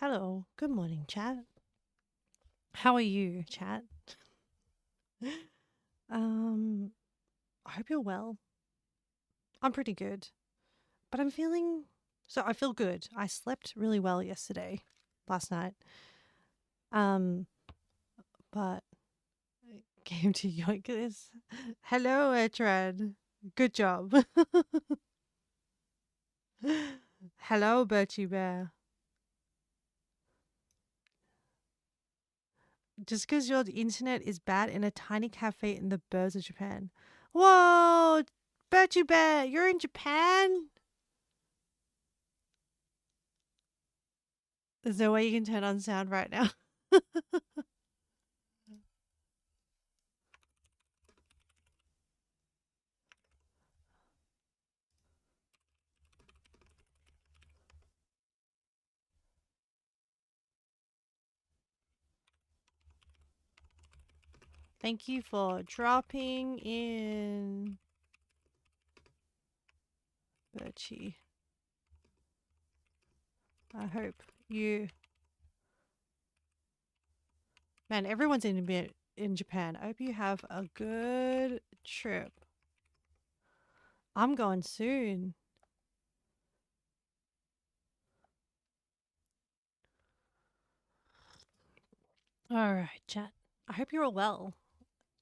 Hello, good morning, chat. How are you, chat? Um, I hope you're well. I'm pretty good, but I feel good. I slept really well last night. Um, but came to yoink this. Hello, Etran. Good job. Hello, Birchie Bear. Just because your internet is bad in a tiny cafe in the birds of Japan. Whoa, Birchie Bear, you're in Japan? There's no way you can turn on sound right now. Thank you for dropping in, Birchie. I hope you. Man, everyone's in Japan. I hope you have a good trip. I'm going soon. All right, chat. I hope you're all well.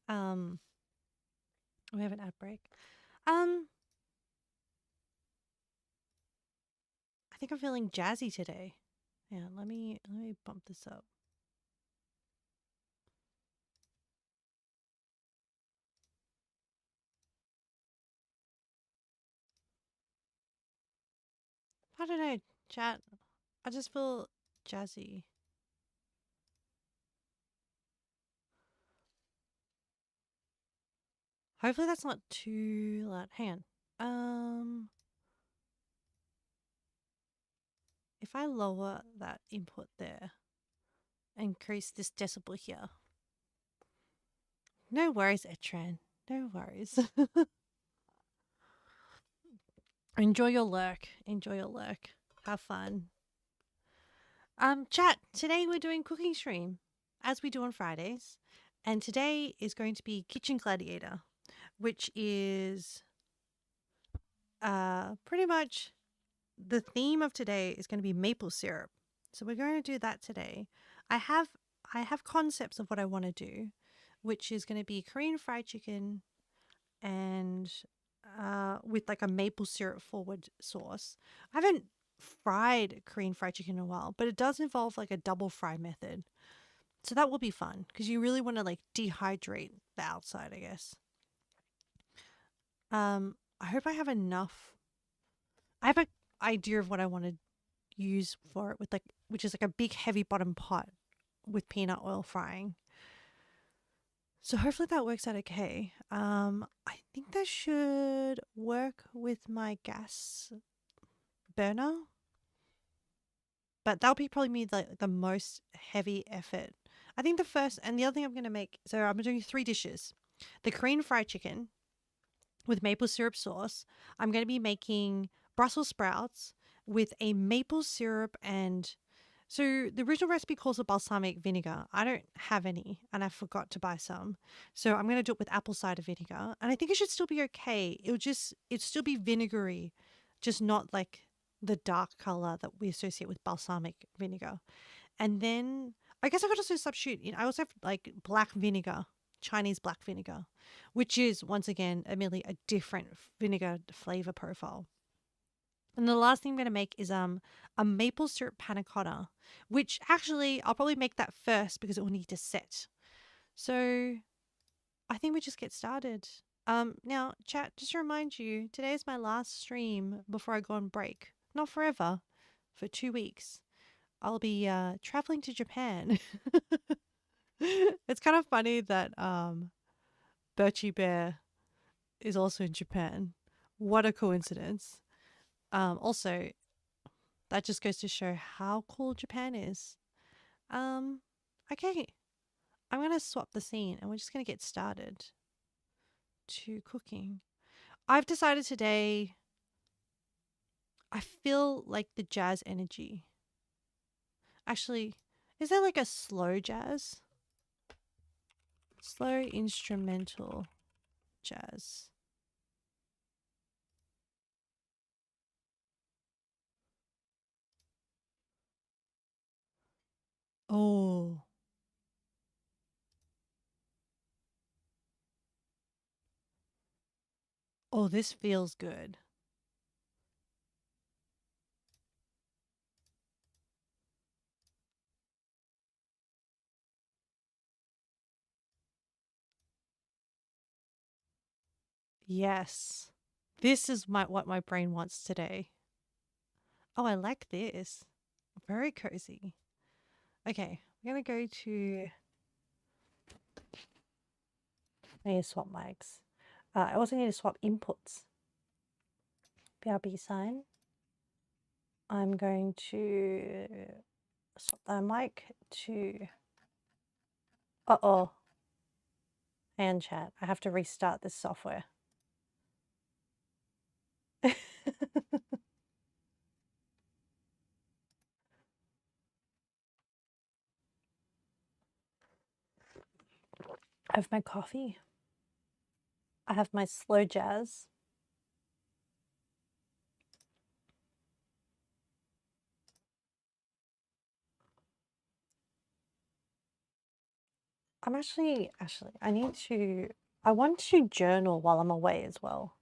Um, we have an outbreak. Um, I think I'm feeling jazzy today. Yeah, let me bump this up. I don't know, chat. I just feel jazzy. Hopefully that's not too loud. Hang on. If I lower that input there, increase this decibel here. No worries, Etran. No worries. Enjoy your lurk. Enjoy your lurk. Have fun. Chat. Today we're doing cooking stream, as we do on Fridays, and today is going to be Kitchen Gladiator, which is pretty much the theme of today is going to be maple syrup. So we're going to do that today. I have I have concepts of what I want to do, which is going to be Korean fried chicken and with like a maple syrup forward sauce. I haven't fried Korean fried chicken in a while, but it does involve like a double fry method. So that will be fun because you really want to like dehydrate the outside, I guess. I hope I have enough. I have an idea of what I want to use for it with like which is like a big heavy bottom pot with peanut oil frying. So hopefully that works out okay. I think that should work with my gas burner, but that'll be probably me the most heavy effort. I think the first and the other thing I'm gonna make. So I'm doing three dishes: the Korean fried chicken with maple syrup sauce. I'm gonna be making Brussels sprouts with a maple syrup and so the original recipe calls it balsamic vinegar. I don't have any, and I forgot to buy some. So I'm gonna do it with apple cider vinegar, and I think it should still be okay. It'd still be vinegary, just not like the dark color that we associate with balsamic vinegar. And then I guess I could also substitute. I also have like black vinegar, Chinese black vinegar, which is once again, admittedly, a different vinegar flavor profile. And the last thing I'm gonna make is a maple syrup pannacotta, which actually I'll probably make that first because it will need to set. So I think we just get started. Now, chat, just to remind you, today is my last stream before I go on break. Not forever, for 2 weeks. I'll be traveling to Japan. It's kind of funny that Birchie Bear is also in Japan. What a coincidence. Also, that just goes to show how cool Japan is. Um, okay, I'm gonna swap the scene and we're just gonna get started to cooking. I've decided today I feel like the jazz energy. Actually, is there like a slow jazz? Slow instrumental jazz. Oh. Oh, this feels good. Yes. This is what my brain wants today. Oh, I like this. Very cozy. Okay, I'm gonna go to. I need to swap mics. I also need to swap inputs. BRB sign. I'm going to swap the mic to. Uh-oh. Hand chat. I have to restart this software. I have my coffee. I have my slow jazz. I want to journal while I'm away as well.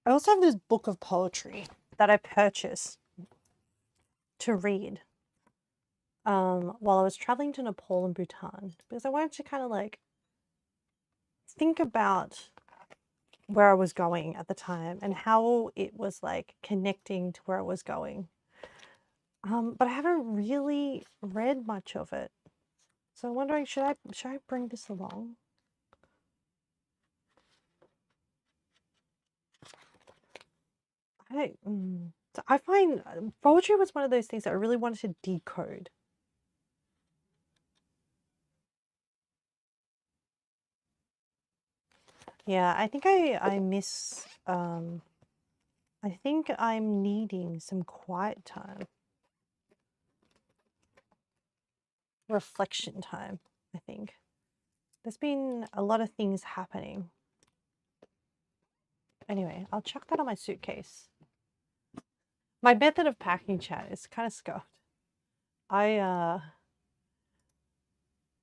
I also have this book of poetry that I purchased to read while I was traveling to Nepal and Bhutan, because I wanted to kind of like think about where I was going at the time and how it was like connecting to where I was going. But I haven't really read much of it. So I'm wondering, should I bring this along? So I find poetry was one of those things that I really wanted to decode. Yeah, I think I miss I think I'm needing some quiet time. Reflection time, I think. There's been a lot of things happening. Anyway, I'll chuck that on my suitcase. My method of packing, chat, is kind of scuffed. I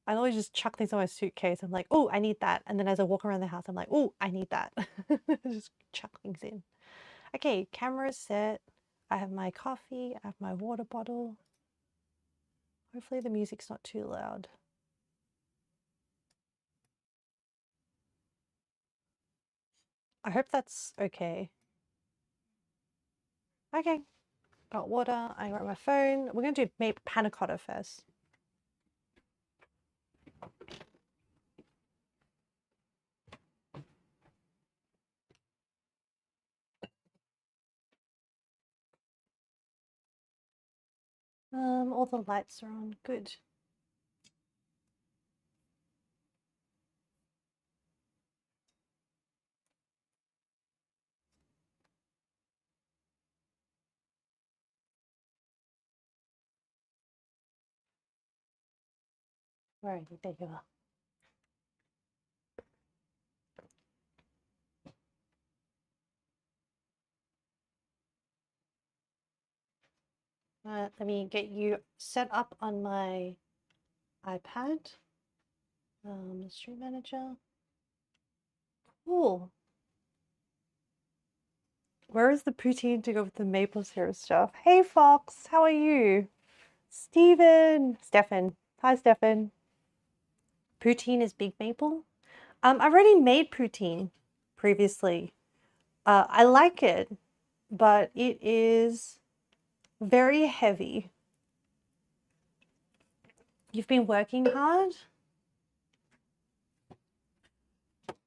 always just chuck things on my suitcase. I'm like, oh, I need that. And then as I walk around the house, I'm like, oh, I need that. Just chuck things in. Okay, camera's set. I have my coffee. I have my water bottle. Hopefully the music's not too loud. I hope that's okay. Okay, got water. I got my phone. We're going to do Pannacotta first. All the lights are on. Good. Where are you? There you are. Let me get you set up on my iPad. Stream manager. Cool. Where is the poutine to go with the maple syrup stuff? Hey Fox, how are you? Stefan. Hi Stefan. Poutine is big maple. I've already made poutine previously. I like it, but it is very heavy. You've been working hard?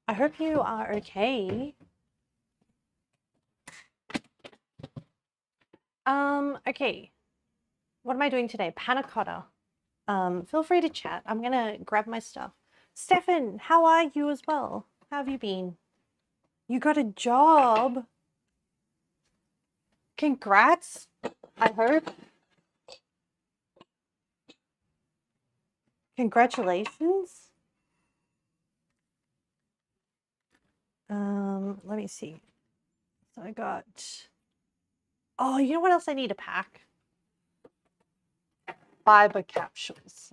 I hope you are okay. Okay. What am I doing today? Pannacotta. Feel free to chat. I'm gonna grab my stuff. Stefan, how are you as well? How have you been? You got a job. Congrats, I hope. Congratulations. Let me see. So I got, oh, you know what else I need to pack? Fibre capsules.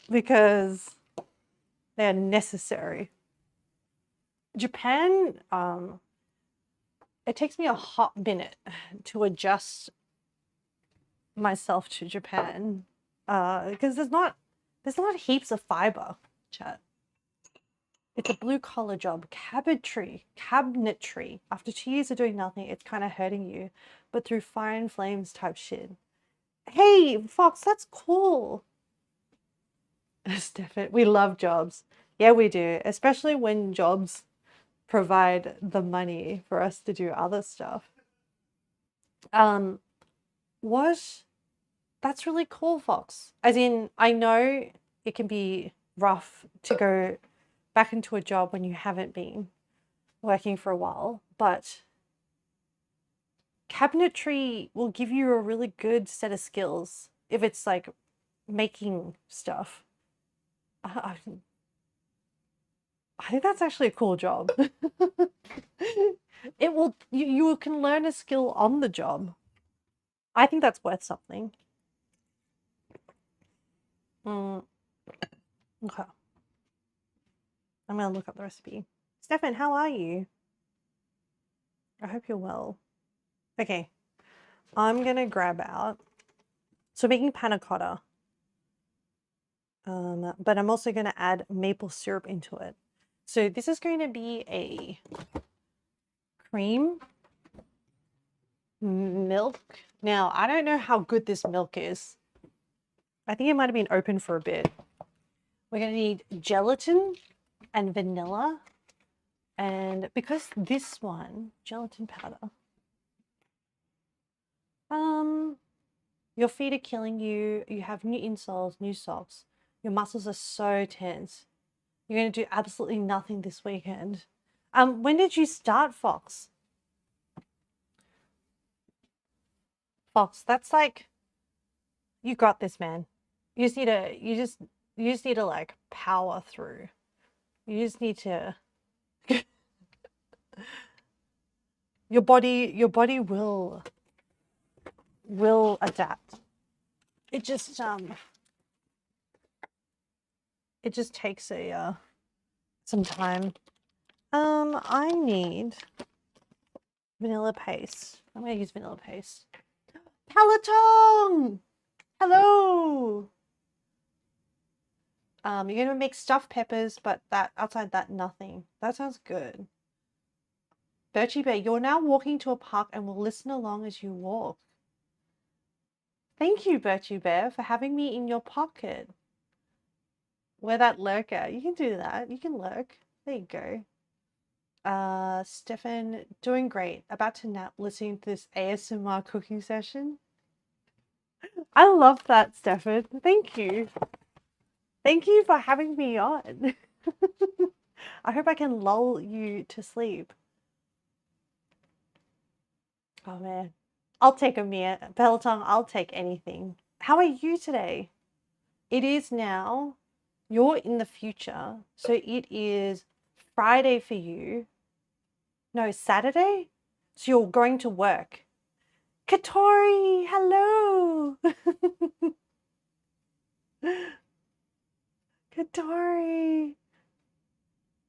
Because they're necessary. Japan, it takes me a hot minute to adjust myself to Japan. Because there's not heaps of fibre, chat. It's a blue collar job. Cabinetry. After 2 years of doing nothing, it's kind of hurting you, but through fire and flames type shit. Hey, Fox, that's cool. Stefan, we love jobs. Yeah, we do. Especially when jobs provide the money for us to do other stuff. What? That's really cool, Fox. As in, I know it can be rough to go back into a job when you haven't been working for a while, but cabinetry will give you a really good set of skills if it's like making stuff. I think that's actually a cool job. It will, you can learn a skill on the job. I think that's worth something. Okay. I'm gonna look up the recipe. Stefan, how are you? I hope you're well. Okay. I'm gonna grab out. So making panna cotta. But I'm also gonna add maple syrup into it. So this is going to be a cream milk. Now, I don't know how good this milk is. I think it might have been open for a bit. We're gonna need gelatin and vanilla. And because this one, gelatin powder, your feet are killing you. You have new insoles, new socks. Your muscles are so tense. You're going to do absolutely nothing this weekend. When did you start, Fox? Fox, that's like, you got this, man. You just need to like power through. You just need to your body will adapt. It just takes a some time. I need vanilla paste. I'm gonna use vanilla paste. Peloton! Hello! You're gonna make stuffed peppers, but that outside that, nothing. That sounds good. Birchie Bear, you're now walking to a park and will listen along as you walk. Thank you, Birchie Bear, for having me in your pocket. We're that lurker. You can do that. You can lurk. There you go. Stefan, doing great. About to nap listening to this ASMR cooking session. I love that, Stefan. Thank you. Thank you for having me on. I hope I can lull you to sleep. Oh man. I'll take a mere Peloton. I'll take anything. How are you today? It is now, you're in the future. So it is Friday for you. No, Saturday? So you're going to work. Katori, hello. Katori.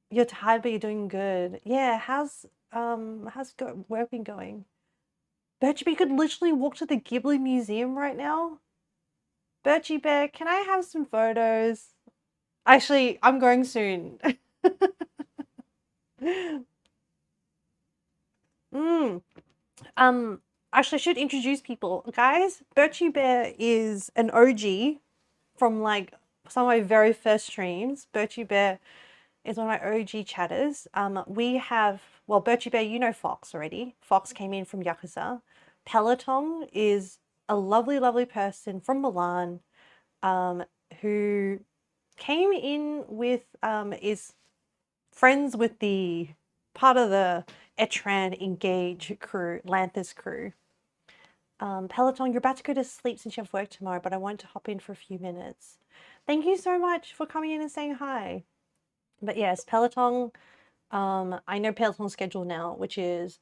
You're tired, but you're doing good. Yeah, how's work been going? Birchie Bear could literally walk to the Ghibli Museum right now. Birchie Bear, can I have some photos? Actually, I'm going soon. Actually, I should introduce people. Guys, Birchie Bear is an OG from like some of my very first streams. Birchie Bear is one of my OG chatters. We have, well, Birchie Bear, you know Fox already. Fox came in from Yakuza. Peloton is a lovely, lovely person from Milan who came in with, is friends with the part of the Etran Engage crew, Lanthus crew. Peloton, you're about to go to sleep since you have work tomorrow, but I want to hop in for a few minutes. Thank you so much for coming in and saying hi. But yes, Peloton, I know Peloton's schedule now, which is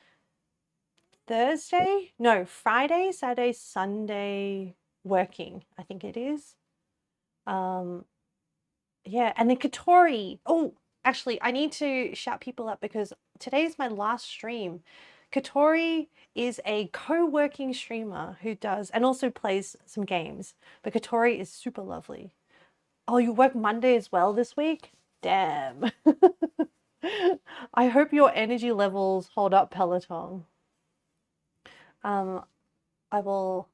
Friday, Saturday, Sunday working, I think it is. Yeah, and then Katori. Oh, actually, I need to shout people up because today's my last stream. Katori is a co-working streamer who does and also plays some games. But Katori is super lovely. Oh, you work Monday as well this week? Damn. I hope your energy levels hold up, Peloton. I will.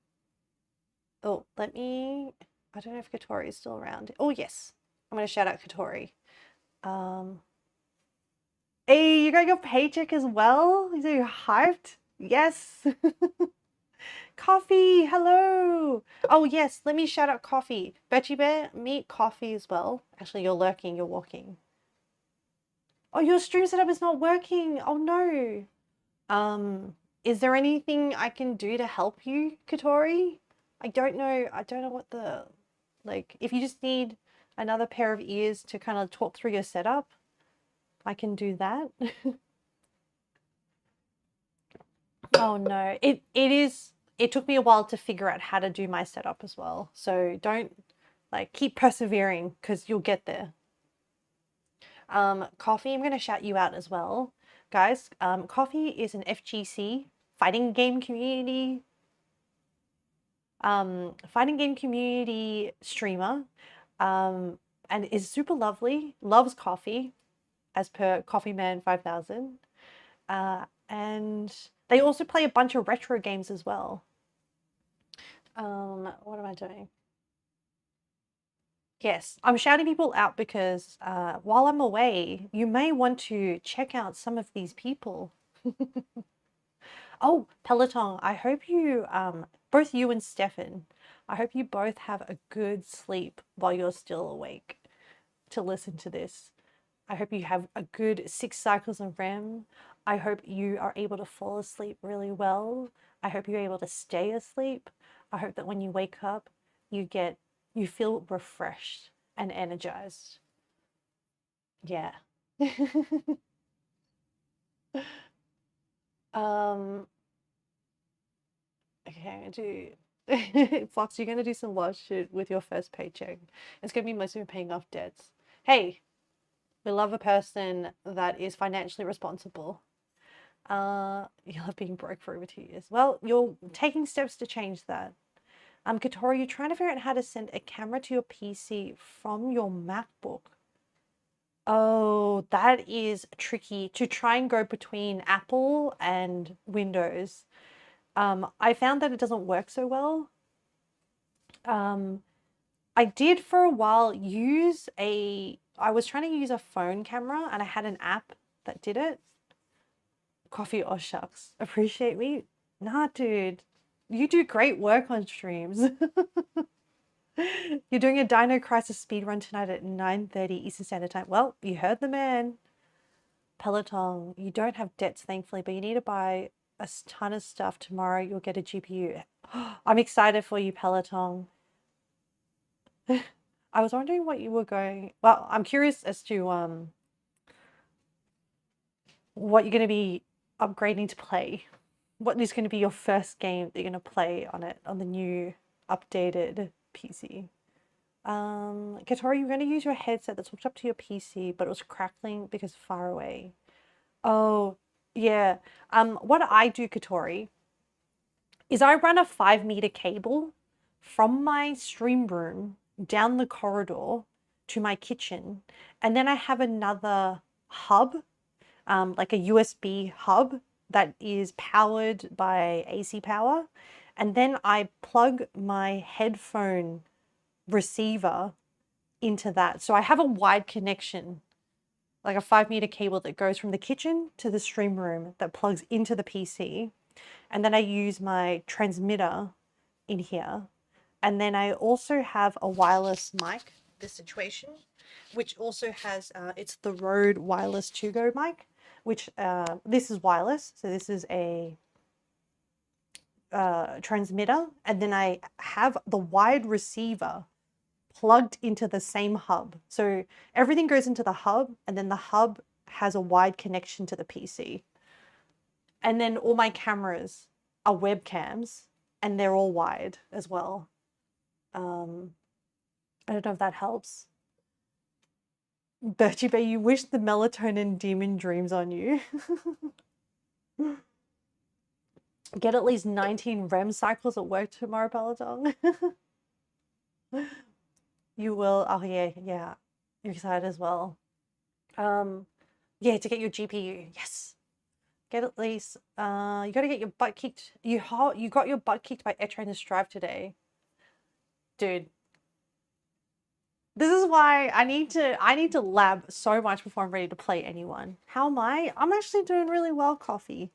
Oh, I don't know if Katori is still around. Oh, yes. I'm going to shout out Katori. Hey, you got your paycheck as well? So you're hyped? Yes. Coffee, hello. Oh, yes, let me shout out Coffee. Betchy Bear, meet Coffee as well. Actually, you're lurking, you're walking. Oh, your stream setup is not working. Oh, no. Is there anything I can do to help you, Katori? I don't know what if you just need another pair of ears to kind of talk through your setup, I can do that. Oh no, it took me a while to figure out how to do my setup as well. So don't keep persevering because you'll get there. Coffee, I'm gonna shout you out as well. Guys, Coffee is an FGC fighting game community streamer, and is super lovely, loves coffee, as per Coffee Man 5000. And they also play a bunch of retro games as well. What am I doing? Yes, I'm shouting people out because while I'm away, you may want to check out some of these people. Oh, Peloton, I hope you, both you and Stefan, I hope you both have a good sleep while you're still awake to listen to this. I hope you have a good 6 cycles of REM. I hope you are able to fall asleep really well. I hope you're able to stay asleep. I hope that when you wake up, you feel refreshed and energized. Yeah. Okay, Fox, you're gonna do some wild shit with your first paycheck. It's gonna be mostly paying off debts. Hey, we love a person that is financially responsible. You love being broke for over 2 years. Well, you're taking steps to change that. Katori, you're trying to figure out how to send a camera to your PC from your MacBook. Oh, that is tricky to try and go between Apple and Windows. I found that it doesn't work so well. I did for a while I was trying to use a phone camera and I had an app that did it. Coffee, oh shucks. Appreciate me? Nah, dude. You do great work on streams. You're doing a Dino Crisis speedrun tonight at 9:30 Eastern Standard Time. Well, you heard the man. Peloton, you don't have debts, thankfully, but you need to buy a ton of stuff. Tomorrow you'll get a GPU. I'm excited for you, Peloton. I was wondering what you were going... Well, I'm curious as to what you're going to be upgrading to play. What is going to be your first game that you're going to play on the new updated PC? Katori, you're going to use your headset that's hooked up to your PC, but it was crackling because far away. Oh, yeah. What I do, Katori, is I run a 5-meter cable from my stream room down the corridor to my kitchen, and then I have another hub, like a USB hub that is powered by AC power, and then I plug my headphone receiver into that. So I have a wide connection, like a 5-meter cable that goes from the kitchen to the stream room that plugs into the PC. And then I use my transmitter in here. And then I also have a wireless mic, this situation, which also has, it's the Rode Wireless 2Go mic, which this is wireless. So this is a transmitter. And then I have the wired receiver plugged into the same hub. So everything goes into the hub, and then the hub has a wired connection to the PC. And then all my cameras are webcams, and they're all wired as well. I don't know if that helps. Bertie Bay, you wish the melatonin demon dreams on you. Get at least 19 REM cycles at work tomorrow, Peloton. You will. Oh yeah. You're excited as well. Yeah, to get your GPU. Yes. Get at least. You got to get your butt kicked. You got your butt kicked by Etrain and Strive today, dude. This is why I need to lab so much before I'm ready to play anyone. How am I? I'm actually doing really well, Coffee.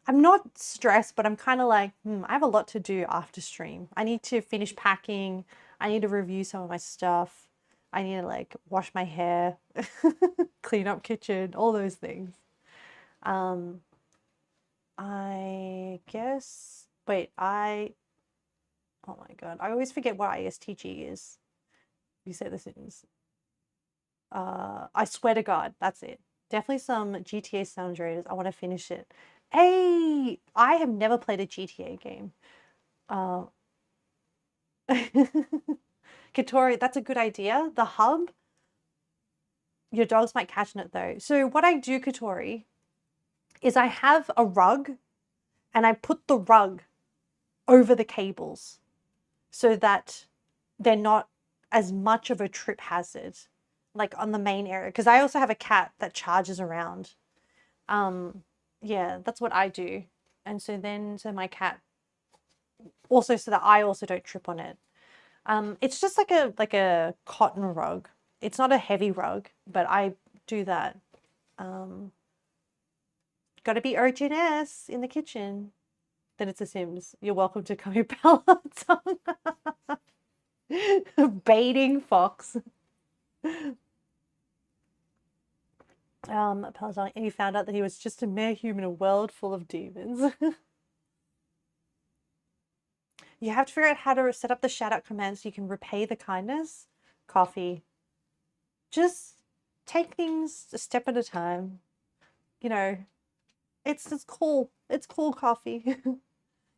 I'm not stressed, but I'm kind of like, I have a lot to do after stream. I need to finish packing. I need to review some of my stuff. I need to like wash my hair, clean up kitchen, all those things. I guess, wait, oh my God, I always forget what ISTG is. You say the sentence. I swear to God, that's it. Definitely some GTA San Andreas. I want to finish it. Hey, I have never played a GTA game. Katori, that's a good idea. The hub, your dogs might catch on it though. So what I do, Katori, is I have a rug and I put the rug over the cables so that they're not as much of a trip hazard, like on the main area. Because I also have a cat that charges around. Yeah, that's what I do. And so my cat also, so that I also don't trip on it. It's just like a cotton rug. It's not a heavy rug, but I do that. Gotta be urgent-ass in the kitchen. Then it's a Sims. You're welcome to come here, Peloton. Baiting Fox. Peloton, and you found out that he was just a mere human in a world full of demons. You have to figure out how to set up the shout out command so you can repay the kindness. Coffee. Just take things a step at a time. You know, it's cool. It's cool, Coffee.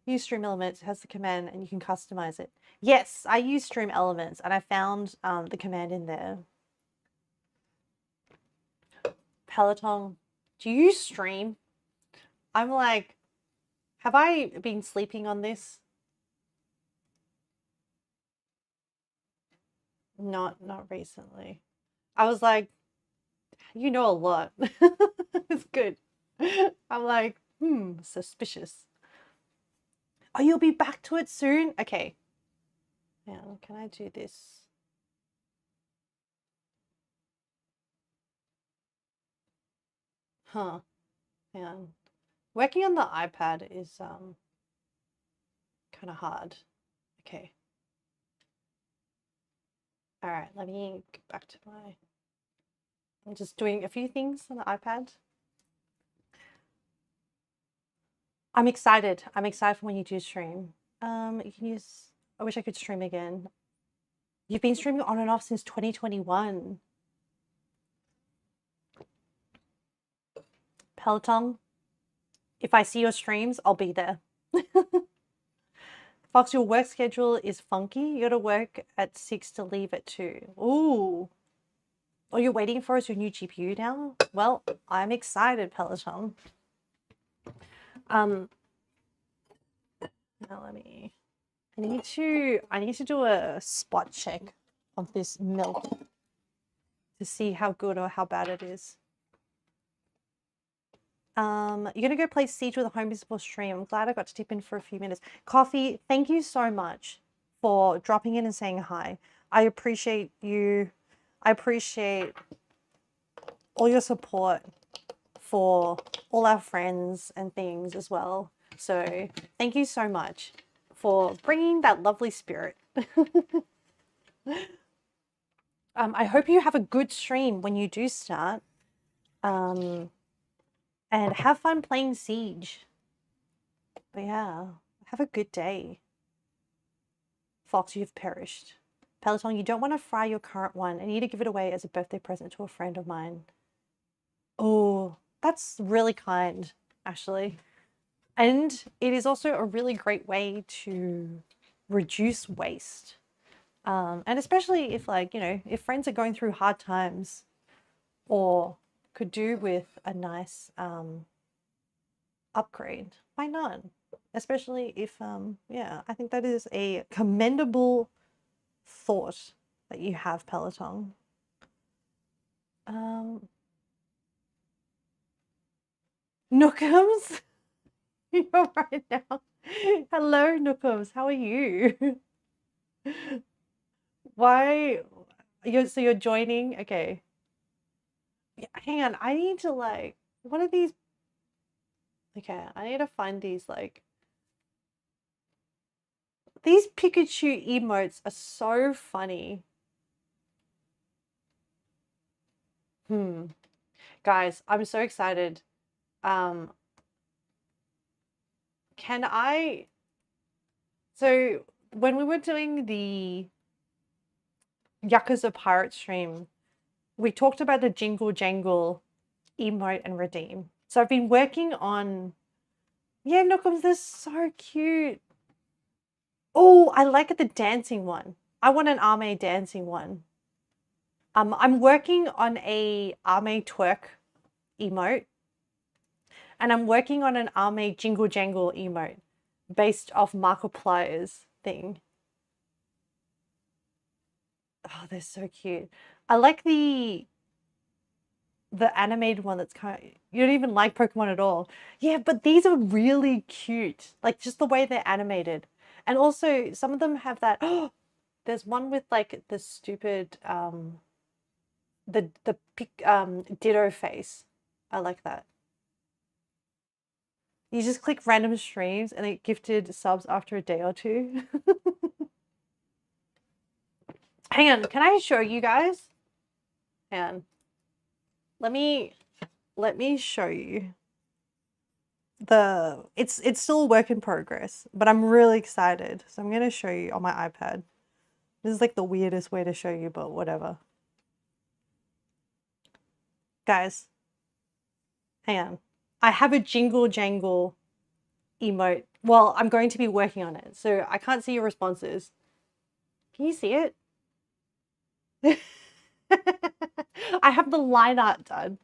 Use Stream Elements, it has the command and you can customize it. Yes, I use Stream Elements and I found the command in there. Peloton, do you stream? I'm like, have I been sleeping on this? Not recently. I was like, you know a lot. It's good. I'm like, suspicious. Oh, you'll be back to it soon? Okay. Now, can I do this? Huh. Yeah. Working on the iPad is kind of hard. Okay. All right, let me get back to I'm just doing a few things on the iPad. I'm excited. I'm excited for when you do stream. You can use, I wish I could stream again. You've been streaming on and off since 2021. Peloton, if I see your streams, I'll be there. Fox, your work schedule is funky. You gotta work at 6 to leave at 2. Ooh. Oh, you're waiting for us your new GPU now? Well, I'm excited, Peloton. Now I need to do a spot check of this milk to see how good or how bad it is. You're gonna go play Siege with a home visible stream. I'm glad I got to tip in for a few minutes. Coffee, thank you so much for dropping in and saying hi. I appreciate you. I appreciate all your support for all our friends and things as well. So thank you so much for bringing that lovely spirit. I hope you have a good stream when you do start. And have fun playing Siege. But yeah, have a good day. Fox, you've perished. Peloton, you don't want to fry your current one. I need to give it away as a birthday present to a friend of mine. Oh, that's really kind, Ashley. And it is also a really great way to reduce waste. And especially if, like, you know, if friends are going through hard times or could do with a nice upgrade, why not? Especially if, yeah, I think that is a commendable thought that you have, Peloton. Nookums, you're right now. Hello, Nookums, how are you? Why? So you're joining? Okay. Yeah, hang on, I need to, like, what are these? Okay, I need to find these, like, these Pikachu emotes are so funny. Guys, I'm so excited. Can I... So when we were doing the Yakuza Pirate stream, we talked about the Jingle Jangle emote and redeem. So I've been working on... Yeah, Nookums, they're so cute. Oh, I like the dancing one. I want an Ame dancing one. I'm working on a Ame twerk emote. And I'm working on an Ame Jingle Jangle emote based off Markiplier's thing. Oh, they're so cute. I like the animated one that's kind of... You don't even like Pokemon at all. Yeah, but these are really cute. Like, just the way they're animated. And also, some of them have that... Oh, there's one with, like, the stupid... the Ditto face. I like that. You just click random streams and it gifted subs after a day or two. Hang on, can I show you guys? Hang on. Let me show you. It's still a work in progress, but I'm really excited. So I'm gonna show you on my iPad. This is like the weirdest way to show you, but whatever. Guys, hang on. I have a Jingle Jangle emote. Well, I'm going to be working on it, so I can't see your responses. Can you see it? I have the line art done,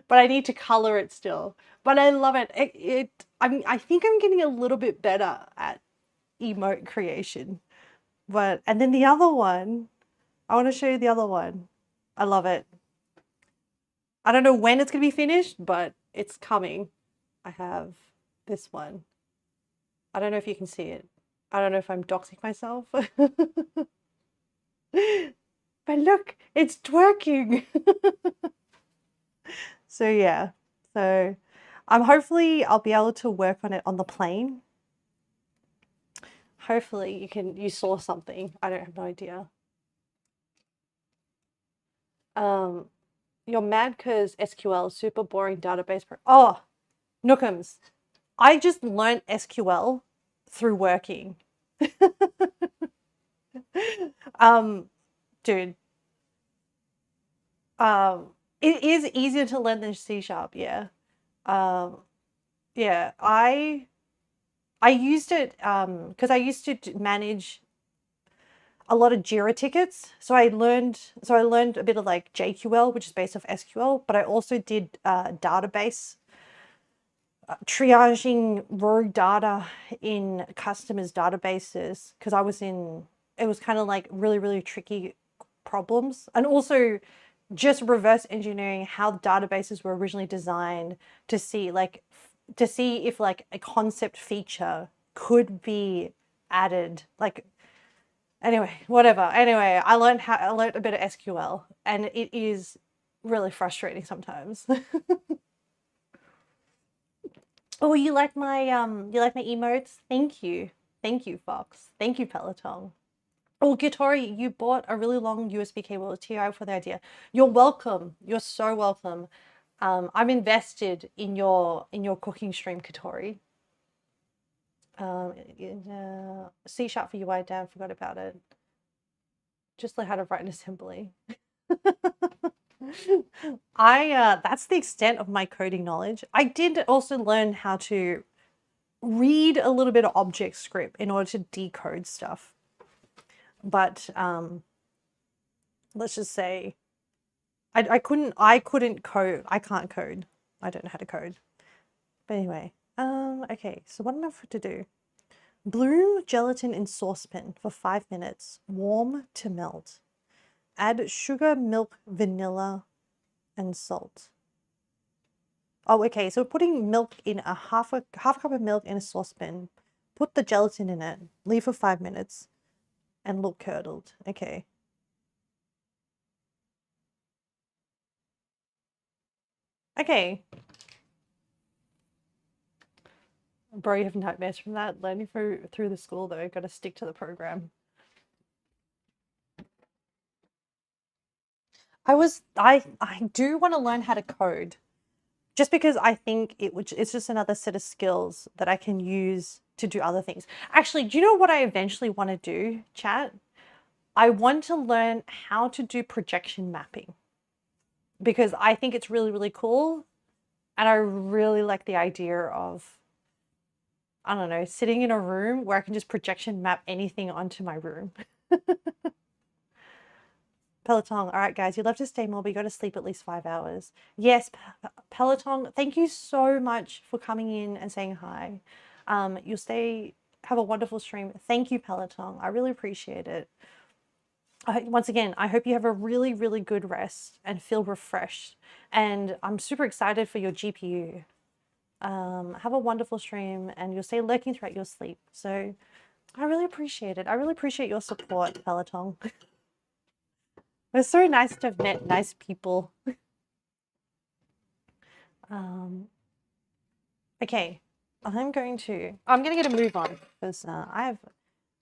but I need to color it still. But I love it. I think I'm getting a little bit better at emote creation. But, and then the other one, I want to show you the other one. I love it. I don't know when it's going to be finished, but it's coming. I have this one. I don't know if you can see it. I don't know if I'm doxing myself. But look, it's twerking. So yeah, so hopefully I'll be able to work on it on the plane. Hopefully you saw something. I don't have no idea. You're mad because SQL is super boring database. Oh, Nookums, I just learned SQL through working. Dude. It is easier to learn than C#, yeah. Yeah, I used it because I used to manage a lot of Jira tickets. So I learned a bit of like JQL, which is based off SQL, but I also did database triaging rogue data in customers' databases because it was kind of like really, really tricky problems. And also just reverse engineering how the databases were originally designed to see if like a concept feature could be added. Like, anyway, whatever. Anyway, I learned a bit of SQL, and it is really frustrating sometimes. Oh, you like my emotes? Thank you. Thank you, Fox. Thank you, Peloton. Oh, Gitori, you bought a really long USB cable. TI for the idea. You're welcome. You're so welcome. I'm invested in your cooking stream, Katori. C sharp for UI, damn, forgot about it. Just learn how to write an assembly. That's the extent of my coding knowledge. I did also learn how to read a little bit of object script in order to decode stuff. But let's just say I couldn't code. I can't code. I don't know how to code. But anyway, okay, so what am I to do? Bloom gelatin in saucepan for 5 minutes. Warm to melt. Add sugar, milk, vanilla, and salt. Oh, okay, so putting milk in half cup of milk in a saucepan. Put the gelatin in it. Leave for 5 minutes. And look curdled. Okay. Okay. Bro, you have nightmares from that. Learning through the school though. Gotta stick to the program. I do want to learn how to code. Just because I think it's just another set of skills that I can use to do other things. Actually, do you know what I eventually want to do, chat? I want to learn how to do projection mapping because I think it's really, really cool. And I really like the idea of, I don't know, sitting in a room where I can just projection map anything onto my room. Peloton, all right, guys, you'd love to stay more, but you got to sleep at least 5 hours. Yes, Peloton, thank you so much for coming in and saying hi. You'll stay, have a wonderful stream. Thank you, Peloton. I really appreciate it. Once again, I hope you have a really, really good rest and feel refreshed. And I'm super excited for your GPU. Have a wonderful stream and you'll stay lurking throughout your sleep. So I really appreciate it. I really appreciate your support, Peloton. It's so nice to have met nice people. Okay, I'm gonna get a move on because I've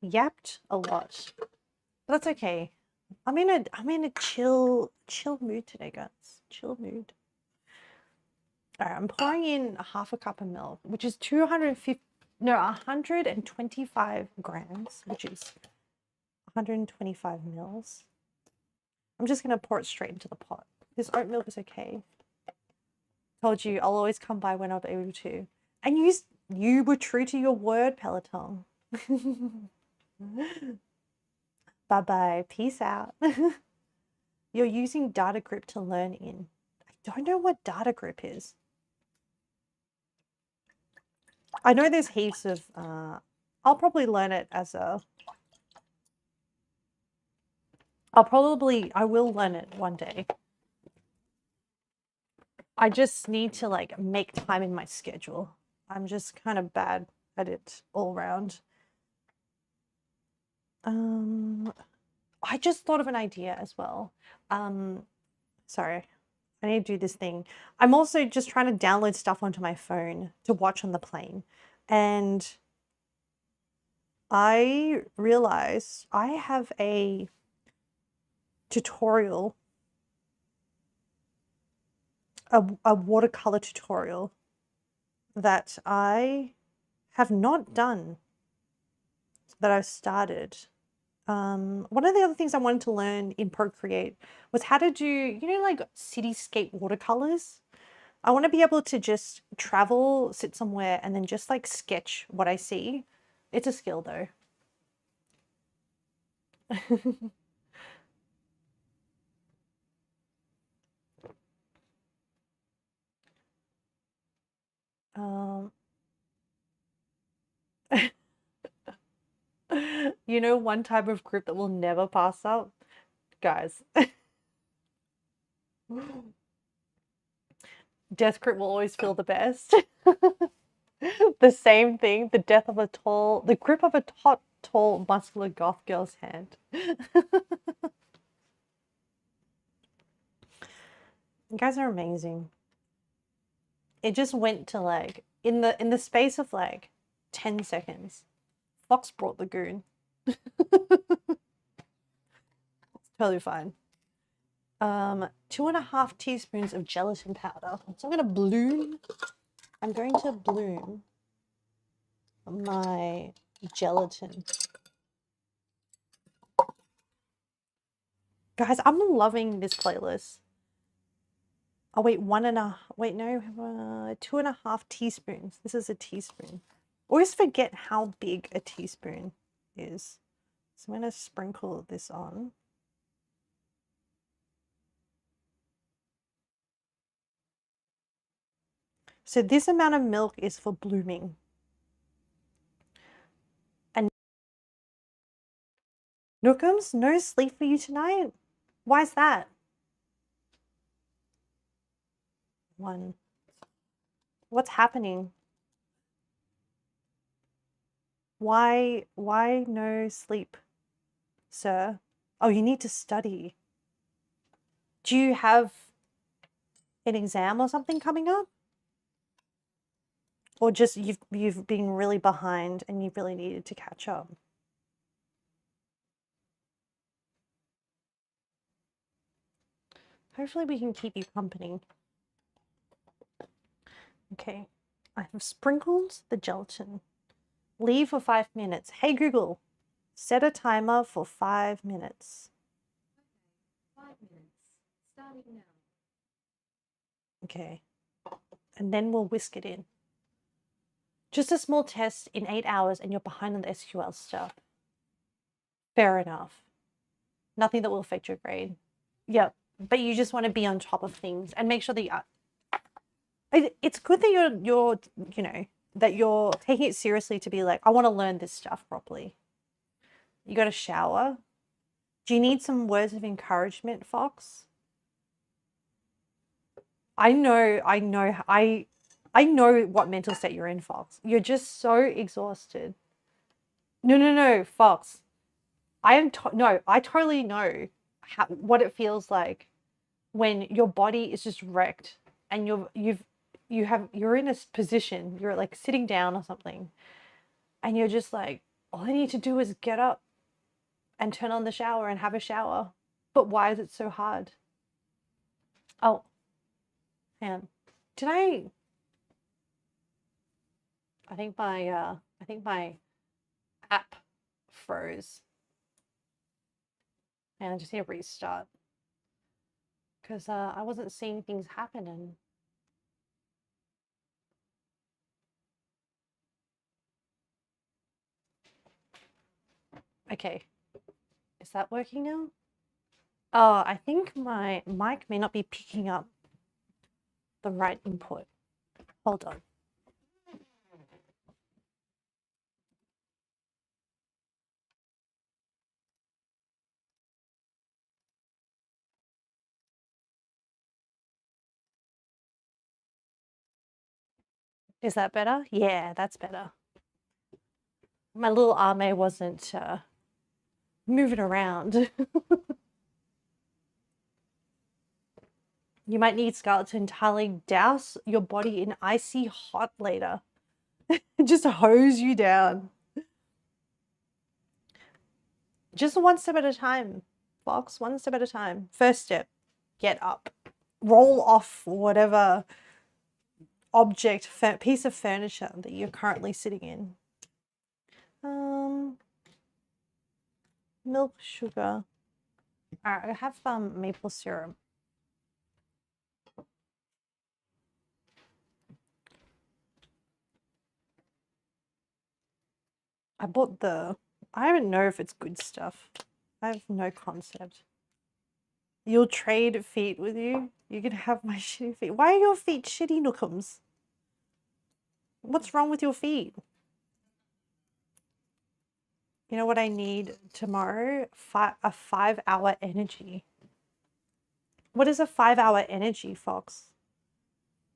yapped a lot. But that's okay. I'm in a chill mood today, guys. Chill mood. All right, I'm pouring in half a cup of milk, which is 125 grams, which is 125 mils. I'm just gonna pour it straight into the pot. This oat milk is okay. Told you I'll always come by when I'm able to. And you were true to your word, Peloton. Bye-bye. Peace out. You're using data grip to learn in. I don't know what data grip is. I know there's heaps of I'll probably learn it as a I will learn it one day. I just need to like make time in my schedule. I'm just kind of bad at it all around. I just thought of an idea as well. Sorry, I need to do this thing. I'm also just trying to download stuff onto my phone to watch on the plane. And I realized I have a tutorial, a watercolor tutorial that I have not done, that I've started. One of the other things I wanted to learn in Procreate was how to do, you know, like cityscape watercolors. I want to be able to just travel, sit somewhere, and then just like sketch what I see. It's a skill though. You know, one type of group that will never pass up, guys. Death grip will always feel the best. The same thing, the grip of a tall, muscular goth girl's hand. You guys are amazing. It just went to like in the space of like 10 seconds, Fox brought the goon. It's totally fine. 2.5 teaspoons of gelatin powder. So I'm going to bloom my gelatin. Guys, I'm loving this playlist. Oh wait, 2.5 teaspoons. This is a teaspoon. Always forget how big a teaspoon is. So I'm going to sprinkle this on. So this amount of milk is for blooming. And Nookums, no sleep for you tonight? Why is that? What's happening? Why no sleep, sir? Oh, you need to study. Do you have an exam or something coming up? Or just you've been really behind and you really needed to catch up? Hopefully we can keep you company. Okay, I have sprinkled the gelatin. Leave for 5 minutes. Hey Google, set a timer for 5 minutes. 5 minutes, starting now. Okay, and then we'll whisk it in. Just a small test in 8 hours and you're behind on the SQL stuff. Fair enough. Nothing that will affect your grade. Yep, but you just want to be on top of things and make sure that you are. It's good that you're you know, that you're taking it seriously to be like, I want to learn this stuff properly. You got to shower. Do you need some words of encouragement, Fox? I know what mental state you're in, Fox. You're just so exhausted. No, Fox. I totally know what it feels like when your body is just wrecked and you're in a position, you're like sitting down or something, and you're just like, all I need to do is get up and turn on the shower and have a shower. But why is it so hard? Oh, man. I think my app froze. And I just need to restart. Because I wasn't seeing things happening. Okay. Is that working now? Oh, I think my mic may not be picking up the right input. Hold on. Is that better? Yeah, that's better. My little arme wasn't moving around. You might need Scarlett to entirely douse your body in icy hot later. Just hose you down. Just one step at a time, Fox. One step at a time. First step, get up. Roll off whatever object, piece of furniture that you're currently sitting in. Milk, sugar. Alright, I have maple syrup. I bought I don't know if it's good stuff. I have no concept. You'll trade feet with you? You can have my shitty feet. Why are your feet shitty, Nookums? What's wrong with your feet? You know what I need tomorrow? A 5-hour energy. What is a 5-hour energy, Fox?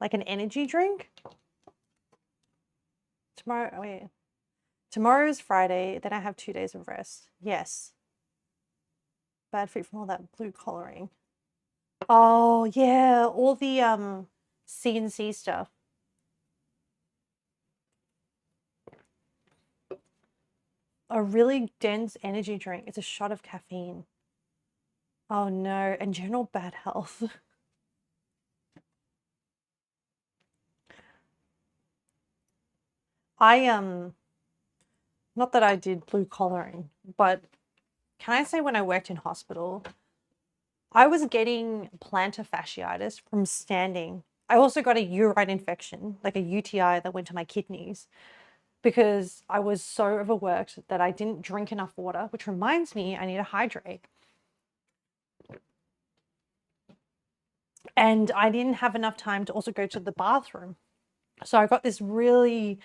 Like an energy drink? Tomorrow's Friday, then I have 2 days of rest. Yes. Bad feet from all that blue collaring. Oh, yeah, all the CNC stuff. a really dense energy drink. It's a shot of caffeine. Oh no, and general bad health. I not that I did blue collaring, but can I say when I worked in hospital, I was getting plantar fasciitis from standing. I also got a urine infection, like a UTI that went to my kidneys because I was so overworked that I didn't drink enough water, which reminds me I need to hydrate. And I didn't have enough time to also go to the bathroom. So I got this really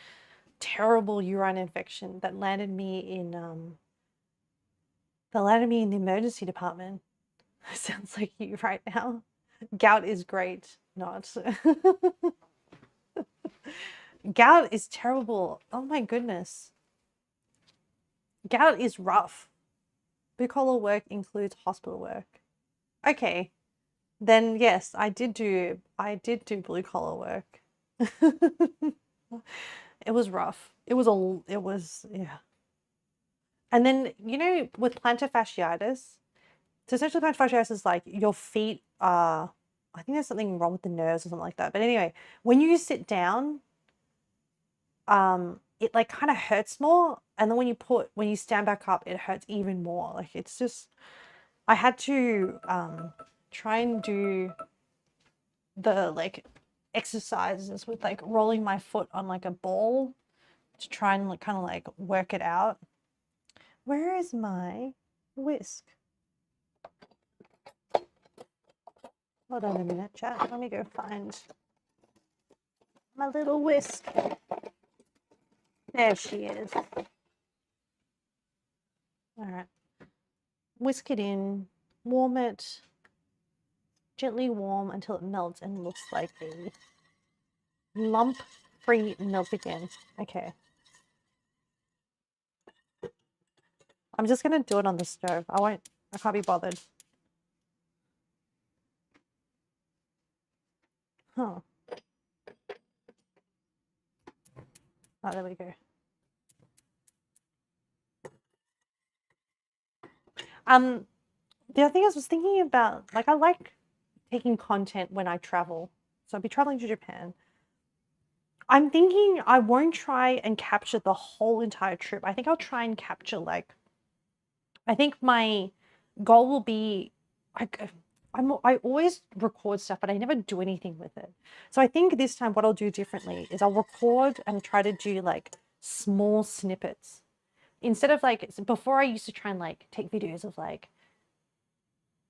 terrible urine infection that landed me in the emergency department. Sounds like you right now. Gout is great, not. Gout is terrible. Oh my goodness. Gout is rough. Blue collar work includes hospital work. Okay. Then yes, I did do blue collar work. It was rough. It was yeah. And then, you know, with plantar fasciitis, so essentially plantar fasciitis is like your feet are, I think there's something wrong with the nerves or something like that. But anyway, when you sit down, it like kind of hurts more. And then when you stand back up, it hurts even more. Like it's just, I had to try and do the like exercises with like rolling my foot on like a ball to try and like kind of like work it out. Where is my whisk? Hold on a minute, chat. Let me go find my little whisk. There she is. All right. Whisk it in, warm it, gently warm until it melts and looks like a lump-free milk again. Okay. I'm just gonna do it on the stove. I can't be bothered. Huh. Oh, there we go. The other thing I was thinking about, like I like taking content when I travel. So I'll be traveling to Japan. I'm thinking I won't try and capture the whole entire trip. I think I'll try and capture like, I think my goal will be, I always record stuff, but I never do anything with it. So I think this time what I'll do differently is I'll record and try to do like small snippets. Instead of like, before I used to try and like take videos of like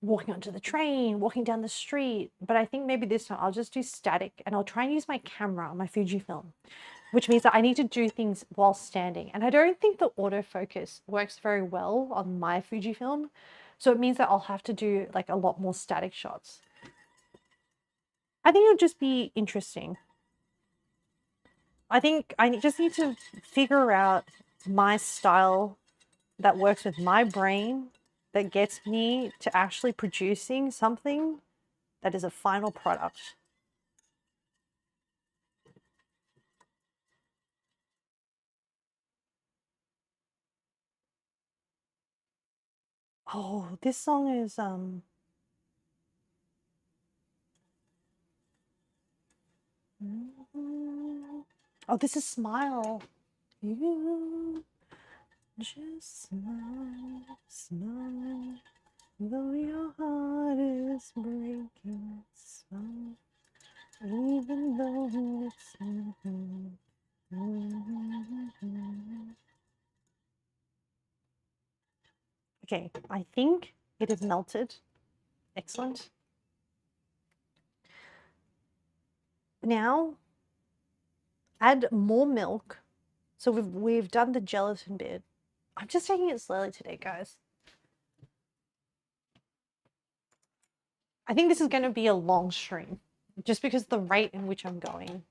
walking onto the train, walking down the street. But I think maybe this time I'll just do static and I'll try and use my camera, my Fujifilm, which means that I need to do things while standing. And I don't think the autofocus works very well on my Fujifilm. So it means that I'll have to do like a lot more static shots. I think it'll just be interesting. I think I just need to figure out my style that works with my brain, that gets me to actually producing something that is a final product. Oh, this song is oh, this is Smile. You just smile, smile, though your heart is breaking, smile, even though it's okay, I think it is melted. Excellent. Now add more milk. So we've done the gelatin bit. I'm just taking it slowly today, guys. I think this is going to be a long stream, just because the rate in which I'm going.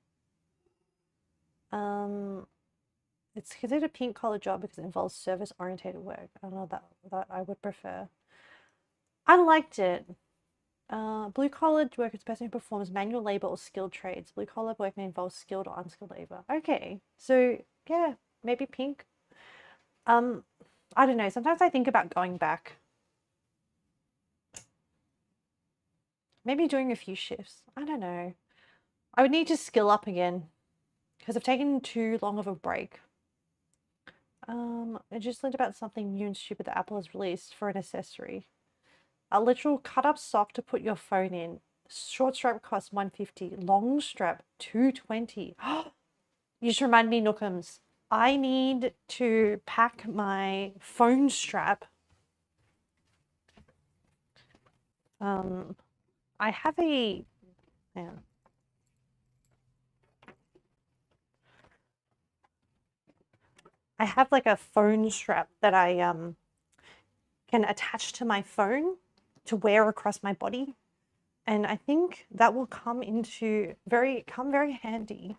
It's considered a pink collar job because it involves service-oriented work. I don't know that I would prefer. I liked it. Blue collar work is a person who performs manual labor or skilled trades. Blue collar work may involve skilled or unskilled labor. Okay, so yeah, maybe pink. I don't know. Sometimes I think about going back. Maybe doing a few shifts. I don't know. I would need to skill up again because I've taken too long of a break. I just learned about something new and stupid that Apple has released for an accessory. A literal cut-up sock to put your phone in. Short strap costs $150. Long strap $220. You just remind me, Nookums. I need to pack my phone strap. I have a... Yeah. I have like a phone strap that I can attach to my phone to wear across my body. And I think that will come very handy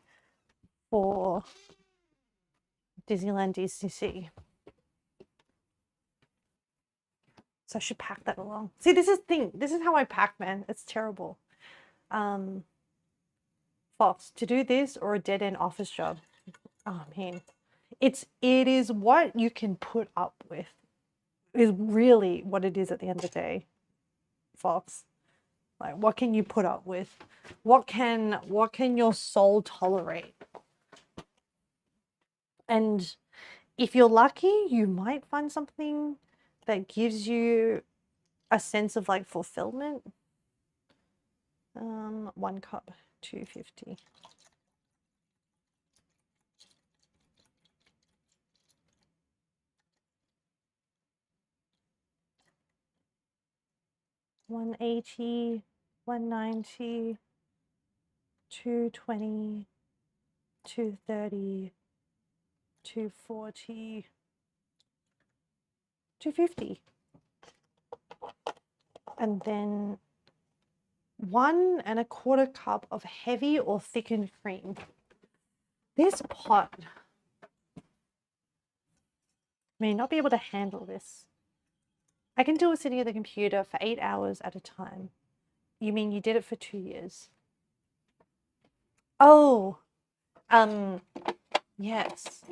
for Disneyland DCC. So I should pack that along. See, this is the thing. This is how I pack, man. It's terrible. Fox, to do this or a dead-end office job. Oh man. It is what you can put up with is really what it is at the end of the day, Fox. Like, what can you put up with? What can your soul tolerate? And if you're lucky, you might find something that gives you a sense of like fulfillment. 1 cup, $2.50. $180, $190, $220, $230, $240, $250. And then 1 1/4 cup of heavy or thickened cream. This pot may not be able to handle this. I can do it sitting at the computer for 8 hours at a time. You mean you did it for 2 years? Oh, yes.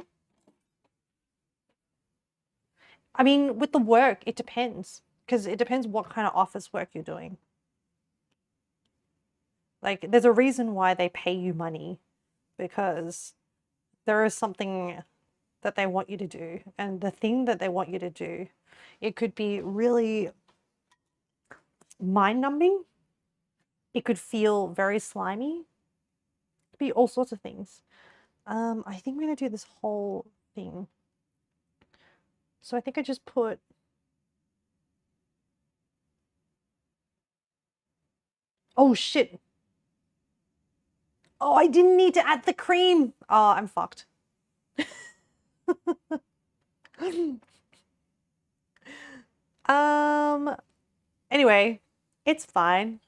I mean, with the work, it depends. Because it depends what kind of office work you're doing. Like, there's a reason why they pay you money. Because there is something that they want you to do. And the thing that they want you to do, it could be really mind-numbing. It could feel very slimy. It could be all sorts of things. I think I'm going to do this whole thing. So I think I just put... Oh, shit. Oh, I didn't need to add the cream. Oh, I'm fucked. Anyway, it's fine.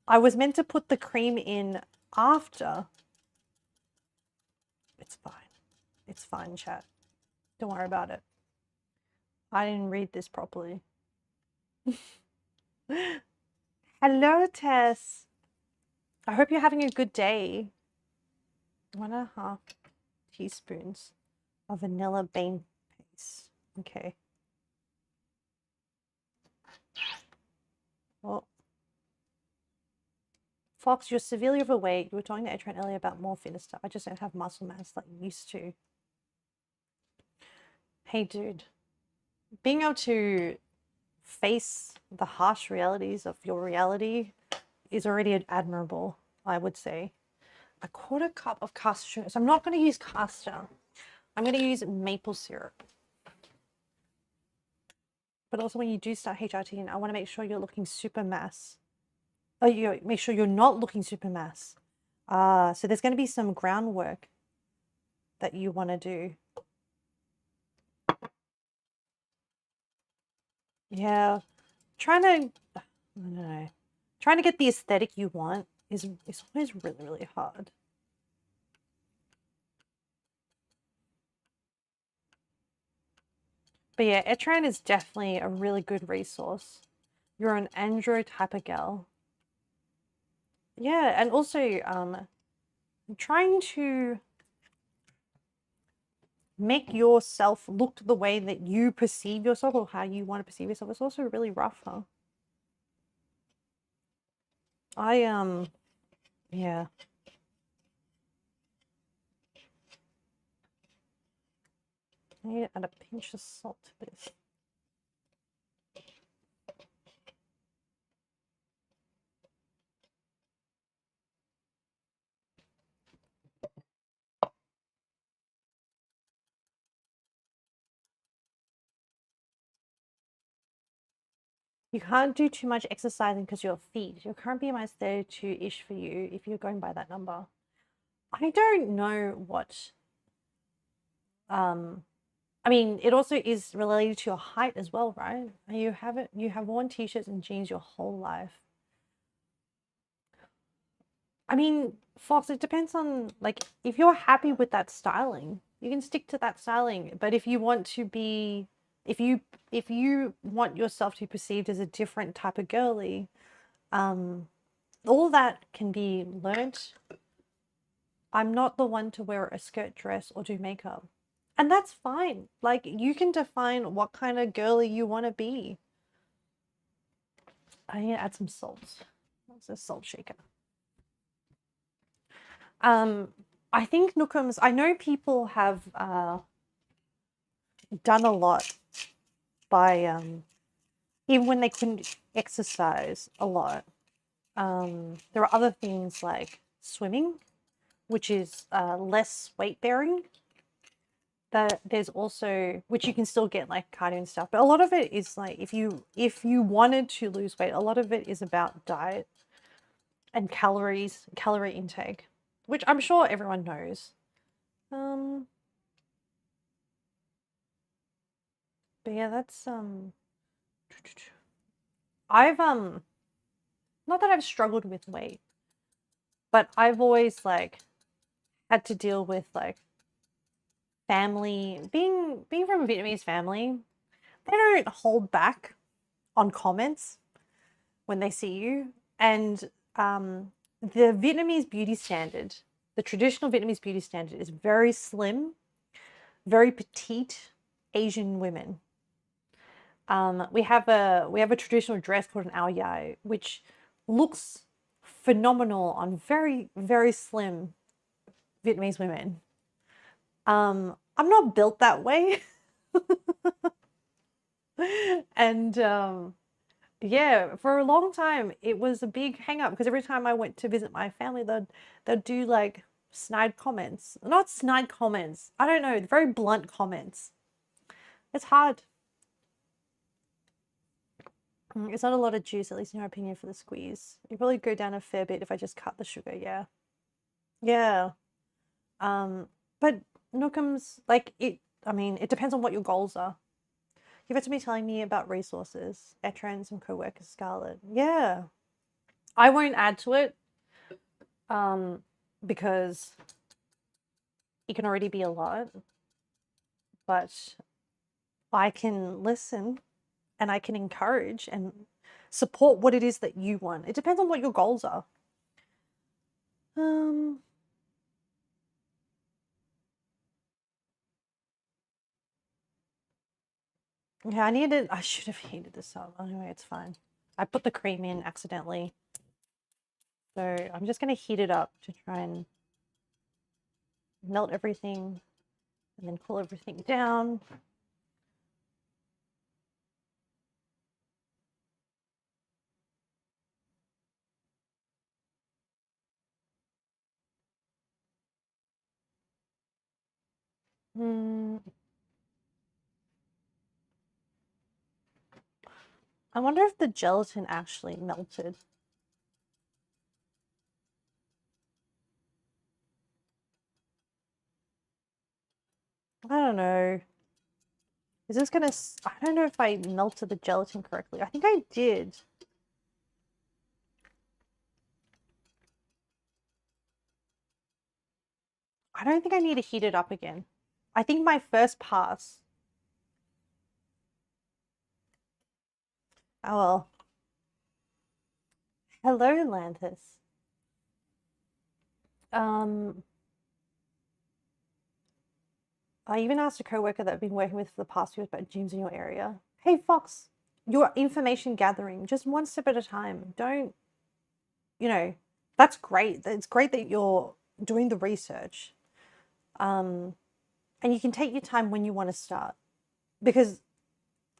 I was meant to put the cream in after. It's fine. It's fine, chat. Don't worry about it. I didn't read this properly. Hello, Tess. I hope you're having a good day. 1.5 teaspoons of vanilla bean paste. Okay. Well, Fox, you're severely overweight. You were talking to Adrian earlier about more fitness stuff. I just don't have muscle mass like you used to. Hey, dude. Being able to face the harsh realities of your reality is already admirable, I would say. 1/4 cup of caster sugar. So I'm not going to use caster. I'm going to use maple syrup. But also when you do start HRT, I want to make sure you're looking super mass. Oh, you make sure you're not looking super mass. So there's going to be some groundwork that you want to do. Yeah, I don't know. Trying to get the aesthetic you want is always really, really hard. But yeah, Etran is definitely a really good resource. You're an Android type of gal. Yeah, and also I'm trying to make yourself look the way that you perceive yourself or how you want to perceive yourself. It's also really rough, huh? Yeah. I need to add a pinch of salt to this. You can't do too much exercising because your feet. Your current BMI is 32-ish for you if you're going by that number. I don't know what. I mean, it also is related to your height as well, right? You have worn t-shirts and jeans your whole life. I mean, Fox, it depends on, like, if you're happy with that styling, you can stick to that styling. But if you want to be, if you want yourself to be perceived as a different type of girly, all that can be learnt. I'm not the one to wear a skirt dress or do makeup. And that's fine. Like, you can define what kind of girly you want to be. I need to add some salt. That's a salt shaker. I think Nookums, I know people have done a lot by, even when they couldn't exercise a lot. There are other things like swimming, which is less weight bearing. There's also, which you can still get like cardio and stuff, but a lot of it is like, if you wanted to lose weight, a lot of it is about diet and calorie intake, which I'm sure everyone knows. But yeah, that's I've not that I've struggled with weight, but I've always like had to deal with like family, being from a Vietnamese family. They don't hold back on comments when they see you. And the Vietnamese beauty standard, the traditional Vietnamese beauty standard, is very slim, very petite Asian women. We have a traditional dress called an ao dai, which looks phenomenal on very, very slim Vietnamese women. I'm not built that way. And yeah, for a long time it was a big hang up because every time I went to visit my family, they'd do like snide comments. Not snide comments. I don't know, very blunt comments. It's hard. It's not a lot of juice, at least in your opinion, for the squeeze. You probably go down a fair bit if I just cut the sugar, yeah. Yeah. But Nookums, like I mean, it depends on what your goals are. You've had to be telling me about resources, Etran, some co-workers, Scarlett. Yeah. I won't add to it because it can already be a lot. But I can listen and I can encourage and support what it is that you want. It depends on what your goals are. Yeah, I should have heated this up. Anyway, it's fine. I put the cream in accidentally. So I'm just going to heat it up to try and melt everything and then cool everything down. I wonder if the gelatin actually melted. I don't know. Is this gonna... I don't know if I melted the gelatin correctly. I think I did. I don't think I need to heat it up again. I think my first pass... Oh well. Hello, Lanthus. I even asked a coworker that I've been working with for the past few years about gyms in your area. Hey, Fox, your information gathering, just one step at a time. Don't, that's great. It's great that you're doing the research. And you can take your time when you want to start, because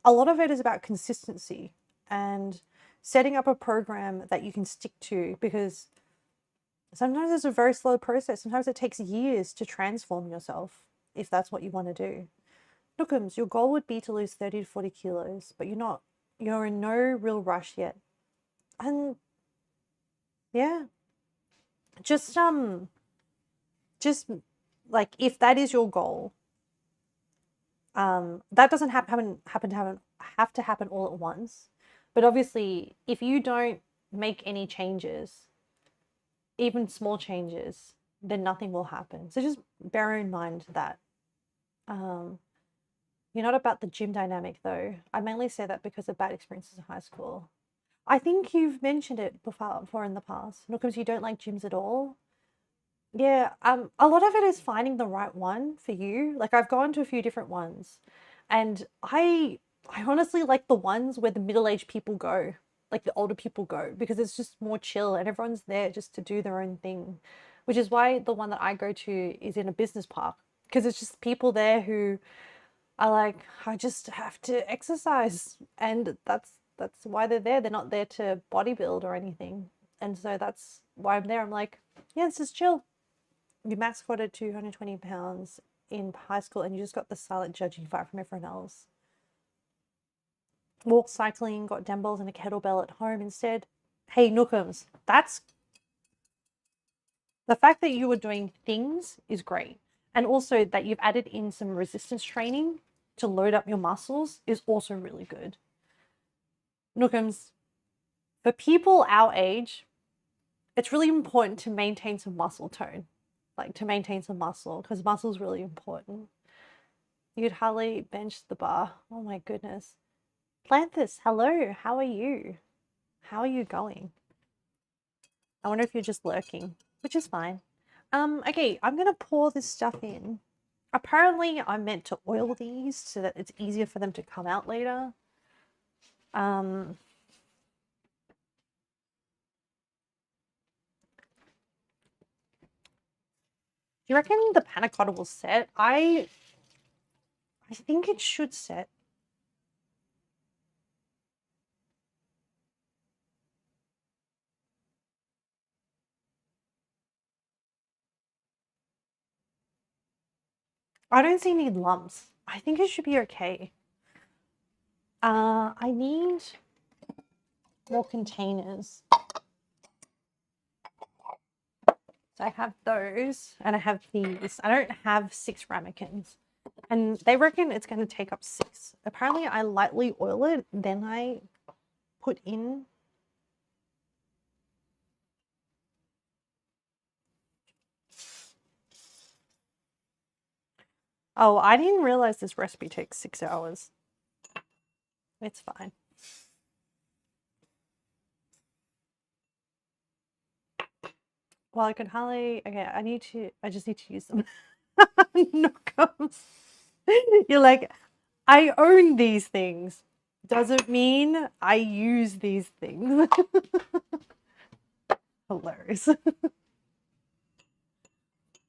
a lot of it is about consistency and setting up a program that you can stick to, because sometimes it's a very slow process. Sometimes it takes years to transform yourself, if that's what you want to do. Nookums, your goal would be to lose 30 to 40 kilos, but you're in no real rush yet. And yeah, just like, if that is your goal, that doesn't have to happen all at once. But obviously, if you don't make any changes, even small changes, then nothing will happen. So just bear in mind that you're not about the gym dynamic, though. I mainly say that because of bad experiences in high school. I think you've mentioned it before in the past. Because you don't like gyms at all. Yeah, a lot of it is finding the right one for you. Like, I've gone to a few different ones, and I honestly like the ones where the middle-aged people go, like the older people go, because it's just more chill and everyone's there just to do their own thing, which is why the one that I go to is in a business park, because it's just people there who are like, I just have to exercise, and that's why they're there. They're not there to bodybuild or anything, and so that's why I'm there. I'm like, yeah, this is chill. You max squatted 220 pounds in high school and you just got the silent judging fight from everyone else. Walk cycling, got dumbbells and a kettlebell at home instead. Hey, Nookums, that's the fact that you were doing things is great. And also that you've added in some resistance training to load up your muscles is also really good. Nookums, for people our age, it's really important to maintain some muscle tone. Like, to maintain some muscle, because muscle is really important. You'd hardly bench the bar. Oh my goodness. Planthus, hello. How are you? How are you going? I wonder if you're just lurking, which is fine. Okay, I'm gonna pour this stuff in. Apparently, I'm meant to oil these so that it's easier for them to come out later. Do you reckon the Pannacotta will set? I think it should set. I don't see any lumps. I think it should be okay. I need more containers. So I have those and I have these. I don't have 6 ramekins. And they reckon it's going to take up 6. Apparently I lightly oil it, then I put in. Oh, I didn't realize this recipe takes 6 hours. It's fine. Well, I can hardly, okay, I just need to use them. Knockums. You're like, I own these things. Doesn't mean I use these things. Hilarious.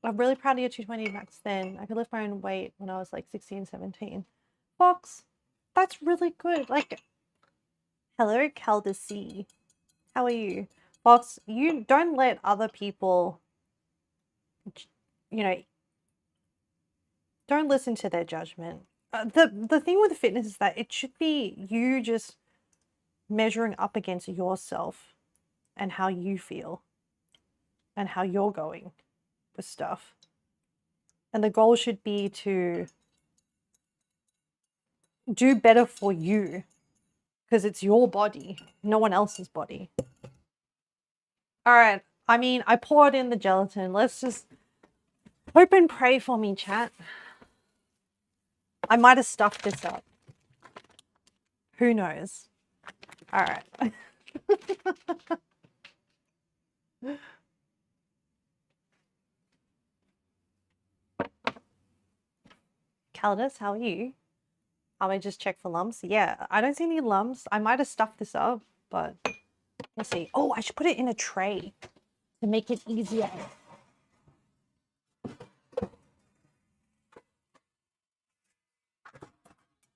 I'm really proud of your 220 max then. I could lift my own weight when I was like 16, 17. Fox, that's really good. Like, hello, Caldeci. How are you? Fox, you don't let other people, don't listen to their judgment. The thing with fitness is that it should be you just measuring up against yourself and how you feel and how you're going with stuff. And the goal should be to do better for you, because it's your body, no one else's body. All right. I mean, I poured in the gelatin. Let's just hope and pray for me, chat. I might have stuffed this up. Who knows? All right. Caldas, how are you? I just check for lumps. Yeah, I don't see any lumps. I might have stuffed this up, but let's see. Oh, I should put it in a tray to make it easier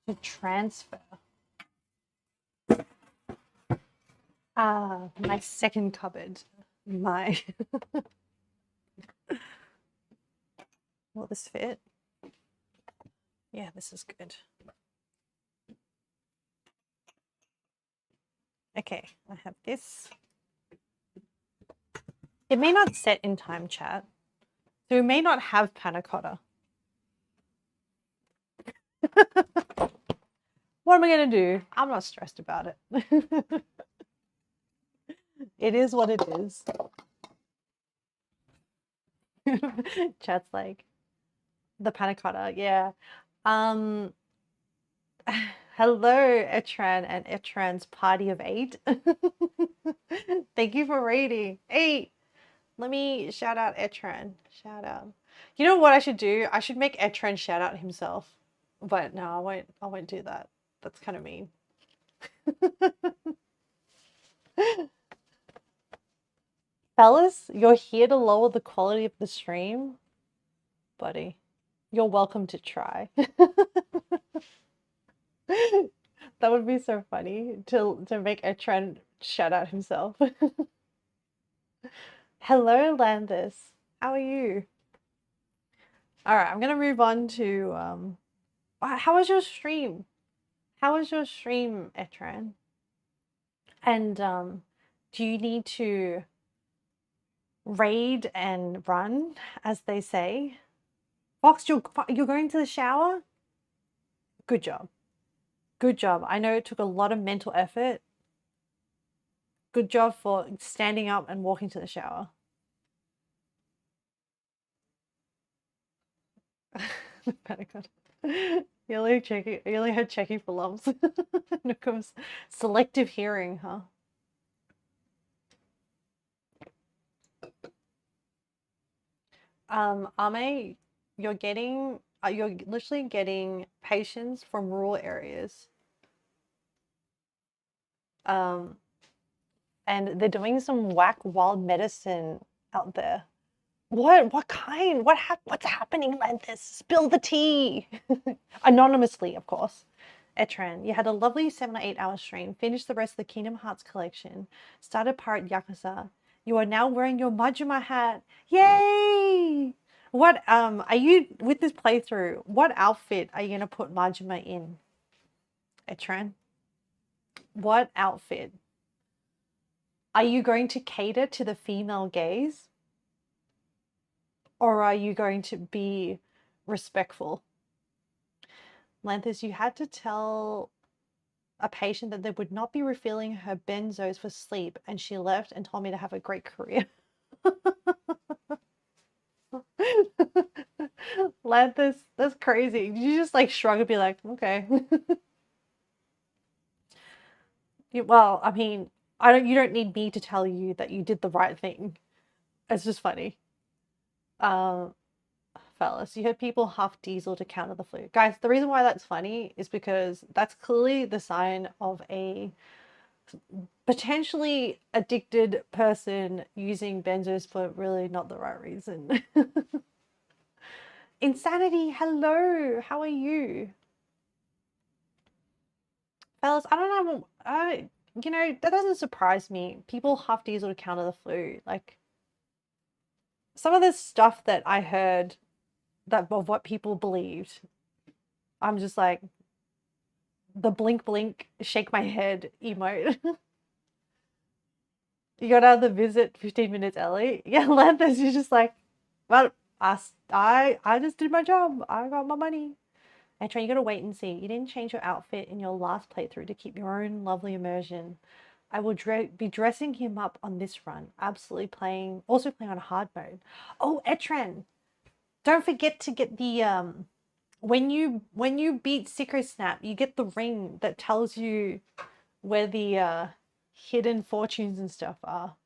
to transfer. My second cupboard. My will this fit? Yeah, this is good. Okay, I have this. It may not set in time, chat. So we may not have panna cotta. What am I going to do? I'm not stressed about it. It is what it is. Chat's like, the panna cotta, yeah. Hello, Etran and Etran's party of 8. Thank you for raiding. 8. Let me shout out Etran. Shout out. You know what I should do? I should make Etran shout out himself. But no, I won't do that. That's kind of mean. Fellas, you're here to lower the quality of the stream? Buddy, you're welcome to try. That would be so funny to make Etran shout out himself. Hello, Landis. How are you? All right, I'm gonna move on to how was your stream? How was your stream, Etran? And do you need to raid and run, as they say? Fox, you're going to the shower? Good job. Good job. I know it took a lot of mental effort. Good job for standing up and walking to the shower. Pannacotta. You only had checking for lumps. It comes selective hearing, huh? Ame, you're literally getting patients from rural areas. And they're doing some whack wild medicine out there. What kind? What's happening, Lanthus? Spill the tea. Anonymously, of course. Etran, you had a lovely 7 or 8 hour stream, finished the rest of the Kingdom Hearts collection, started Pirate Yakuza. You are now wearing your Majima hat. Yay! What are you with this playthrough? What outfit are you gonna put Majima in? Etran? What outfit? Are you going to cater to the female gaze? Or are you going to be respectful? Lanthus, you had to tell a patient that they would not be refilling her benzos for sleep, and she left and told me to have a great career. Lanthus, that's crazy. You just like shrug and be like, okay. Well, I mean, you don't need me to tell you that you did the right thing. It's just funny. Fellas, you had people half diesel to counter the flu. Guys, the reason why that's funny is because that's clearly the sign of a potentially addicted person using benzos for really not the right reason. Insanity, hello, how are you? Fellas, I don't know, you know, that doesn't surprise me. People half diesel to counter the flu. Like, some of the stuff that I heard of what people believed, I'm just like, the blink blink shake my head emote. You got out of the visit 15 minutes early. Yeah, Lanthus, you're just like, well, I just did my job. I got my money. And Trey, you gotta wait and see. You didn't change your outfit in your last playthrough to keep your own lovely immersion. I will be dressing him up on this run. Absolutely also playing on hard mode. Oh, Etran, don't forget to get the when you beat Secret Snap, you get the ring that tells you where the hidden fortunes and stuff are.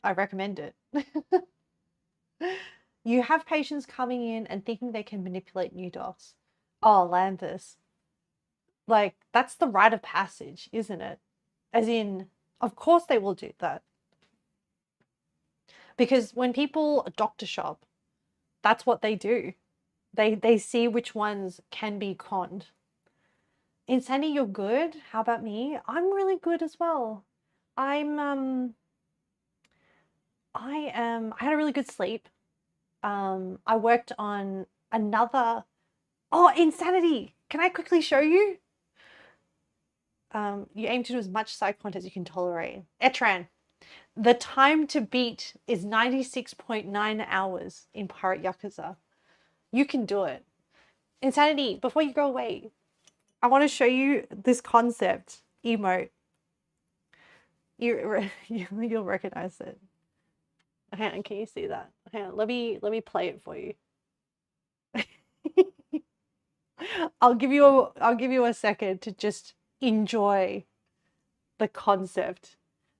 I recommend it. You have patients coming in and thinking they can manipulate new docs. Oh, Lanthus. Like, that's the rite of passage, isn't it? As in, of course they will do that. Because when people doctor shop, that's what they do. They see which ones can be conned. Insandy, you're good. How about me? I'm really good as well. I had a really good sleep. I worked on another. Oh, Insanity! Can I quickly show you? You aim to do as much side content as you can tolerate. Etran, the time to beat is 96.9 hours in Pirate Yakuza. You can do it. Insanity, before you go away, I want to show you this concept emote. You'll recognize it. Hang on, can you see that? Hang on, let me play it for you. I'll give you a second to just enjoy the concept.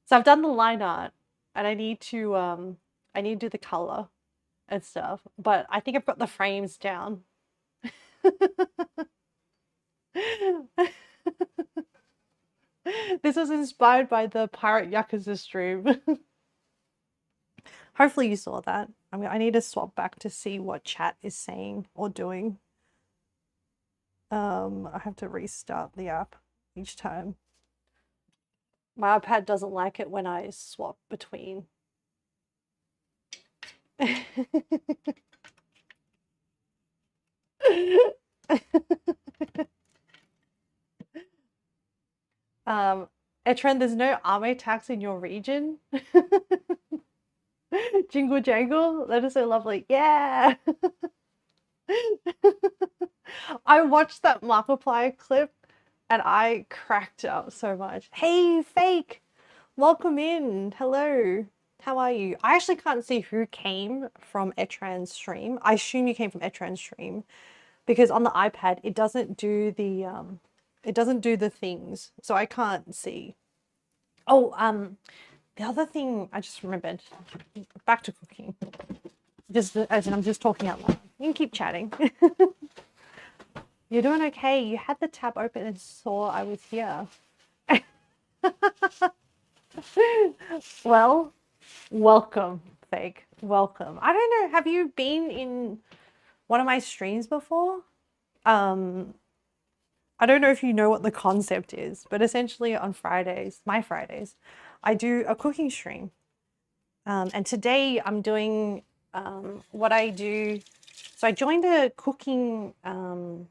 So I've done the line art and I need to do the color and stuff, but I think I've got the frames down. This was inspired by the Pirate Yakuza stream. Hopefully you saw that. I need to swap back to see what chat is saying or doing. I have to restart the app each time. My iPad doesn't like it when I swap between. Etren, there's no Ame tax in your region. Jingle jangle, that is so lovely. Yeah. I watched that Markiplier clip and I cracked up so much. Hey, Fake, welcome in. Hello. How are you? I actually can't see who came from Etran's stream. I assume you came from Etran's stream because on the iPad it doesn't do the things, so I can't see. Oh, the other thing I just remembered. Back to cooking. Just as in I'm just talking out loud. You can keep chatting. You're doing okay. You had the tab open and saw I was here. Well, welcome, Fake. Welcome. I don't know. Have you been in one of my streams before? I don't know if you know what the concept is, but essentially on Fridays, my Fridays, I do a cooking stream. And today I'm doing what I do. So I joined a cooking, one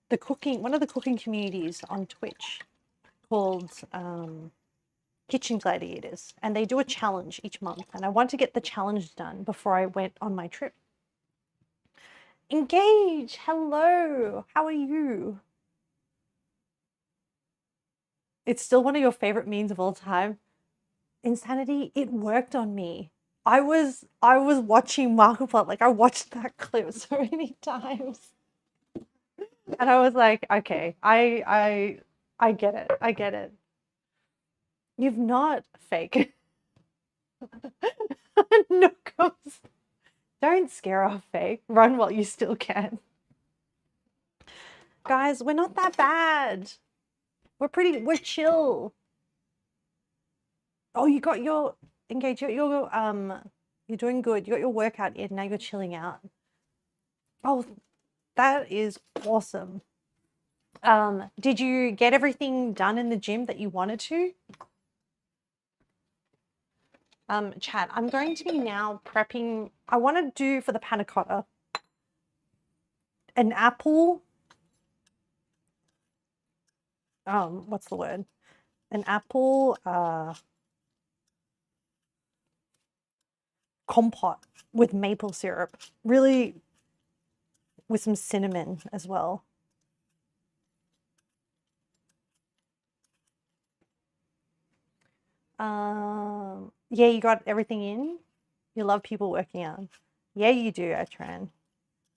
of the cooking communities on Twitch called Kitchen Gladiators. And they do a challenge each month. And I want to get the challenge done before I went on my trip. Engage! Hello! How are you? It's still one of your favorite memes of all time. Insanity, it worked on me. I was watching Markiplier, like I watched that clip so many times. And I was like, okay, I get it. I get it. You've not Fake. No comes. Don't scare off Fake. Run while you still can. Guys, we're not that bad. We're chill. Oh, you got your engage. You're doing good. You got your workout in. Now you're chilling out. Oh, that is awesome. Did you get everything done in the gym that you wanted to? Chat, I'm going to be now prepping. I want to do for the Pannacotta an apple. What's the word? An apple compote with maple syrup, really, with some cinnamon as well. Yeah, you got everything in? You love people working out. Yeah, you do, Etran.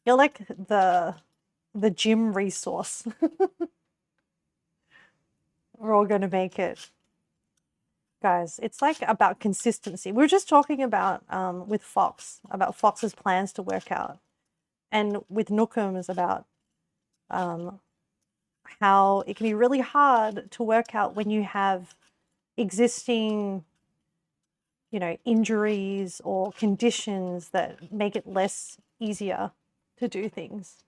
You're like the gym resource. We're all gonna make it. Guys, it's like about consistency. We were just talking about with Fox, about Fox's plans to work out. And with Nookum is about how it can be really hard to work out when you have existing, you know, injuries or conditions that make it less easier to do things.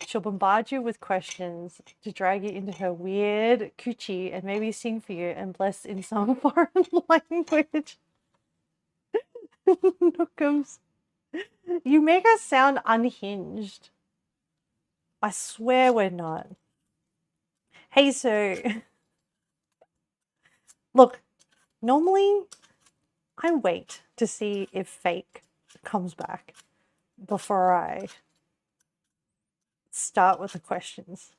She'll bombard you with questions to drag you into her weird coochie and maybe sing for you and bless in some foreign language. Nookums, you make us sound unhinged. I swear we're not. Hey, so look, normally I wait to see if fake comes back before I start with the questions.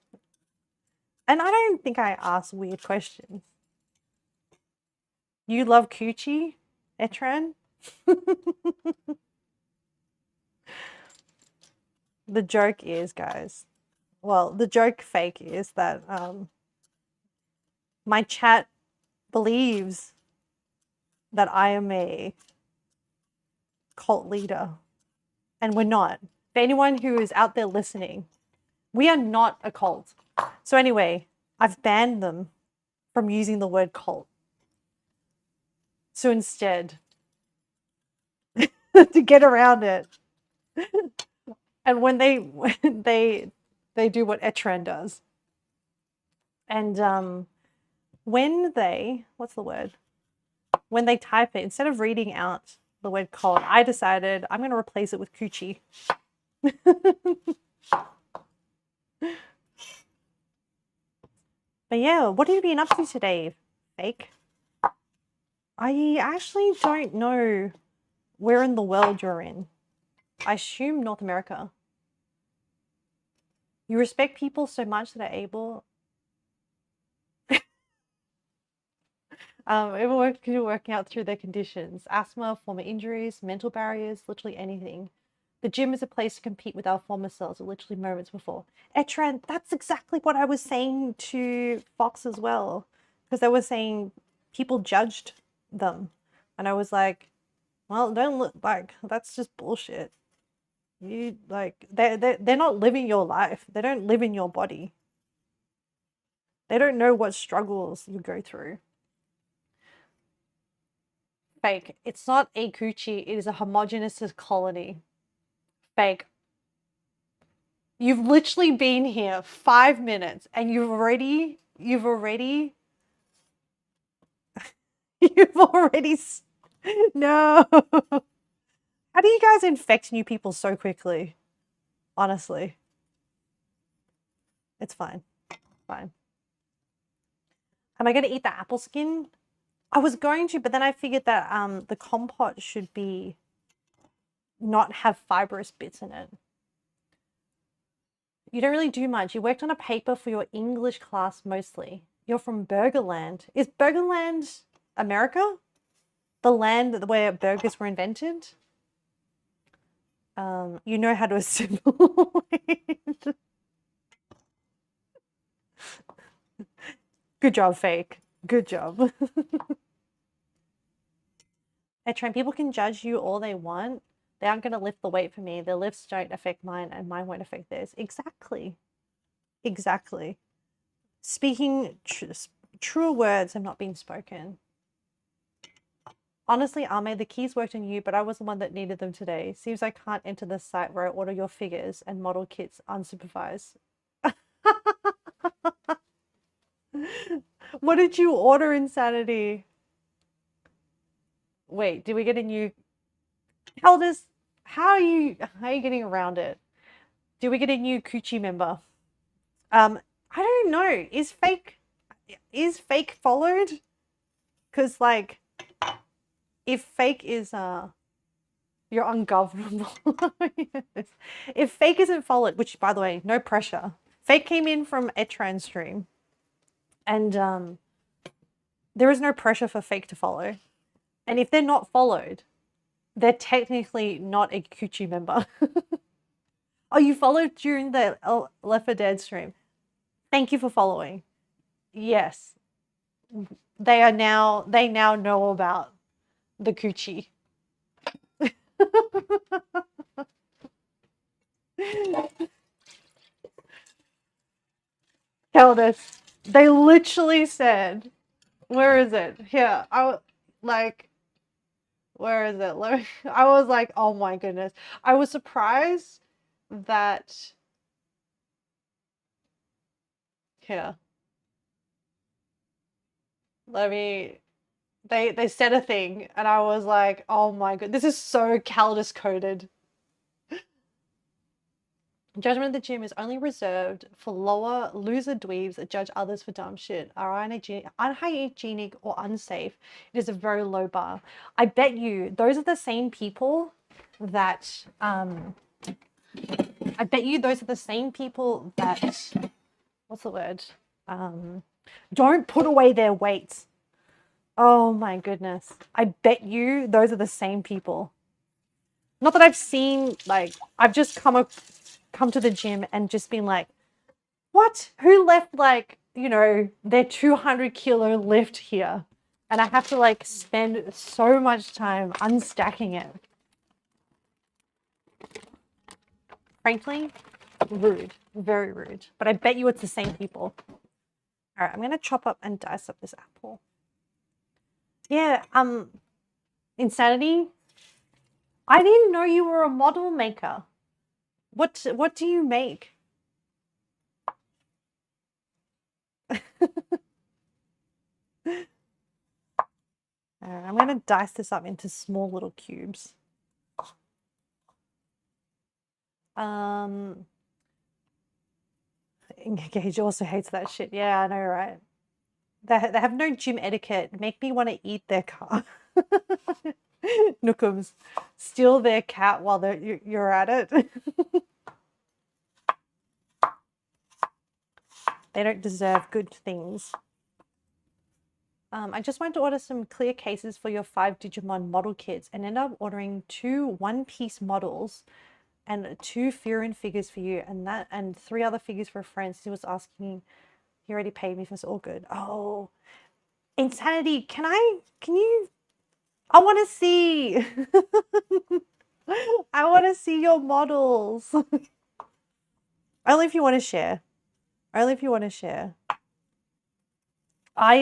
And I don't think I ask weird questions. You love coochie, Etran? The joke is, guys, well, the joke fake is that my chat believes that I am a cult leader, and we're not. For anyone who is out there listening, we are not a cult. So anyway, I've banned them from using the word cult. So instead, to get around it, and when they do what Etran does, and when they, what's the word? When they type it, instead of reading out the word cult, I decided I'm going to replace it with coochie. But yeah, what have you been up to today, Fake? I actually don't know where in the world you're in. I assume North America. You respect people so much that are able... working out through their conditions. Asthma, former injuries, mental barriers, literally anything. The gym is a place to compete with our former selves, literally moments before. Etran, that's exactly what I was saying to Fox as well. Because they were saying people judged them. And I was like, well, don't look like, that's just bullshit. You, like, they're not living your life. They don't live in your body. They don't know what struggles you go through. Fake. It's not a coochie. It is a homogenous colony. Fake. You've literally been here 5 minutes and you've already no. How do you guys infect new people so quickly? Honestly. It's fine. Fine. Am I going to eat the apple skin? I was going to, but then I figured that the compote should be not have fibrous bits in it. You don't really do much. You worked on a paper for your English class mostly. You're from Burgerland. Is Burgerland America? The land where burgers were invented? You know how to assimilate. Good job, Fake. Good job. Etran, people can judge you all they want. They aren't going to lift the weight for me. Their lifts don't affect mine and mine won't affect theirs. Exactly. Exactly. Speaking truer words have not been spoken. Honestly, Ame, the keys worked on you, but I was the one that needed them today. Seems I can't enter the site where I order your figures and model kits unsupervised. What did you order, Insanity? Wait, did we get a new... how are you getting around it? Do we get a new coochie member? I don't know. Is fake followed? Because like, if fake is you're ungovernable. Yes. If fake isn't followed, which by the way, no pressure. Fake came in from Etran's stream, and there is no pressure for fake to follow. And if they're not followed, they're technically not a coochie member. Oh, you followed during the Left 4 Dead stream. Thank you for following. Yes. They now know about the coochie. Candice, they literally said, where is it? Here, like, where is it? I was like, oh my goodness. I was surprised that, here, let me, they said a thing and I was like, oh my god, this is so Caldas coded. Judgment of the gym is only reserved for lower loser dweebs that judge others for dumb shit, are unhygienic or unsafe. It is a very low bar. I bet you those are the same people that I bet you those are the same people that what's the word? Don't put away their weights. Oh my goodness. I bet you those are the same people. Not that I've seen, like, I've just come to the gym and just been like, what? Who left, like, you know, their 200 kilo lift here? And I have to, like, spend so much time unstacking it. Frankly, rude. Very rude. But I bet you it's the same people. All right, I'm going to chop up and dice up this apple. Yeah, Insanity, I didn't know you were a model maker. What do you make? I'm going to dice this up into small little cubes. Gage also hates that shit. Yeah, I know, right? They have no gym etiquette. Make me want to eat their car. Nookums, steal their cat while you're at it. They don't deserve good things. I just wanted to order some clear cases for your 5 Digimon model kits and end up ordering 2 one-piece models and 2 Furin figures for you and 3 other figures for a friend. He was asking, he already paid me for, it's all good. Oh, Insanity, can you, I want to see. I want to see your models. Only if you want to share. Only if you want to share. I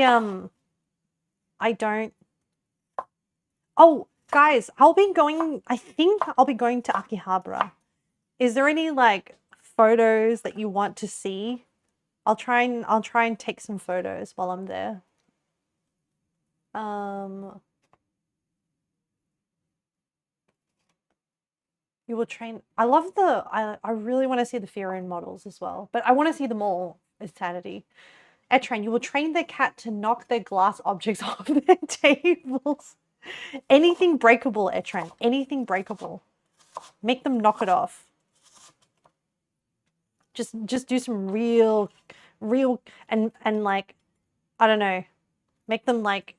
don't. Oh, guys, I think I'll be going to Akihabara. Is there any, like, photos that you want to see? I'll try and take some photos while I'm there. You will train. I love I really want to see the Firin models as well, but I want to see them all. Insanity. Etran, you will train the cat to knock their glass objects off their tables. Anything breakable, Etran. Anything breakable. Make them knock it off. Just do some real and like, I don't know, make them like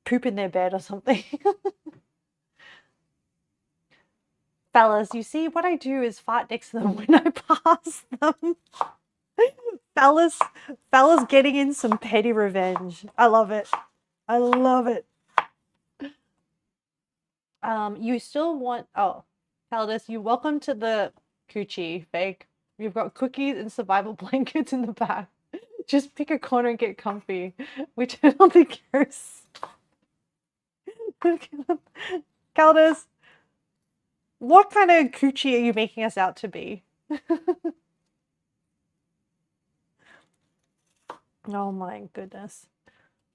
poop in their bed or something. Fellas, you see what I do is fart next to them when I pass them. Fellas getting in some petty revenge. I love it. I love it. You still want, oh, Caldus, you welcome to the coochie fake. We've got cookies and survival blankets in the back. Just pick a corner and get comfy. We turn on the ghosts. Caldus, what kind of coochie are you making us out to be? Oh my goodness.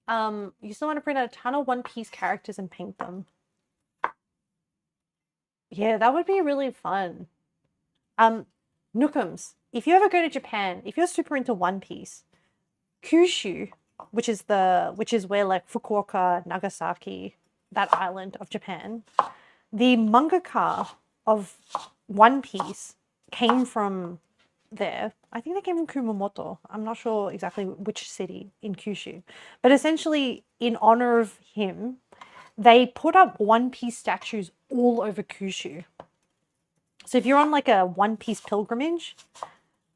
You still want to print out a ton of one-piece characters and paint them. Yeah, that would be really fun. Nookums, if you ever go to Japan, if you're super into One Piece, Kyushu, which is where, like, Fukuoka, Nagasaki, that island of Japan, the mangaka of One Piece came from there. I think they came from Kumamoto. I'm not sure exactly which city in Kyushu. But essentially, in honor of him, they put up One Piece statues all over Kyushu. So if you're on, like, a One Piece pilgrimage,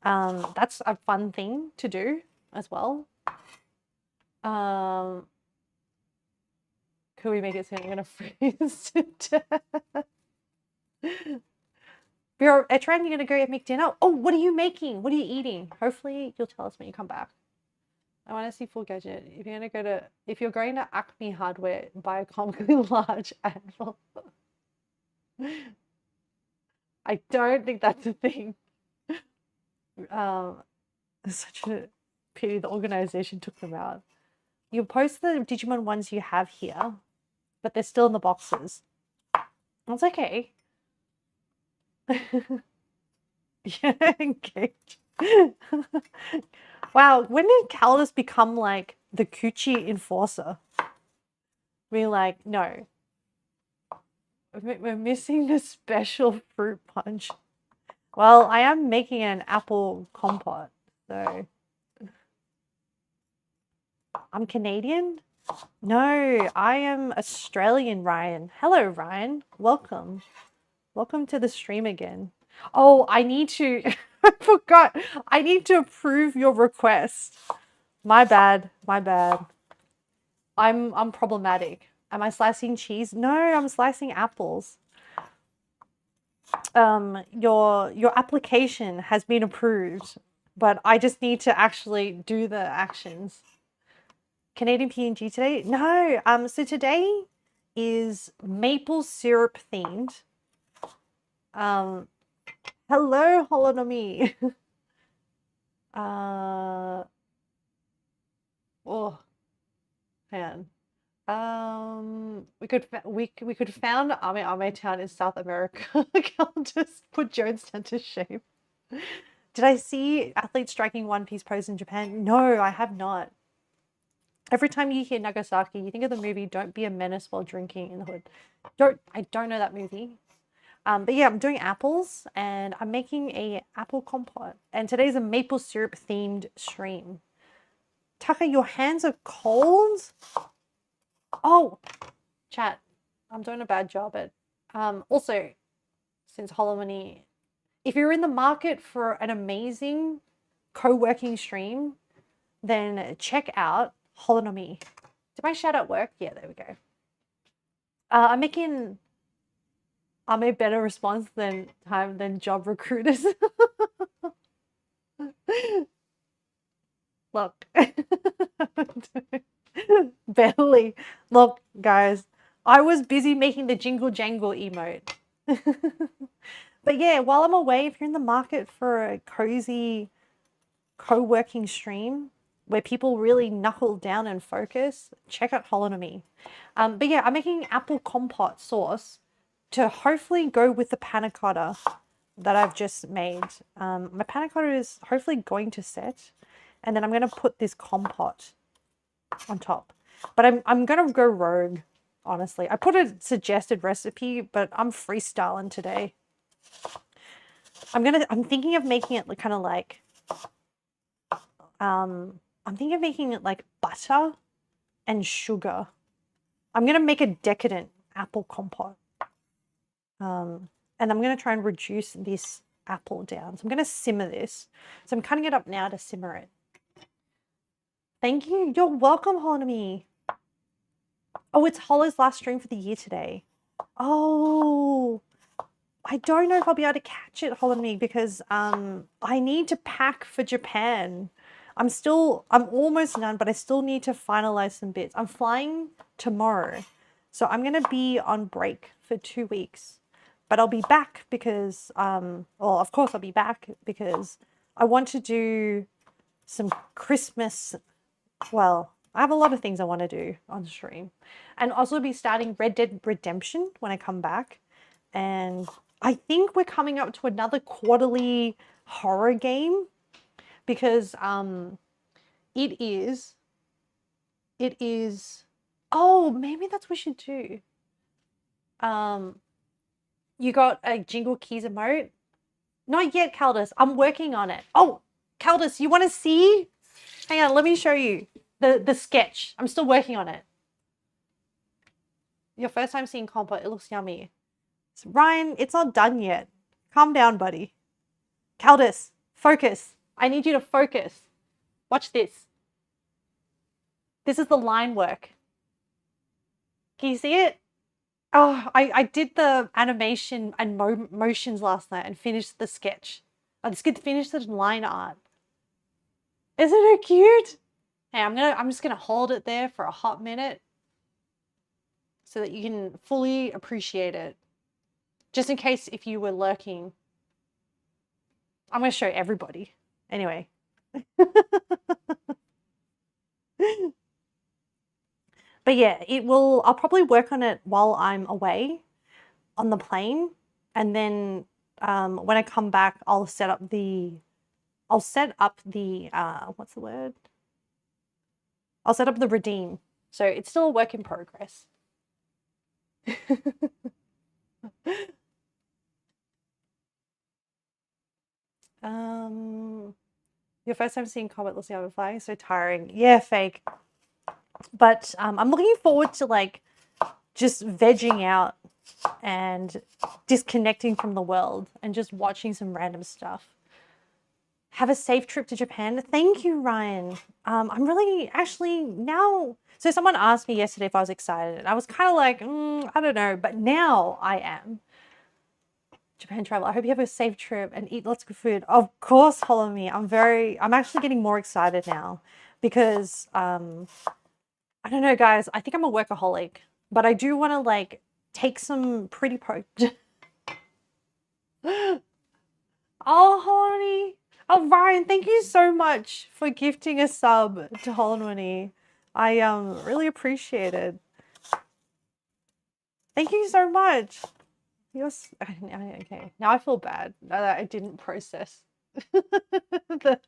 that's a fun thing to do as well. Could we make it soon? I'm gonna freeze to death. Tran, you're gonna go make dinner? Oh, what are you making? What are you eating? Hopefully you'll tell us when you come back. I want to see full gadget. If you're going to Acme Hardware, buy a comically large anvil. I don't think that's a thing. It's such a pity the organization took them out. You'll post the Digimon ones you have here, but they're still in the boxes. That's okay. Yeah, engage. Wow, when did Caldas become like the coochie enforcer? We're like, no. We're missing the special fruit punch. Well, I am making an apple compote, so I'm Canadian? No, I am Australian, Ryan. Hello, Ryan. Welcome. Welcome to the stream again. Oh, I need to I forgot. I need to approve your request. My bad. My bad. I'm problematic. Am I slicing cheese? No, I'm slicing apples. Your application has been approved, but I just need to actually do the actions. Canadian PNG today? No. So today is maple syrup themed. Hello, Holonomi. Oh, man. We could found Ame Town in South America. I'll just put Jonestown to shame. Did I see athletes striking one piece pose in Japan? No, I have not. Every time you hear Nagasaki, you think of the movie Don't Be a Menace While Drinking in the Hood. I don't know that movie. But yeah, I'm doing apples and I'm making a apple compote. And today's a maple syrup themed stream. Tucker, your hands are cold? Oh, chat. I'm doing a bad job at also, since Holomany, if you're in the market for an amazing co-working stream, then check out Holonomi. Did my shout out work? Yeah, there we go. I'm making a better response than job recruiters. Look. Barely. Look, guys, I was busy making the jingle jangle emote. But yeah, while I'm away, if you're in the market for a cozy co-working stream where people really knuckle down and focus, check out Holonomi. But yeah, I'm making apple compote sauce to hopefully go with the Pannacotta that I've just made. My Pannacotta is hopefully going to set, and then I'm going to put this compote on top. But I'm going to go rogue, honestly. I put a suggested recipe, but I'm freestyling today. I'm thinking of making it kind of like I'm thinking of making it like butter and sugar. I'm going to make a decadent apple compote. And I'm going to try and reduce this apple down. So I'm going to simmer this. So I'm cutting it up now to simmer it. Thank you. You're welcome, Holonomi. Oh, it's Holo's last stream for the year today. Oh, I don't know if I'll be able to catch it, Holonomi, because I need to pack for Japan. I'm almost done, but I still need to finalize some bits. I'm flying tomorrow, so I'm going to be on break for 2 weeks. But I'll be back because, well, of course I'll be back because I want to do some Christmas. Well, I have a lot of things I want to do on stream. And also be starting Red Dead Redemption when I come back. And I think we're coming up to another quarterly horror game because it is, oh, maybe that's what we should do. You got a Jingle Keys emote? Not yet, Caldas. I'm working on it. Oh, Caldas, you want to see? Hang on, let me show you the sketch. I'm still working on it. Your first time seeing compote, it looks yummy. So, Ryan, it's not done yet. Calm down, buddy. Caldas, focus. I need you to focus. Watch this. This is the line work. Can you see it? Oh, I did the animation and motions last night and finished the sketch. I just finished the line art. Isn't it cute? Hey, I'm just gonna hold it there for a hot minute so that you can fully appreciate it. Just in case if you were lurking. I'm gonna show everybody. Anyway. But yeah, I'll probably work on it while I'm away on the plane. And then when I come back, I'll set up the, what's the word? I'll set up the redeem. So it's still a work in progress. Your first time seeing Comet looks like flying, so tiring. Yeah, fake. But I'm looking forward to like just vegging out and disconnecting from the world and just watching some random stuff. Have a safe trip to Japan. Thank you, Ryan. I'm really actually now. So someone asked me yesterday if I was excited, and I was kind of like, I don't know, but now I am. Japan travel. I hope you have a safe trip and eat lots of food. Of course, follow me. I'm actually getting more excited now because I don't know, guys. I think I'm a workaholic, but I do want to like take some pretty Oh, Holony. Oh, Ryan, thank you so much for gifting a sub to Holony. I really appreciate it. Thank you so much. Okay. Now I feel bad that I didn't process the,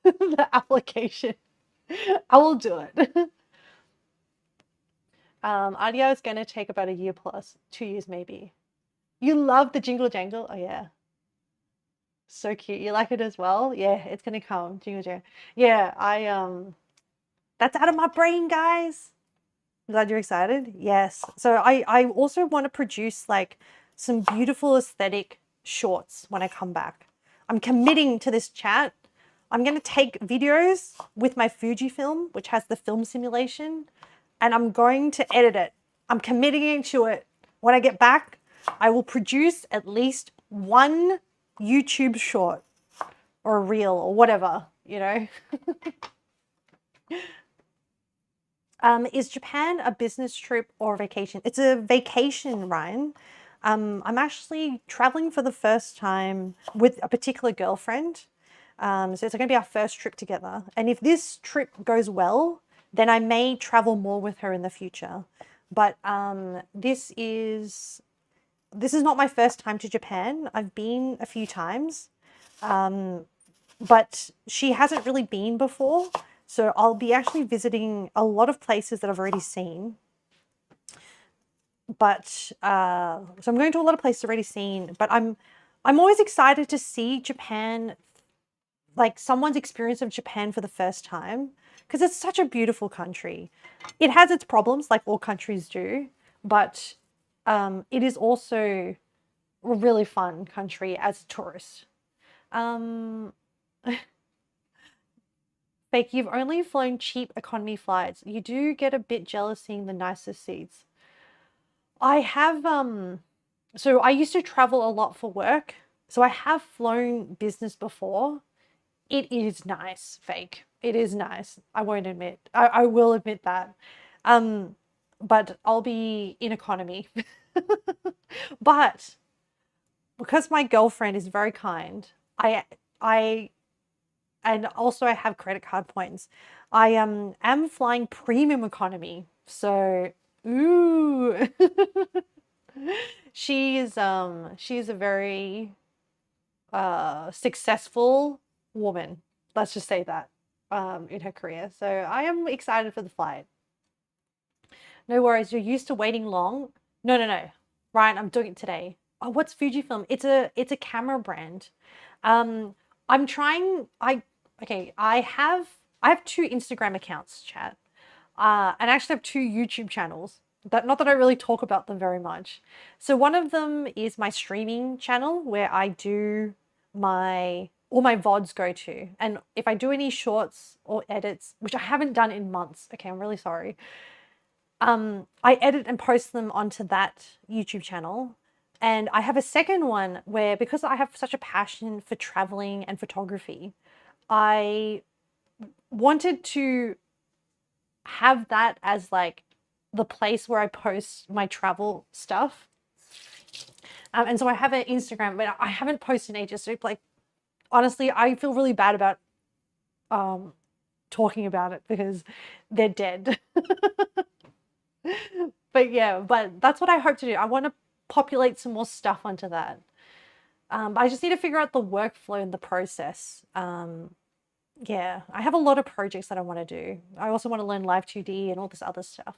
the application. I will do it. Audio is going to take about a year plus, 2 years maybe. You love the jingle jangle? Oh yeah. So cute. You like it as well? Yeah, it's gonna come. Jingle jangle. Yeah, that's out of my brain, guys. Glad you're excited. Yes. So I also want to produce like some beautiful aesthetic shorts when I come back. I'm committing to this chat. I'm gonna take videos with my Fujifilm, which has the film simulation, and I'm going to edit it. I'm committing to it. When I get back, I will produce at least one YouTube short or a reel or whatever, you know. Is Japan a business trip or a vacation? It's a vacation, Ryan. I'm actually traveling for the first time with a particular girlfriend. So it's going to be our first trip together. And if this trip goes well, then I may travel more with her in the future. But this is not my first time to Japan. I've been a few times, but she hasn't really been before. So I'll be actually visiting a lot of places that I've already seen. But so I'm going to a lot of places already seen. But I'm always excited to see Japan, like someone's experience of Japan for the first time, because it's such a beautiful country. It has its problems, like all countries do, but it is also a really fun country as a tourist. Fake, you've only flown cheap economy flights. You do get a bit jealous seeing the nicest seats. I have, so I used to travel a lot for work. So I have flown business before. It is nice, Fake. It is nice. I won't admit. I will admit that. But I'll be in economy. But because my girlfriend is very kind, and also I have credit card points. I am flying premium economy. So, ooh. She's a very successful woman. Let's just say that in her career. So I am excited for the flight. No worries. You're used to waiting long. No. Ryan, I'm doing it today. Oh, what's Fujifilm? It's a camera brand. I'm trying. I have 2 Instagram accounts, chat, and I actually have 2 YouTube channels. Not that I really talk about them very much. So one of them is my streaming channel where I do all my VODs go to, and if I do any shorts or edits, which I haven't done in months. Okay, I'm really sorry. I edit and post them onto that YouTube channel. And I have a second one where, because I have such a passion for traveling and photography, I wanted to have that as like the place where I post my travel stuff. And so I have an Instagram, but I haven't posted in ages. So like, honestly, I feel really bad about talking about it because they're dead. But yeah, but that's what I hope to do. I want to populate some more stuff onto that. But I just need to figure out the workflow and the process. Yeah, I have a lot of projects that I want to do. I also want to learn Live 2D and all this other stuff.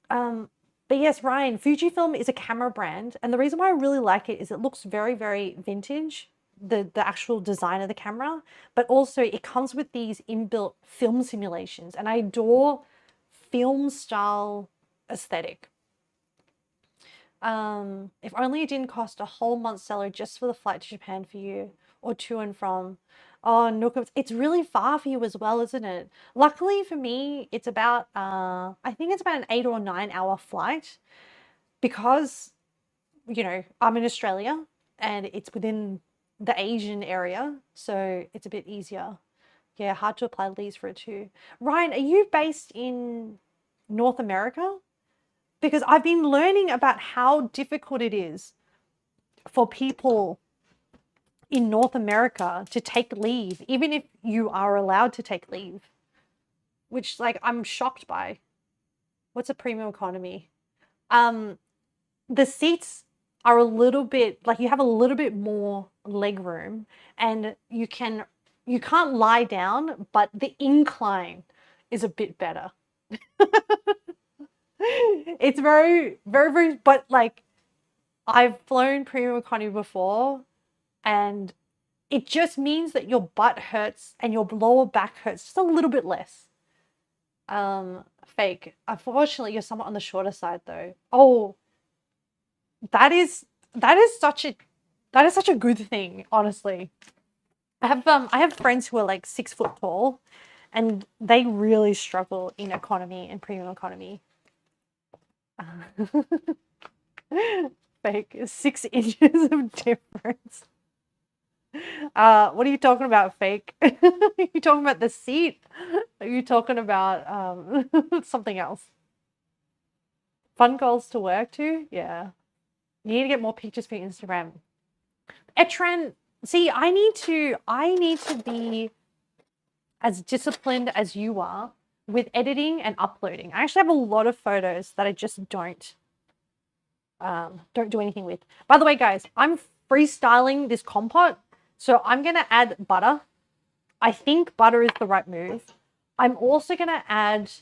But yes, Ryan, Fujifilm is a camera brand. And the reason why I really like it is it looks very, very vintage, the actual design of the camera. But also it comes with these inbuilt film simulations. And I adore film style aesthetic. If only it didn't cost a whole month's salary just for the flight to Japan for you, or to and from. Oh, Nook, it's really far for you as well, isn't it? Luckily for me, it's about, I think it's about an 8 or 9 hour flight, because, you know, I'm in Australia and it's within the Asian area, so it's a bit easier. Yeah, hard to apply leaves for it too. Ryan, are you based in North America? Because I've been learning about how difficult it is for people in North America to take leave, even if you are allowed to take leave, which, like, I'm shocked by. What's a premium economy? The seats are a little bit, like, you have a little bit more leg room, and you can't lie down, but the incline is a bit better. It's very, very, very, but like, I've flown premium economy before, and it just means that your butt hurts and your lower back hurts just a little bit less. Fake. Unfortunately, you're somewhat on the shorter side though. Oh, that is such a good thing, honestly. I have friends who are like 6 foot tall, and they really struggle in economy and premium economy. Fake. 6 inches of difference. What are you talking about, fake? Are you talking about the seat? Are you talking about something else? Fun goals to work to? Yeah. You need to get more pictures for your Instagram. Etran, see, I need to be as disciplined as you are with editing and uploading. I actually have a lot of photos that I just don't do anything with. By the way, guys, I'm freestyling this compote, so I'm gonna add butter. I think butter is the right move. I'm also gonna add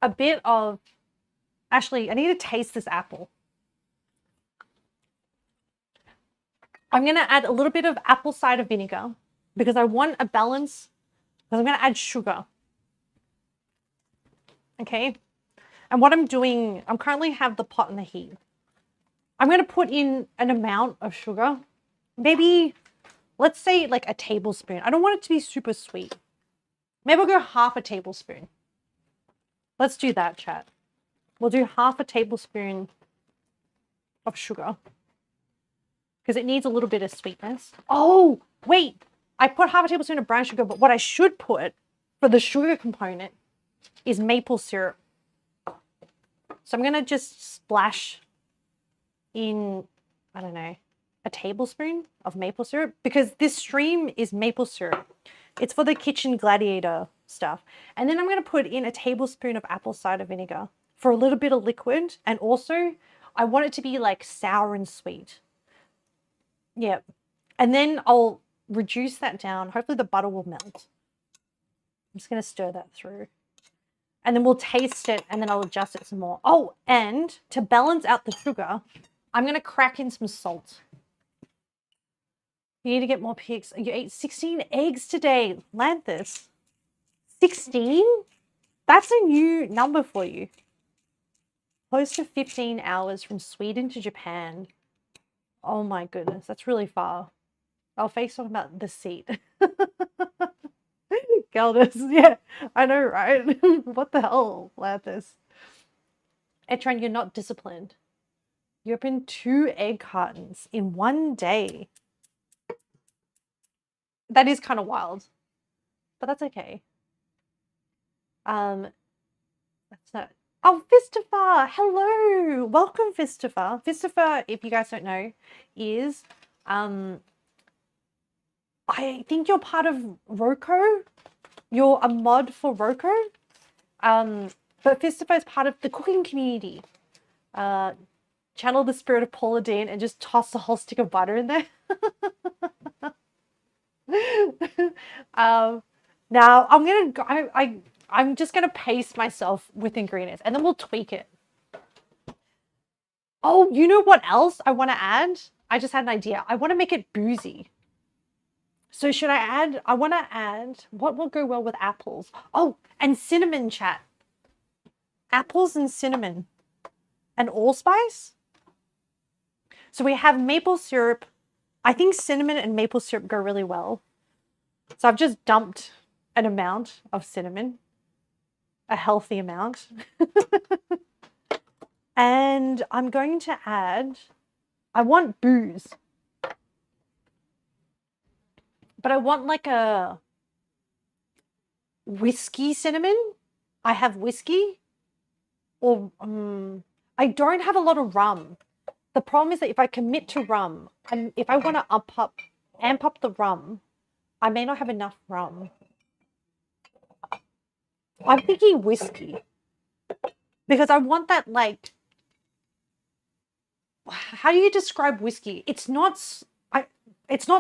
a bit of, actually, I need to taste this apple. I'm gonna add a little bit of apple cider vinegar because I want a balance, because I'm gonna add sugar. Okay. And what I'm doing, I'm currently have the pot in the heat. I'm going to put in an amount of sugar, maybe, let's say like a tablespoon. I don't want it to be super sweet. Maybe I'll go half a tablespoon. Let's do that, chat. We'll do half a tablespoon of sugar because it needs a little bit of sweetness. Oh, wait, I put half a tablespoon of brown sugar, but what I should put for the sugar component is maple syrup. So I'm going to just splash in, I don't know, a tablespoon of maple syrup, because this stream is maple syrup. It's for the kitchen Gladiator stuff. And then I'm going to put in a tablespoon of apple cider vinegar for a little bit of liquid. And also, I want it to be like sour and sweet. Yeah. And then I'll reduce that down. Hopefully the butter will melt. I'm just going to stir that through. And then we'll taste it, and then I'll adjust it some more. Oh, and to balance out the sugar, I'm going to crack in some salt. You need to get more pigs. You ate 16 eggs today, Lanthus. 16? That's a new number for you. Close to 15 hours from Sweden to Japan. Oh my goodness, that's really far. I'll face talking about the seat. Gelders, yeah, I know, right? What the hell, Lathis? Etran, you're not disciplined. You opened 2 egg cartons in one day. That is kind of wild, but that's okay. That's not. Oh, Vistifa! Hello! Welcome, Vistifa. Vistifa, if you guys don't know, is I think you're part of Roku. You're a mod for Roku. But Vistifa is part of the cooking community. Channel the spirit of Paula Deen and just toss a whole stick of butter in there. Now I'm just gonna pace myself with ingredients and then we'll tweak it. Oh, you know what else I want to add? I just had an idea. I want to make it boozy. So should I want to add, what will go well with apples? Oh, and cinnamon, chat. Apples and cinnamon and allspice. So we have maple syrup. I think cinnamon and maple syrup go really well. So I've just dumped an amount of cinnamon, a healthy amount. And I'm going to add, I want booze. But I want like a whiskey cinnamon. I have whiskey. Or I don't have a lot of rum. The problem is that if I commit to rum, and if I want to amp up the rum, I may not have enough rum. I'm thinking whiskey. Because I want that, like, how do you describe whiskey? It's not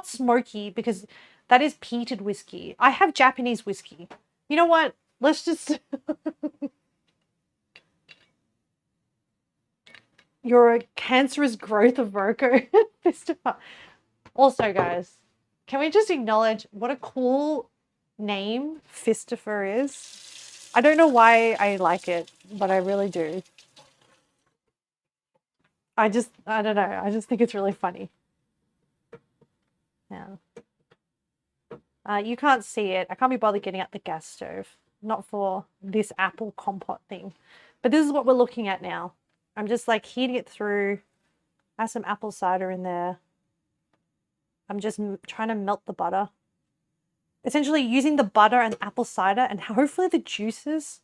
smoky because that is peated whiskey. I have Japanese whiskey. You know what? Let's just... You're a cancerous growth of Roku. Also, guys, can we just acknowledge what a cool name Fistifer is? I don't know why I like it, but I really do. I don't know. I just think it's really funny. Yeah. You can't see it. I can't be bothered getting out the gas stove. Not for this apple compote thing. But this is what we're looking at now. I'm just like heating it through. Add some apple cider in there. I'm just trying to melt the butter. Essentially using the butter and apple cider and hopefully the juices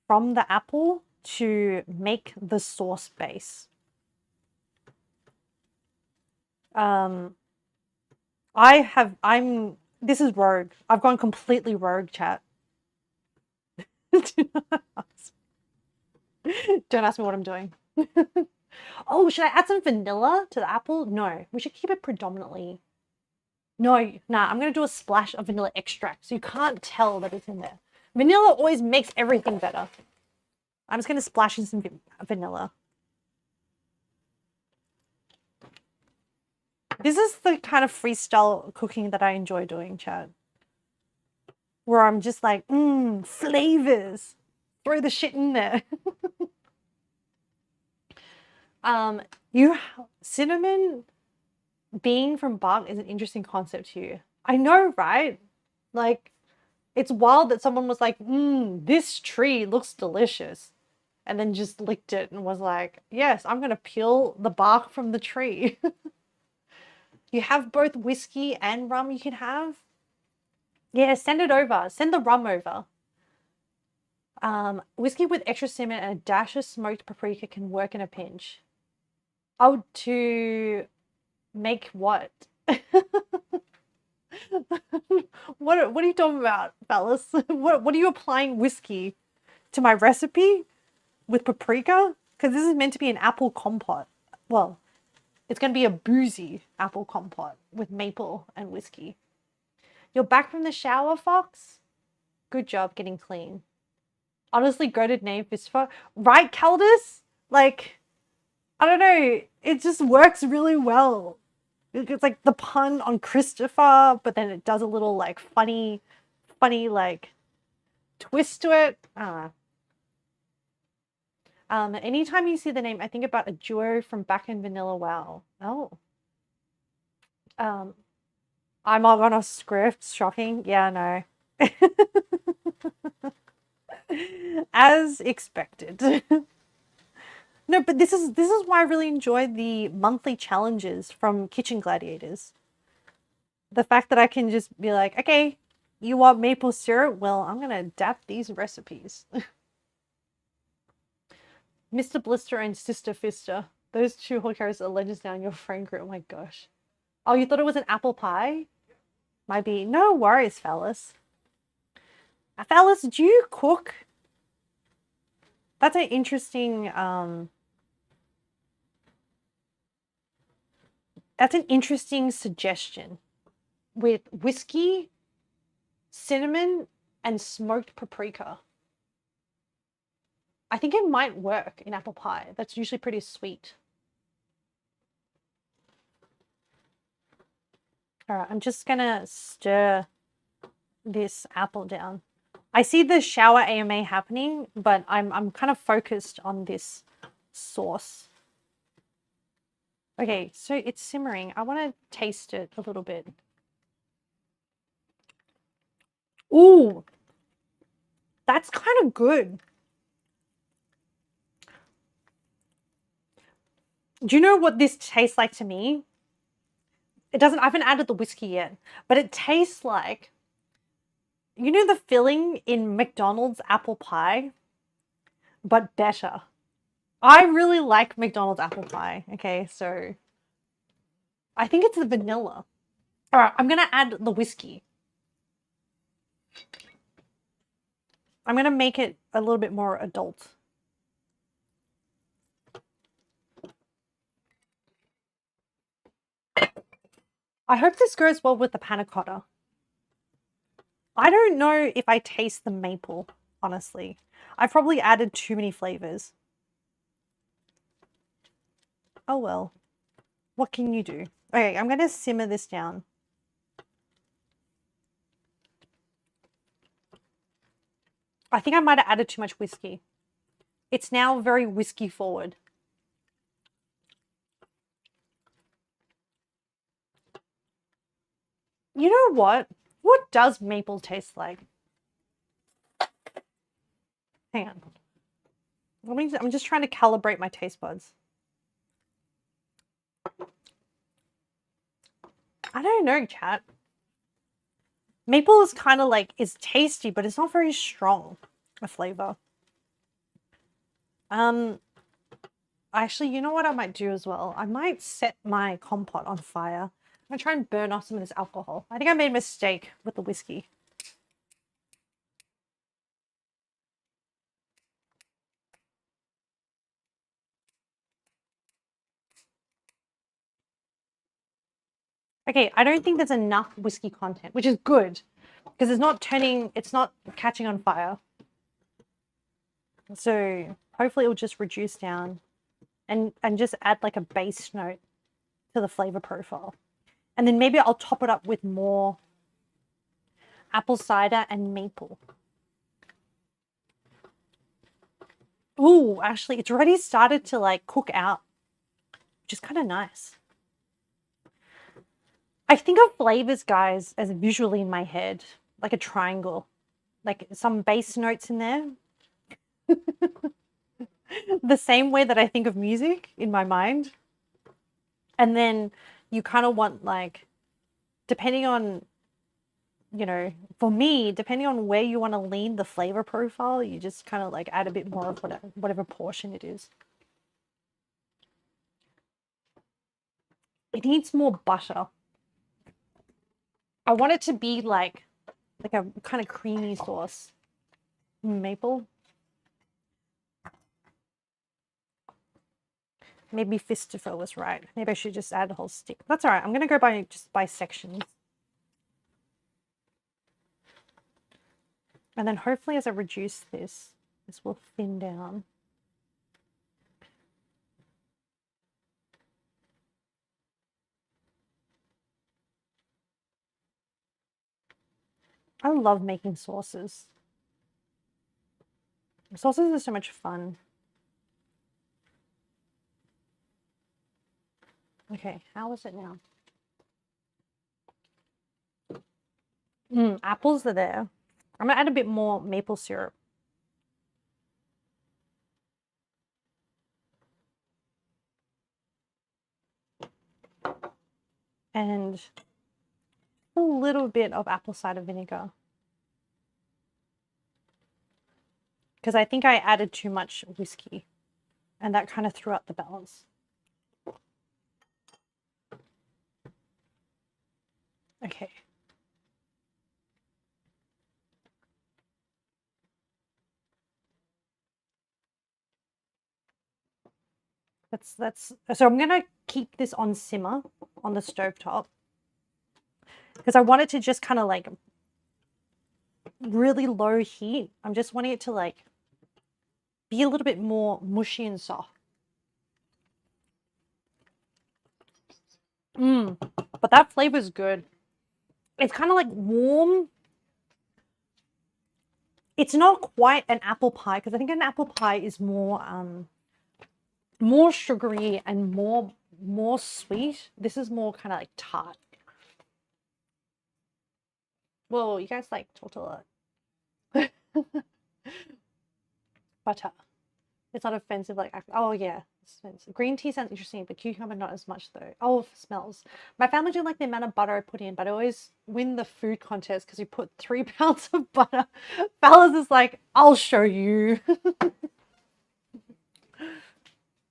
from the apple to make the sauce base. This is rogue. I've gone completely rogue, chat. Don't ask me what I'm doing. Oh, should I add some vanilla to the apple? No, we should keep it predominantly. No, nah, I'm going to do a splash of vanilla extract so you can't tell that it's in there. Vanilla always makes everything better. I'm just going to splash in some vanilla. This is the kind of freestyle cooking that I enjoy doing, chat. Where I'm just like, flavors. Throw the shit in there. Cinnamon being from bark is an interesting concept to you. I know, right? Like, it's wild that someone was like, this tree looks delicious. And then just licked it and was like, yes, I'm going to peel the bark from the tree. You have both whiskey and rum you can have. Yeah, send it over. Send the rum over. Whiskey with extra cinnamon and a dash of smoked paprika can work in a pinch. Oh, to make what? What are you talking about, fellas? What are you applying whiskey to my recipe with paprika? Because this is meant to be an apple compote. Well, it's going to be a boozy apple compote with maple and whiskey. You're back from the shower, Fox? Good job getting clean. Honestly, goated name, Fistifer. Right, Caldus? Like, I don't know. It just works really well. It's like the pun on Christopher, but then it does a little like funny like twist to it. I don't know. Anytime you see the name, I think about a duo from back in Vanilla WoW. Oh. I'm all on a script. Shocking. Yeah, no. As expected. No, but this is why I really enjoy the monthly challenges from Kitchen Gladiators. The fact that I can just be like, okay, you want maple syrup? Well, I'm gonna adapt these recipes. Mr. Blister and Sister Fister. Those two hookers are legends now in your friend group. Oh my gosh. Oh, you thought it was an apple pie? Might be. No worries, fellas. Fellas, do you cook? That's an interesting suggestion. With whiskey, cinnamon, and smoked paprika. I think it might work in apple pie. That's usually pretty sweet. All right, I'm just gonna stir this apple down. I see the shower AMA happening, but I'm kind of focused on this sauce. Okay, so it's simmering. I want to taste it a little bit. Ooh, that's kind of good. Do you know what this tastes like to me? It doesn't, I haven't added the whiskey yet, but it tastes like, you know, the filling in McDonald's apple pie, but better. I really like McDonald's apple pie. Okay, so I think it's the vanilla. All right, I'm going to add the whiskey. I'm going to make it a little bit more adult. I hope this goes well with the panna cotta. I don't know if I taste the maple, honestly. I've probably added too many flavors. Oh well. What can you do? Okay, I'm going to simmer this down. I think I might have added too much whiskey. It's now very whiskey forward. You know what? What does maple taste like? Hang on. I'm just trying to calibrate my taste buds. I don't know, chat. Maple is kind of like, it's tasty, but it's not very strong a flavor. Actually, you know what I might do as well? I might set my compote on fire. I'm gonna try and burn off some of this alcohol. I think I made a mistake with the whiskey. Okay, I don't think there's enough whiskey content, which is good because it's not catching on fire. So hopefully it will just reduce down and just add like a base note to the flavor profile. And then maybe I'll top it up with more apple cider and maple. Ooh, actually, it's already started to like cook out, which is kind of nice. I think of flavors, guys, as visually in my head, like a triangle, like some base notes in there. The same way that I think of music in my mind. And then you kind of want like, depending on, you know, for me, depending on where you want to lean the flavor profile, you just kind of like add a bit more of whatever portion it is. It needs more butter. I want it to be like a kind of creamy sauce. Maple. Maybe Fistifer was right. Maybe I should just add a whole stick. That's all right. I'm going to go by sections. And then hopefully as I reduce this will thin down. I love making sauces. Sauces are so much fun. Okay, how is it now? Apples are there. I'm going to add a bit more maple syrup. And a little bit of apple cider vinegar. Because I think I added too much whiskey and that kind of threw out the balance. Okay. So I'm gonna keep this on simmer on the stovetop because I want it to just kind of like really low heat. I'm just wanting it to like be a little bit more mushy and soft. But that flavor is good. It's kind of like warm. It's not quite an apple pie because I think an apple pie is more sugary and more sweet. This is more kind of like tart. Well, you guys like talked a lot. Butter. It's not offensive like, oh yeah, green tea sounds interesting, but cucumber not as much though. Oh, smells. My family didn't like the amount of butter I put in, but I always win the food contest because we put 3 pounds of butter. Fellas is like, I'll show you.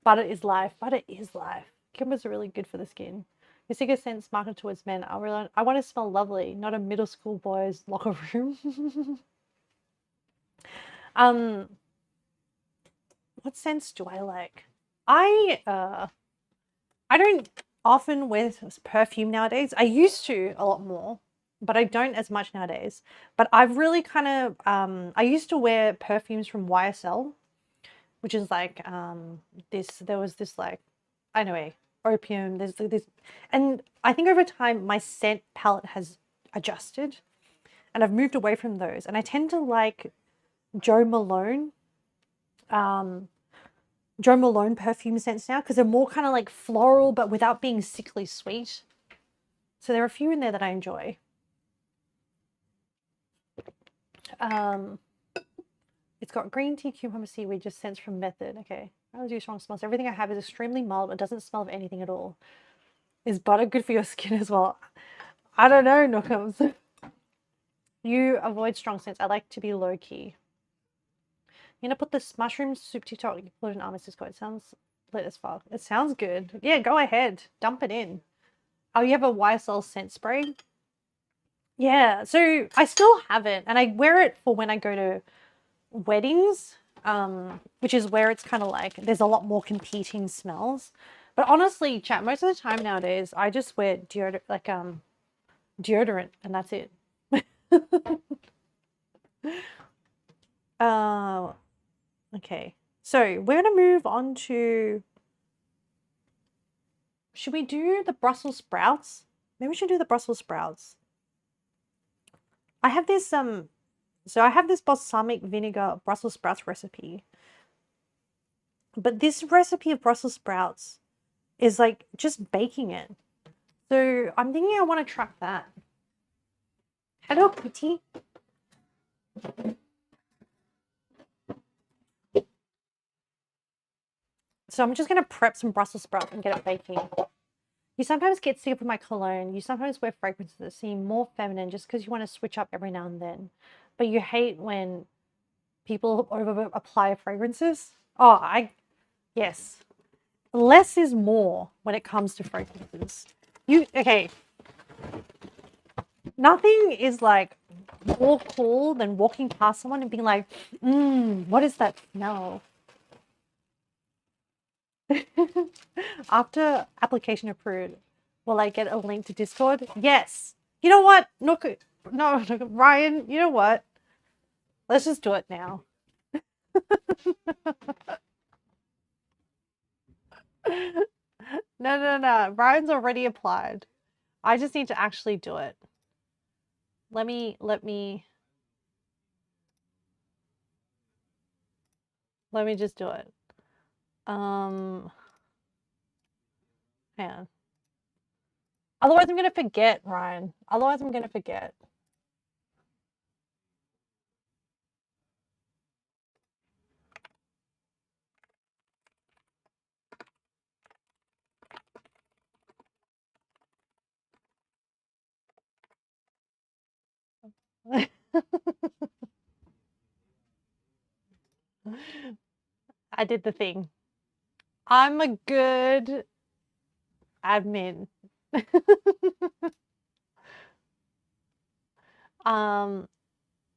Butter is life. Butter is life. Cucumbers are really good for the skin. Your sicker sense marketed towards men. I want to smell lovely, not a middle school boy's locker room. What scents do I like? I don't often wear perfume nowadays. I used to a lot more, but I don't as much nowadays. But I've really kind of I used to wear perfumes from YSL, which is like there was this like, anyway, opium, there's this, and I think over time my scent palette has adjusted and I've moved away from those, and I tend to like Joe Malone perfume scents now because they're more kind of like floral but without being sickly sweet. So there are a few in there that I enjoy. It's got green tea, cucumber, seaweed, just scents from Method. Okay. I do strong smells. Everything I have is extremely mild. It doesn't smell of anything at all. Is butter good for your skin as well? I don't know, Nookums. You avoid strong scents. I like to be low key. You're gonna put this mushroom soup TikTok, you put an armistice code. It sounds lit as fuck. It sounds good. Yeah, go ahead. Dump it in. Oh, you have a YSL scent spray? Yeah, so I still have it and I wear it for when I go to weddings, which is where it's kind of like there's a lot more competing smells. But honestly, chat, most of the time nowadays I just wear deodorant, like deodorant, and that's it. Okay, so we're gonna move on to, should we do the Brussels sprouts? Maybe we should do the Brussels sprouts. I have this so I have this balsamic vinegar Brussels sprouts recipe. But this recipe of Brussels sprouts is like just baking it. So I'm thinking I want to track that. Hello, Kitty. So I'm just going to prep some Brussels sprouts and get it baking. You sometimes get sick of my cologne. You sometimes wear fragrances that seem more feminine just because you want to switch up every now and then. But you hate when people over apply fragrances. Oh, yes. Less is more when it comes to fragrances. Okay. Nothing is like more cool than walking past someone and being like, what is that smell? After application approved, will I get a link to Discord? Yes. You know what? No, Ryan, you know what? Let's just do it now. No. Ryan's already applied. I just need to actually do it. Let me just do it. Yeah. Otherwise I'm gonna forget, Ryan. Otherwise I'm gonna forget. I did the thing. I'm a good admin.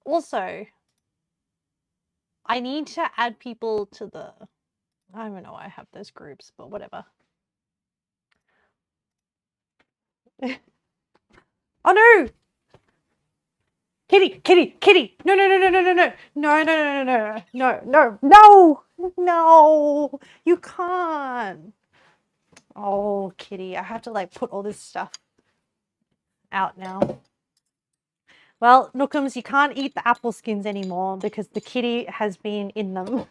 Also, I need to add people to the, I don't know why I have those groups, but whatever. Oh no! Kitty, kitty, kitty! No, no, no, no, no, no, no, no, no, no, no, no, no, no, no! You can't. Oh, kitty, I have to like put all this stuff out now. Well, Nookums, you can't eat the apple skins anymore because the kitty has been in them.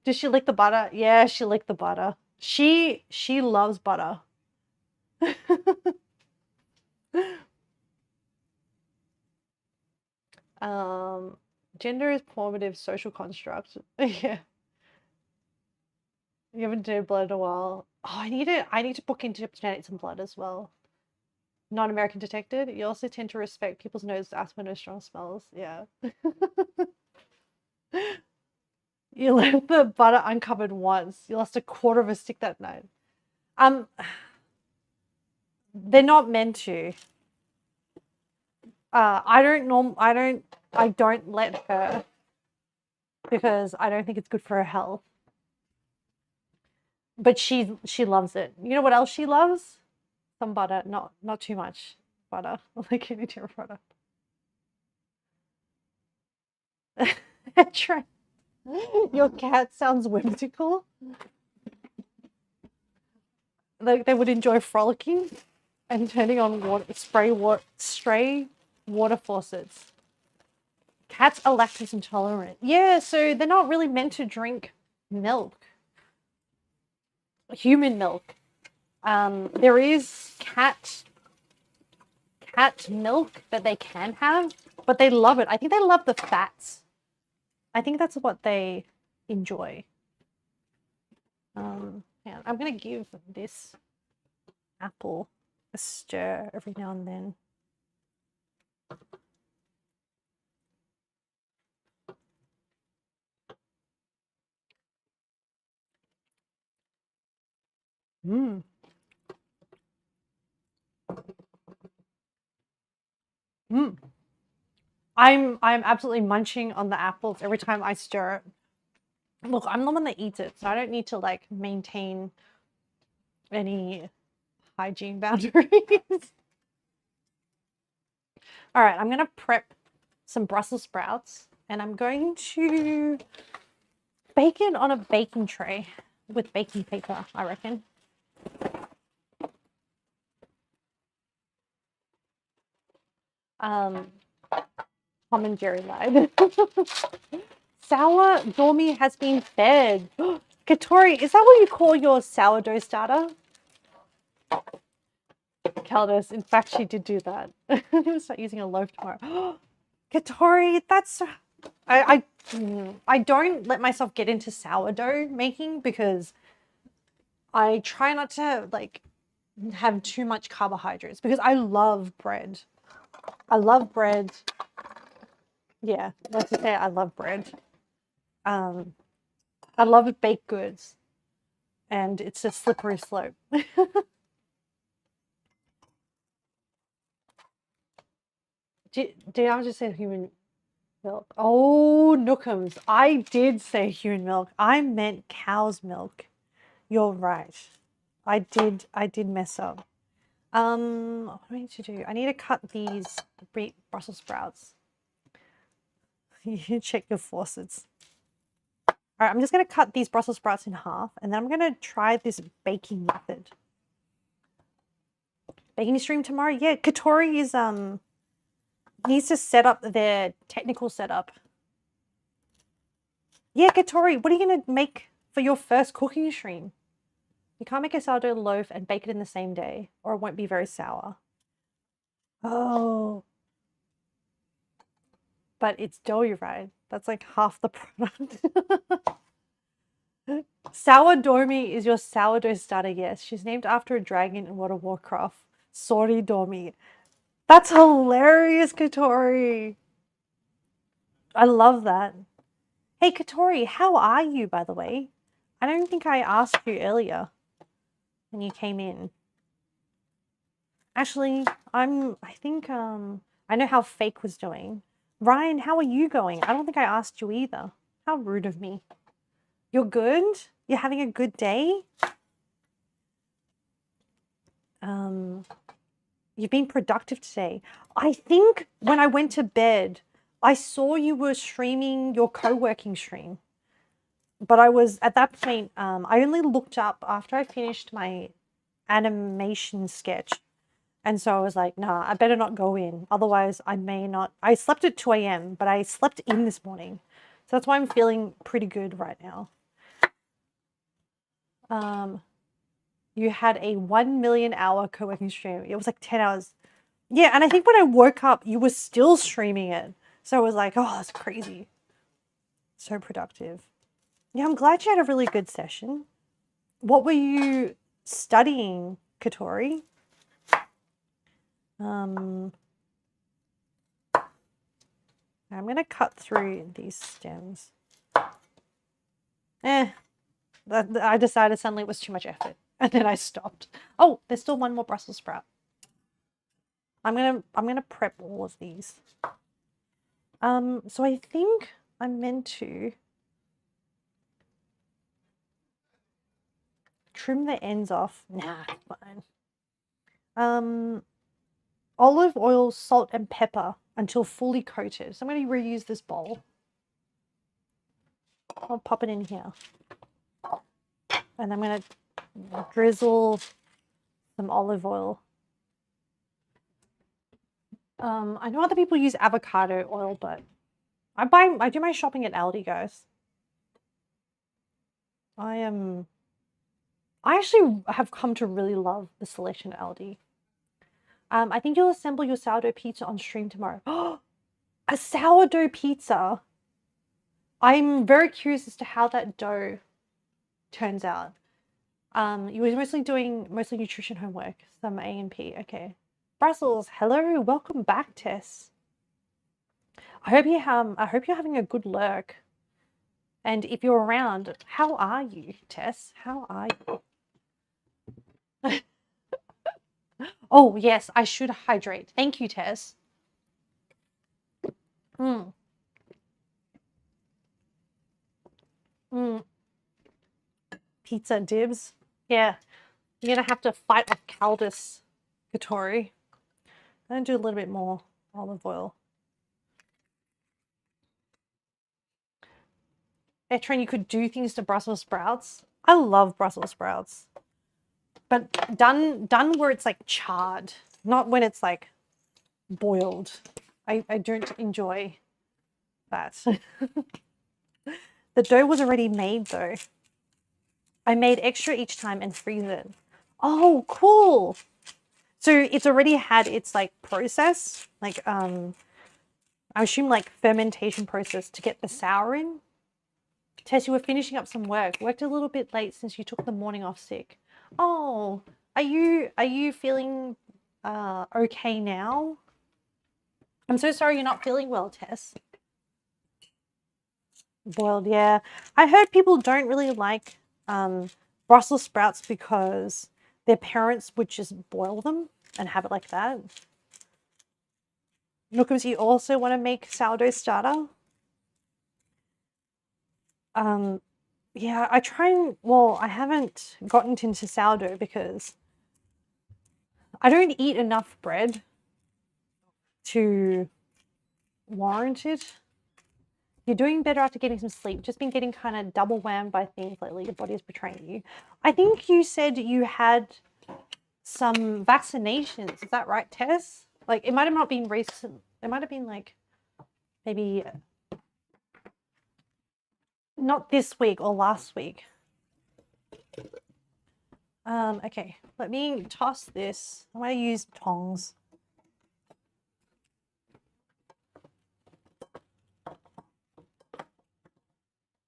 Did she lick the butter? Yeah, she licked the butter. She loves butter. Gender is formative social construct. Yeah. You haven't done blood in a while. Oh, I need to book into genetics and blood as well. Non-American detected. You also tend to respect people's nose, asthma, no strong smells. Yeah. You left the butter uncovered once. You lost a quarter of a stick that night. They're not meant to. I don't let her because I don't think it's good for her health. But she loves it. You know what else she loves? Some butter, not too much butter. Like any dairy product. Try. Your cat sounds whimsical. Like they would enjoy frolicking and turning on stray water faucets. Cats are lactose intolerant. Yeah, so they're not really meant to drink milk. Human milk. There is cat milk that they can have, but they love it. I think they love the fats. I think that's what they enjoy. Yeah, I'm gonna give this apple a stir every now and then. Mmm. Mmm. I'm absolutely munching on the apples every time I stir it. Look, I'm the one that eats it, so I don't need to like maintain any hygiene boundaries. All right, I'm gonna prep some Brussels sprouts and I'm going to bake it on a baking tray with baking paper, I reckon. Tom and Jerry lied. Sour Dormy has been fed. Katori, is that what you call your sourdough starter? Caldas, in fact, she did do that. I'm gonna start using a loaf tomorrow. Katori, that's... I don't let myself get into sourdough making because I try not to like have too much carbohydrates because I love bread. I love bread. Yeah, let's just say I love bread. I love baked goods. And it's a slippery slope. Did I just say human milk? Oh, Nookums. I did say human milk. I meant cow's milk. You're right. I did mess up. What do I need to do? I need to cut these Brussels sprouts. You check your faucets. All right, I'm just going to cut these Brussels sprouts in half, and then I'm going to try this baking method. Baking stream tomorrow? Yeah, Katori is needs to set up their technical setup. Yeah, Katori, what are you going to make for your first cooking stream? You can't make a sourdough loaf and bake it in the same day, or it won't be very sour. Oh. But it's dough, right? That's like half the product. Sour Dormy is your sourdough starter, yes. She's named after a dragon in World of Warcraft. Sorry, Domi. That's hilarious, Katori. I love that. Hey, Katori, how are you, by the way? I don't think I asked you earlier when you came in. Actually, I know how Fake was doing. Ryan, how are you going? I don't think I asked you either. How rude of me. You're good? You're having a good day? You've been productive today. I think when I went to bed, I saw you were streaming your co-working stream. But I was, at that point, I only looked up after I finished my animation sketch. And so I was like, nah, I better not go in. Otherwise, I may not. I slept at 2 a.m., but I slept in this morning. So that's why I'm feeling pretty good right now. You had a 1 million hour co-working stream. It was like 10 hours. Yeah, and I think when I woke up, you were still streaming it. So I was like, oh, that's crazy. So productive. Yeah, I'm glad you had a really good session. What were you studying, Katori? I'm going to cut through these stems. I decided suddenly it was too much effort, and then I stopped. Oh, there's still one more Brussels sprout. I'm gonna prep all of these. So I think I'm meant to trim the ends off. Nah, it's fine. Olive oil, salt, and pepper until fully coated. So I'm going to reuse this bowl. I'll pop it in here. And I'm going to drizzle some olive oil. I know other people use avocado oil, but I do my shopping at Aldi, guys. I actually have come to really love the selection at Aldi. I think you'll assemble your sourdough pizza on stream tomorrow. A sourdough pizza. I'm very curious as to how that dough turns out. You were mostly doing nutrition homework, some A&P. Okay. Brussels, hello, welcome back, Tess. I hope you're having a good lurk. And if you're around, how are you, Tess? How are you? Oh, yes, I should hydrate. Thank you, Tess. Pizza dibs. Yeah, you're going to have to fight off Caldus, Katori. I'm going to do a little bit more olive oil. Etrin, you could do things to Brussels sprouts. I love Brussels sprouts. But done where it's like charred, not when it's like boiled. I don't enjoy that. The dough was already made though. I made extra each time and freeze it. Oh, cool. So it's already had its like process, like I assume like fermentation process to get the sour in. Tess, you were finishing up some work. Worked a little bit late since you took the morning off sick. Oh, are you feeling okay now? I'm so sorry you're not feeling well, Tess. Boiled, yeah. I heard people don't really like Brussels sprouts because their parents would just boil them and have it like that. Nookums, you also want to make sourdough starter? Yeah, I haven't gotten into sourdough because I don't eat enough bread to warrant it. You're doing better after getting some sleep. Just been getting kind of double whammed by things lately. Your body is betraying you. I think you said you had some vaccinations. Is that right, Tess? Like, it might have not been recent. It might have been like maybe not this week or last week. Okay, let me toss this. I'm going to use tongs.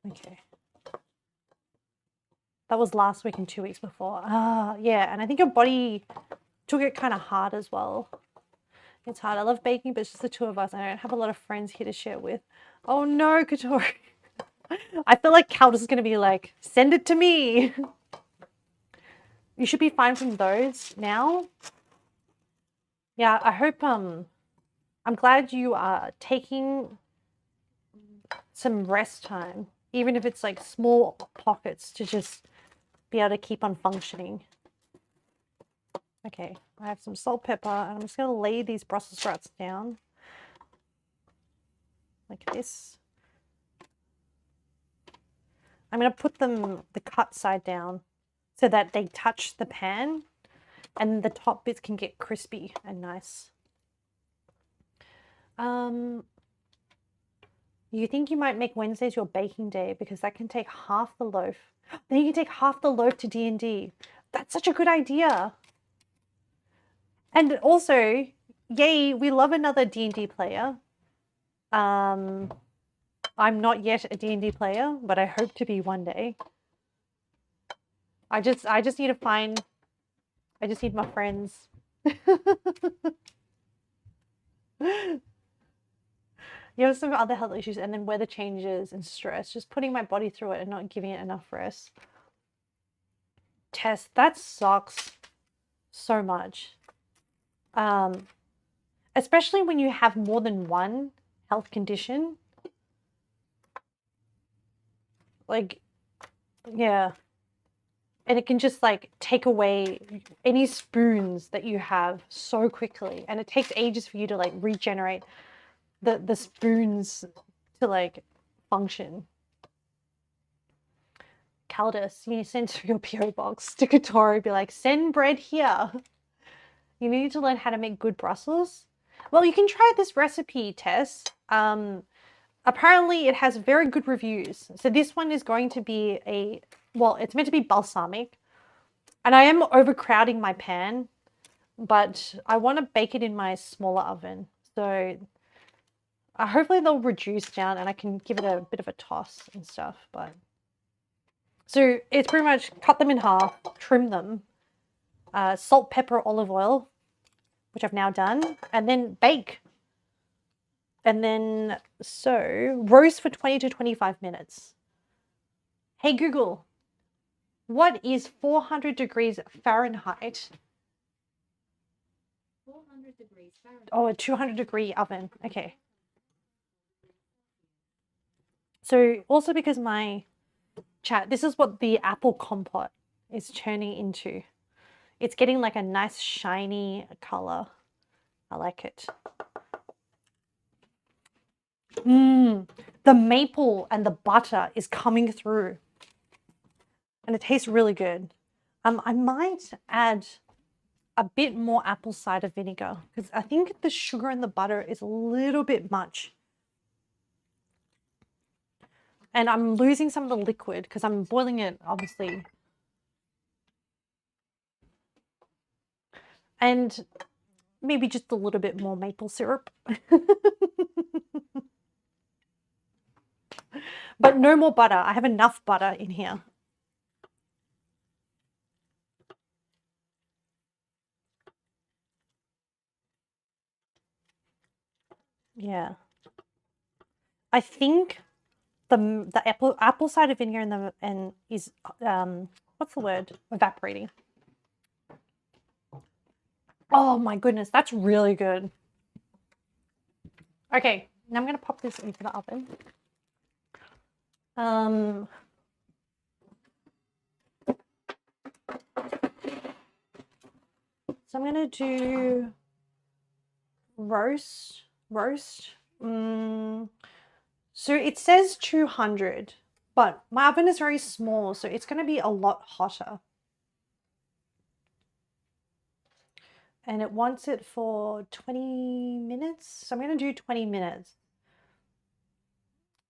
Okay. That was last week and 2 weeks before. Yeah, and I think your body took it kind of hard as well. It's hard. I love baking, but it's just the two of us. I don't have a lot of friends here to share with. Oh no, Katori. I feel like Cal is going to be like, send it to me. You should be fine from those now. Yeah, I hope, I'm glad you are taking some rest time, even if it's like small pockets to just be able to keep on functioning. Okay, I have some salt, pepper, and I'm just going to lay these Brussels sprouts down like this. I'm going to put them the cut side down so that they touch the pan and the top bits can get crispy and nice. You think you might make Wednesdays your baking day because that can take half the loaf. Then you can take half the loaf to D&D. That's such a good idea. And also, yay, we love another D&D player. I'm not yet a D&D player, but I hope to be one day. I just need to find, I just need my friends. You have some other health issues and then weather changes and stress. Just putting my body through it and not giving it enough rest. Tess, that sucks so much. Especially when you have more than one health condition. Like, yeah. And it can just like take away any spoons that you have so quickly. And it takes ages for you to like regenerate the spoons to like function. Caldus, you need to send through your PO box to Katori, be like, send bread here. You need to learn how to make good Brussels. Well, you can try this recipe, Tess. Apparently it has very good reviews. So this one is going to be well, it's meant to be balsamic. And I am overcrowding my pan, but I want to bake it in my smaller oven. So hopefully they'll reduce down and I can give it a bit of a toss and stuff. But so it's pretty much cut them in half, trim them, salt, pepper, olive oil, which I've now done, and then bake. And then so roast for 20 to 25 minutes. Hey Google, what is 400 degrees Fahrenheit? 400 degrees Fahrenheit. Oh, a 200-degree oven. Okay. So also because my chat, this is what the apple compote is turning into. It's getting like a nice shiny color. I like it. The maple and the butter is coming through. And it tastes really good. I might add a bit more apple cider vinegar because I think the sugar and the butter is a little bit much. And I'm losing some of the liquid because I'm boiling it, obviously. And maybe just a little bit more maple syrup. But no more butter. I have enough butter in here. Yeah. I think the apple cider vinegar is what's the word? Evaporating. Oh my goodness, that's really good. Okay, now I'm gonna pop this into the oven. So I'm gonna do roast. So it says 200, but my oven is very small, so it's gonna be a lot hotter. And it wants it for 20 minutes. So I'm gonna do 20 minutes.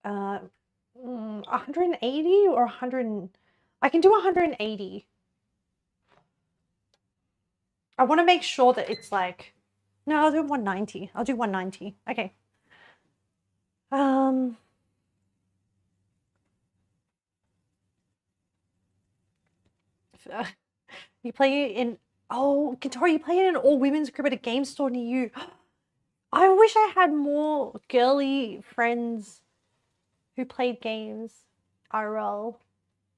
180 or 100, I can do 180. I want to make sure that it's like, no, I'll do 190. I'll do 190. Okay. You play in Oh, Victoria, you play in an all-women's group at a game store near you. I wish I had more girly friends who played games IRL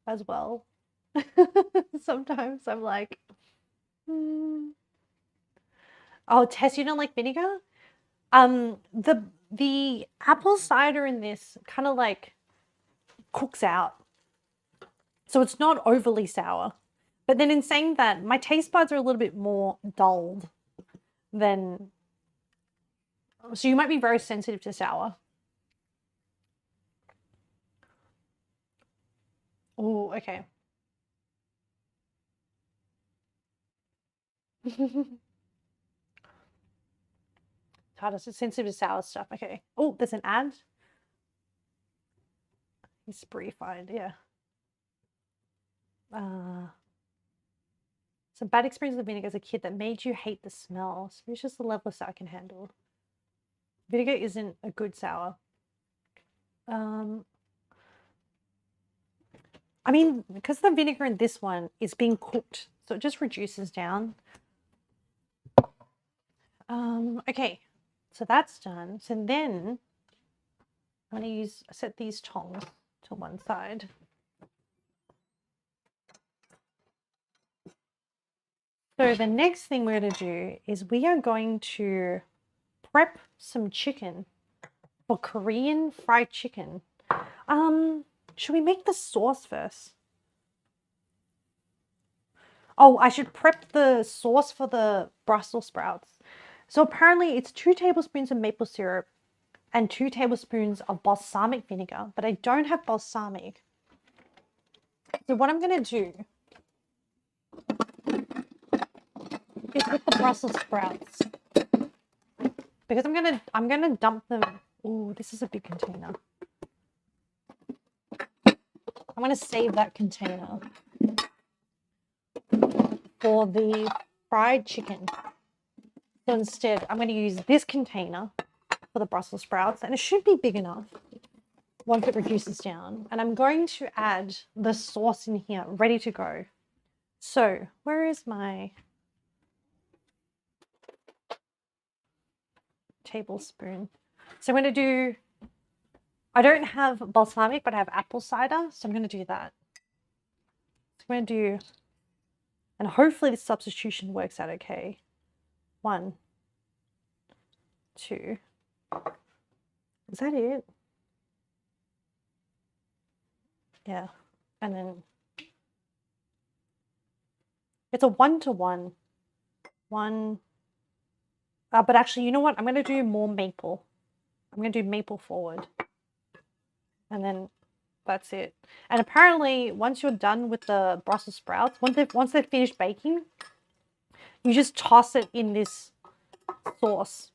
as well. Sometimes I'm like, oh, Tess, you don't like vinegar? The apple cider in this kind of like cooks out. So it's not overly sour. But then in saying that, my taste buds are a little bit more dulled than... So you might be very sensitive to sour. Oh, okay. It's sensitive to sour stuff. Okay. Oh, there's an ad. He's spree-fied, yeah. Some bad experience with vinegar as a kid that made you hate the smell. So it's just the level of sour I can handle. Vinegar isn't a good sour. I mean, because the vinegar in this one is being cooked, so it just reduces down. Okay, so that's done. So then I'm going to set these tongs to one side. So the next thing we're going to do is we are going to prep some chicken for Korean fried chicken. Should we make the sauce first? Oh, I should prep the sauce for the Brussels sprouts. So apparently it's 2 tablespoons of maple syrup and 2 tablespoons of balsamic vinegar, but I don't have balsamic. So what I'm going to do is with the Brussels sprouts, because I'm gonna dump them. Oh, this is a big container. I'm gonna save that container for the fried chicken. So instead, I'm gonna use this container for the Brussels sprouts, and it should be big enough once it reduces down. And I'm going to add the sauce in here, ready to go. So where is my tablespoon? So I'm going to do, I don't have balsamic, but I have apple cider. So I'm going to do that. So I'm going to do, and hopefully this substitution works out okay. 1, 2. Is that it? Yeah. And then it's a 1-to-1. 1. But actually, you know what? I'm going to do more maple. I'm going to do maple forward. And then that's it. And apparently, once you're done with the Brussels sprouts, once they've finished baking, you just toss it in this sauce.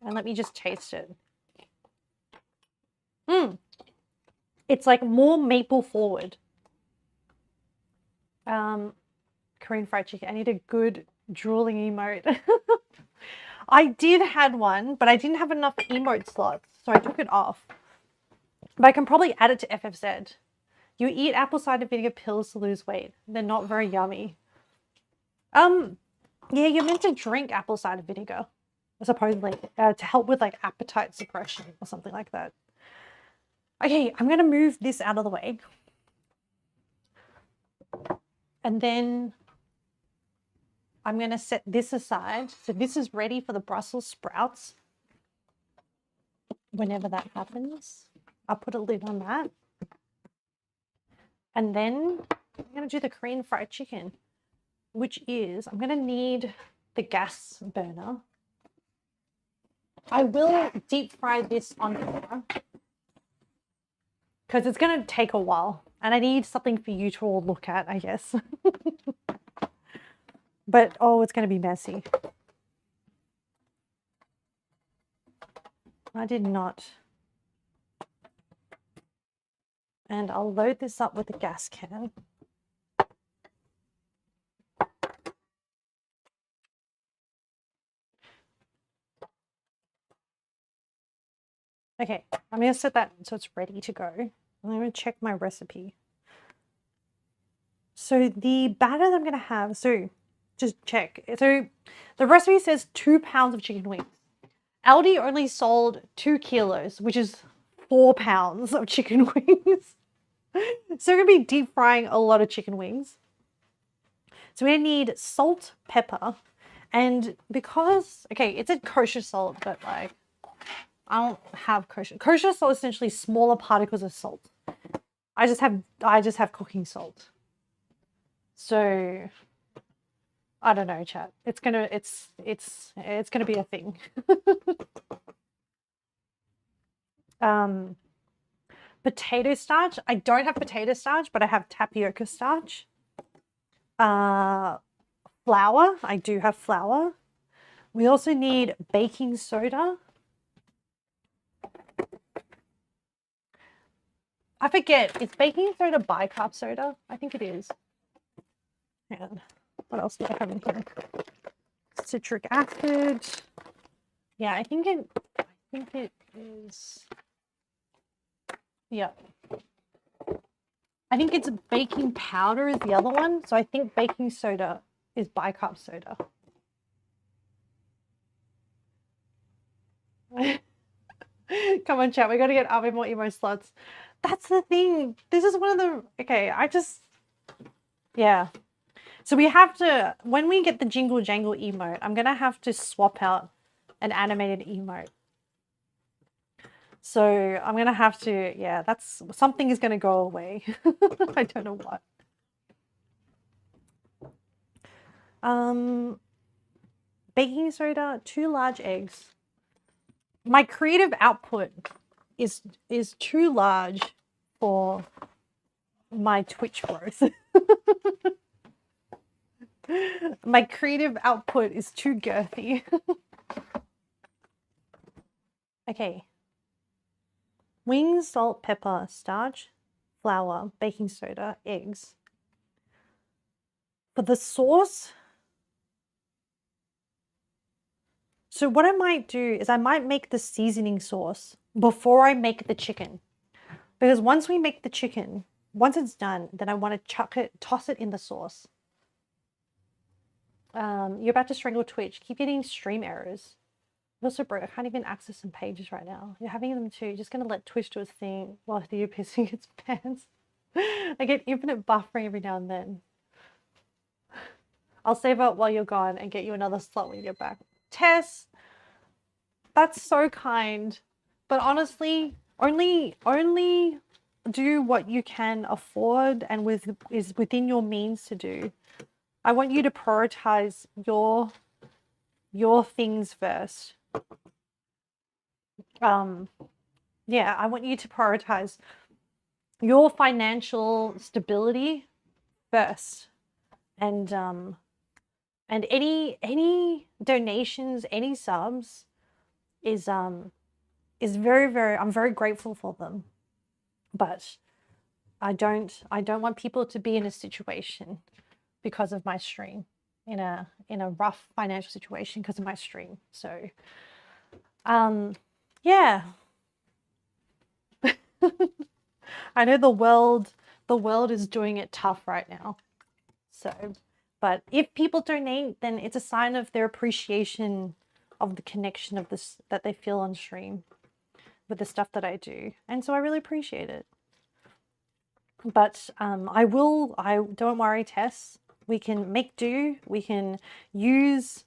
And let me just taste it. It's like more maple forward. Korean fried chicken. I need a good drooling emote. I did had one, but I didn't have enough emote slots, so I took it off. But I can probably add it to FFZ. You eat apple cider vinegar pills to lose weight. They're not very yummy. Yeah, you're meant to drink apple cider vinegar, supposedly, to help with like appetite suppression or something like that. Okay, I'm going to move this out of the way. And then I'm going to set this aside. So this is ready for the Brussels sprouts. Whenever that happens, I'll put a lid on that. And then I'm going to do the Korean fried chicken, which is, I'm going to need the gas burner. I will deep fry this on camera because it's going to take a while and I need something for you to all look at, I guess. But, oh, it's going to be messy. I did not. And I'll load this up with a gas can. Okay, I'm going to set that so it's ready to go. I'm going to check my recipe. So the batter that I'm going to have, so Just check. So the recipe says 2 pounds of chicken wings. Aldi only sold 2 kilos, which is 4 pounds of chicken wings. So we're going to be deep frying a lot of chicken wings. So we're going to need salt, pepper, and because, okay, it's a kosher salt, but like, I don't have kosher. Kosher salt is essentially smaller particles of salt. I just have cooking salt. So I don't know, chat. It's gonna be a thing. Potato starch. I don't have potato starch, but I have tapioca starch. Flour. I do have flour. We also need baking soda. I forget, is baking soda bicarb soda? I think it is. And what else do I have in here? Citric acid. Yeah, I think it is. Yeah. I think it's baking powder is the other one. So I think baking soda is bicarb soda. Come on, chat. We got to get Army more emo slots. That's the thing. This is one of the... Okay, yeah. So we have to... When we get the jingle jangle emote, I'm going to have to swap out an animated emote. So I'm going to have to... Yeah, that's... Something is going to go away. I don't know what. Baking soda, 2 large eggs. My creative output is too large for my Twitch growth. My creative output is too girthy. Okay. Wings, salt, pepper, starch, flour, baking soda, eggs. For the sauce, so what I might do is I might make the seasoning sauce before I make the chicken. Because once we make the chicken, once it's done, then I want to toss it in the sauce. You're about to strangle Twitch. Keep getting stream errors. Also, bro, I can't even access some pages right now. You're having them too. You're just going to let Twitch do its thing while you're pissing its pants. I get infinite buffering every now and then. I'll save up while you're gone and get you another slot when you get back. Tess, that's so kind. But honestly, only do what you can afford and is within your means to do. I want you to prioritize your things first. Yeah, I want you to prioritize your financial stability first. And any donations, any subs is very, very, I'm very grateful for them. But I don't want people to be in a situation because of my stream, in a rough financial situation because of my stream. So yeah. I know the world is doing it tough right now. So, but if people donate, then it's a sign of their appreciation of the connection of this that they feel on stream with the stuff that I do. And so I really appreciate it. But don't worry, Tess. We can make do. We can use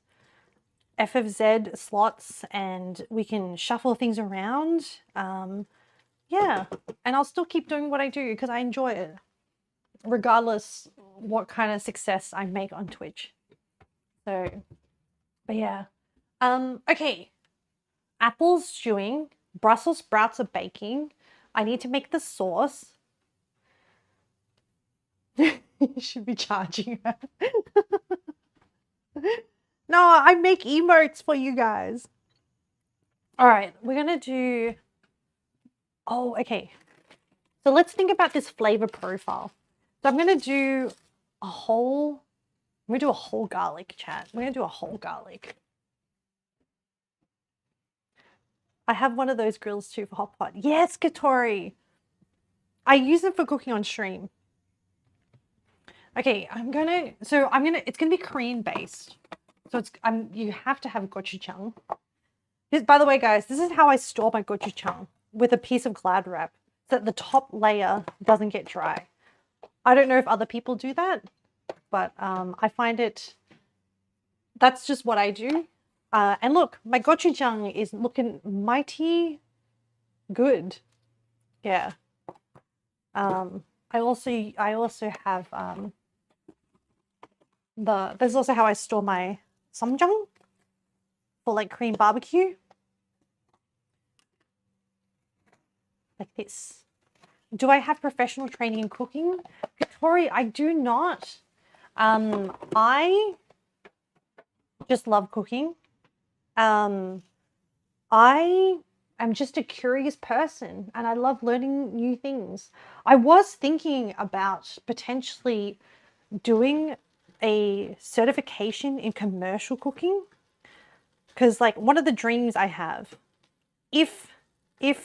FFZ slots and we can shuffle things around. Yeah, and I'll still keep doing what I do because I enjoy it, regardless what kind of success I make on Twitch. So, but yeah. Okay. Apples stewing, Brussels sprouts are baking. I need to make the sauce. You should be charging her. No, I make emotes for you guys. All right, we're gonna do... Oh, okay. So let's think about this flavor profile. So I'm gonna do a whole garlic, chat. We're gonna do a whole garlic. I have one of those grills too for hot pot. Yes, Katori. I use them for cooking on stream. Okay, it's gonna be Korean based. So you have to have gochujang. By the way, guys, this is how I store my gochujang, with a piece of Glad wrap so that the top layer doesn't get dry. I don't know if other people do that, but I find that's just what I do. And look, my gochujang is looking mighty good. Yeah. I also have there's also how I store my ssamjang for like Korean barbecue. Like this. Do I have professional training in cooking? Victoria, I do not. I just love cooking. I am just a curious person and I love learning new things. I was thinking about potentially doing a certification in commercial cooking, because like one of the dreams I have, if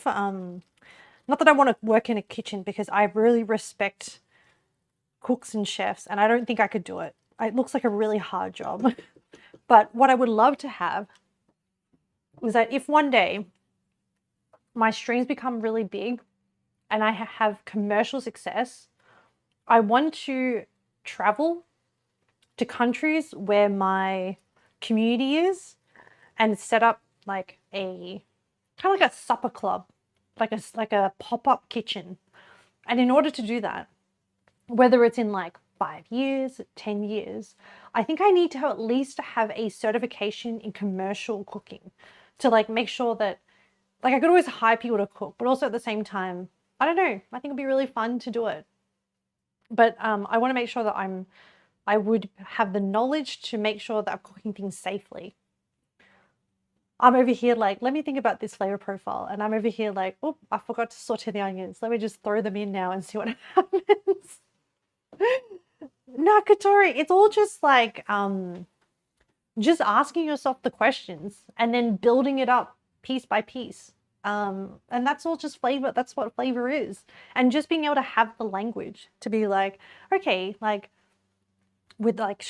not that I want to work in a kitchen, because I really respect cooks and chefs and I don't think I could do it. It looks like a really hard job. But what I would love to have was that if one day my streams become really big and I have commercial success, I want to travel to countries where my community is and set up like a kind of like a supper club, like a pop-up kitchen. And in order to do that, whether it's in like 5 years, 10 years, I think I need to at least have a certification in commercial cooking to like make sure that like I could always hire people to cook, but also at the same time, I don't know, I think it'd be really fun to do it. But I want to make sure that I would have the knowledge to make sure that I'm cooking things safely. I'm over here like, let me think about this flavor profile. And I'm over here like, oh, I forgot to saute the onions. Let me just throw them in now and see what happens. No, Katori, it's all just like, just asking yourself the questions and then building it up piece by piece. And that's all just flavor. That's what flavor is. And just being able to have the language to be like, okay, like with like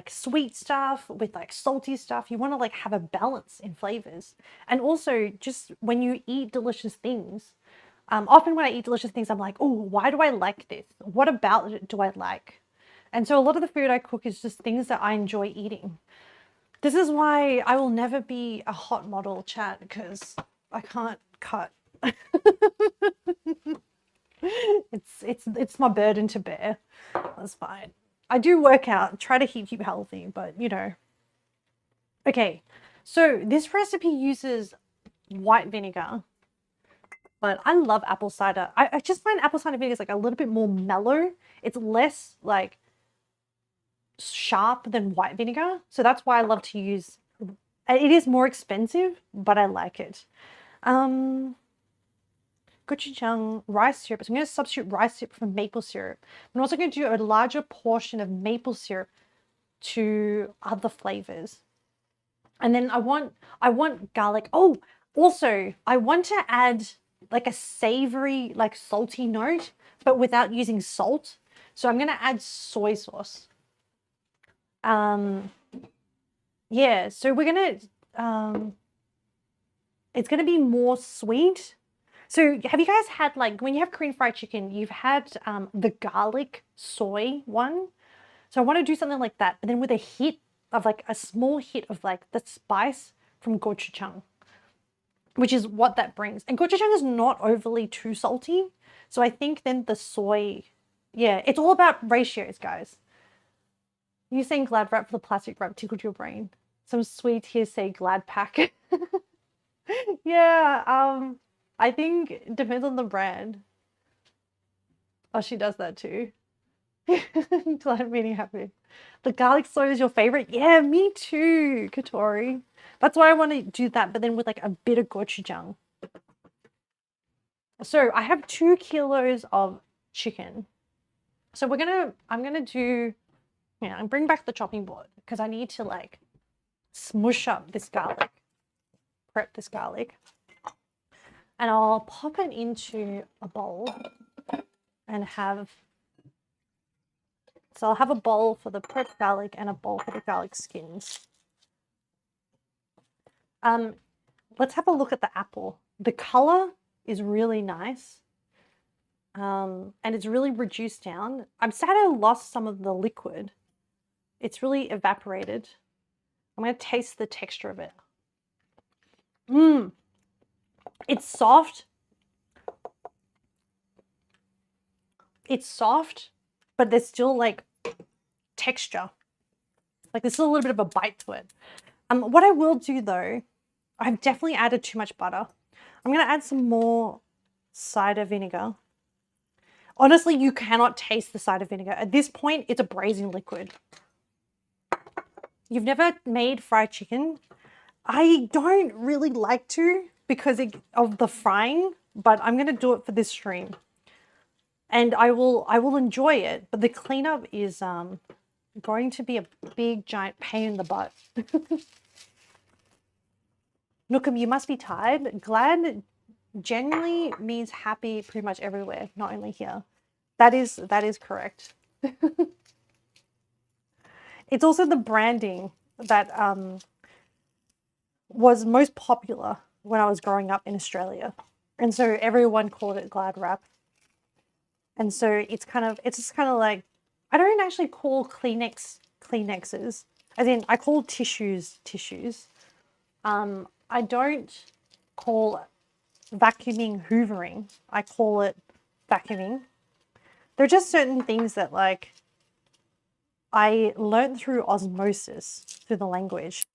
sweet stuff, with like salty stuff, you want to like have a balance in flavors. And also just when you eat delicious things, often when I eat delicious things, I'm like, oh, why do I like this? What about it do I like? And so a lot of the food I cook is just things that I enjoy eating. This is why I will never be a hot model, chat, because I can't cut. It's my burden to bear. That's fine. I do work out, try to keep healthy, but you know. Okay, so this recipe uses white vinegar, but I love apple cider. I just find apple cider vinegar is like a little bit more mellow. It's less like sharp than white vinegar. So that's why I love to use, it is more expensive, but I like it. Gochujang rice syrup. So I'm going to substitute rice syrup for maple syrup. I'm also going to do a larger portion of maple syrup to other flavors. And then I want garlic. Oh, also I want to add like a savory, like salty note, but without using salt. So I'm going to add soy sauce. Yeah, so we're going to, it's going to be more sweet. So have you guys had, like, when you have Korean fried chicken, you've had the garlic soy one? So I want to do something like that, but then with a hit of like a small hit of like the spice from gochujang, which is what that brings. And gochujang is not overly too salty. So I think then the soy, yeah, it's all about ratios, guys. You saying glad wrap for the plastic wrap tickled your brain. Some sweet hearsay glad pack. Yeah, I think it depends on the brand. Oh, she does that too. Glad meeting happy. The garlic soy is your favorite? Yeah, me too, Katori. That's why I want to do that, but then with like a bit of gochujang. So I have 2 kilos of chicken. So I'm gonna do, yeah, and bring back the chopping board because I need to like smush up this garlic, prep this garlic. And I'll pop it into a bowl and have So I'll have a bowl for the prepped garlic and a bowl for the garlic skins. Let's have a look at the apple. The color is really nice. And it's really reduced down. I'm sad I lost some of the liquid. It's really evaporated. I'm going to taste the texture of it. It's soft. It's soft, but there's still like texture. Like there's still a little bit of a bite to it. What I will do though, I've definitely added too much butter. I'm going to add some more cider vinegar. Honestly, you cannot taste the cider vinegar. At this point, it's a braising liquid. You've never made fried chicken? I don't really like to because of the frying, but I'm going to do it for this stream. And I will enjoy it, but the cleanup is going to be a big, giant pain in the butt. Nookum, you must be tired. Glad generally means happy pretty much everywhere, not only here. That is correct. It's also the branding that was most popular when I was growing up in Australia. And so everyone called it Glad Wrap. And so it's just kind of like, I don't actually call Kleenexes. As in, I call tissues. I don't call vacuuming hoovering. I call it vacuuming. There are just certain things that like I learned through osmosis, through the language.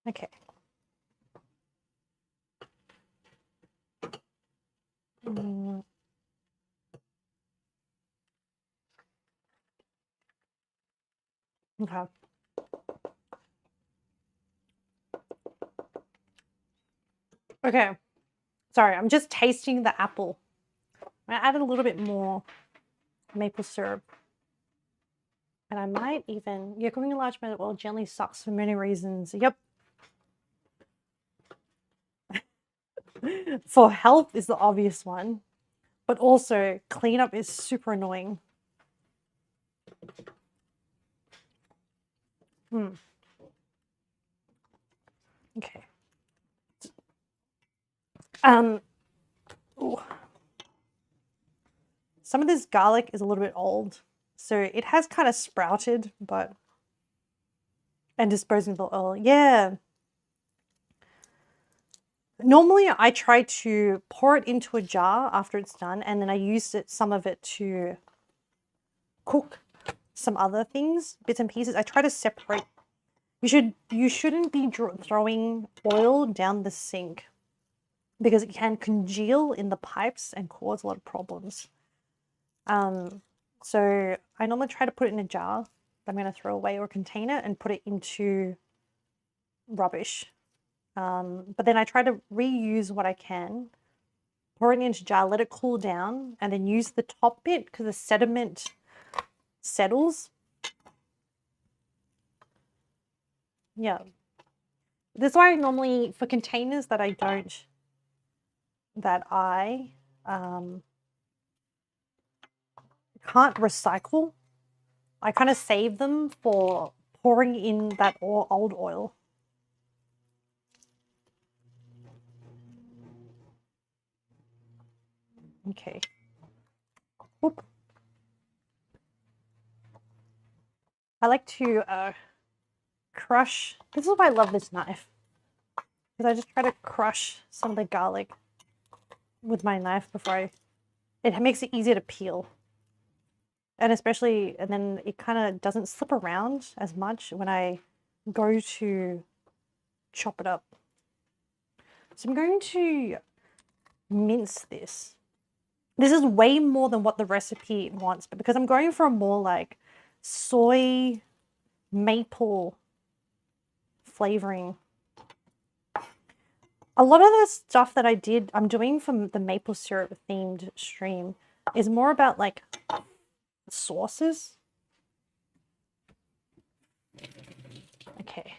Okay. Okay. Okay. Sorry, I'm just tasting the apple. I added a little bit more maple syrup. And I might even, yeah, cooking a large amount of oil gently sucks for many reasons. Yep. For health is the obvious one, but also cleanup is super annoying. Okay. Ooh. Some of this garlic is a little bit old, so it has kind of sprouted, and disposing of the oil. Yeah. Normally I try to pour it into a jar after it's done, and then I use some of it to cook some other things, bits and pieces. I try to separate. You shouldn't be throwing oil down the sink because it can congeal in the pipes and cause a lot of problems. So I normally try to put it in a jar that I'm going to throw away or container and put it into rubbish. But then I try to reuse what I can, pour it into a jar, let it cool down, and then use the top bit because the sediment settles. Yeah. This is why I normally, for containers that I can't recycle, I kind of save them for pouring in that old oil. Okay. Whoop. I like to crush. This is why I love this knife, because I just try to crush some of the garlic with my knife before it makes it easier to peel. And especially, and then it kind of doesn't slip around as much when I go to chop it up. So I'm going to mince this. This is way more than what the recipe wants, but because I'm going for a more like soy maple flavoring. A lot of the stuff that I'm doing from the maple syrup themed stream is more about like sauces. Okay.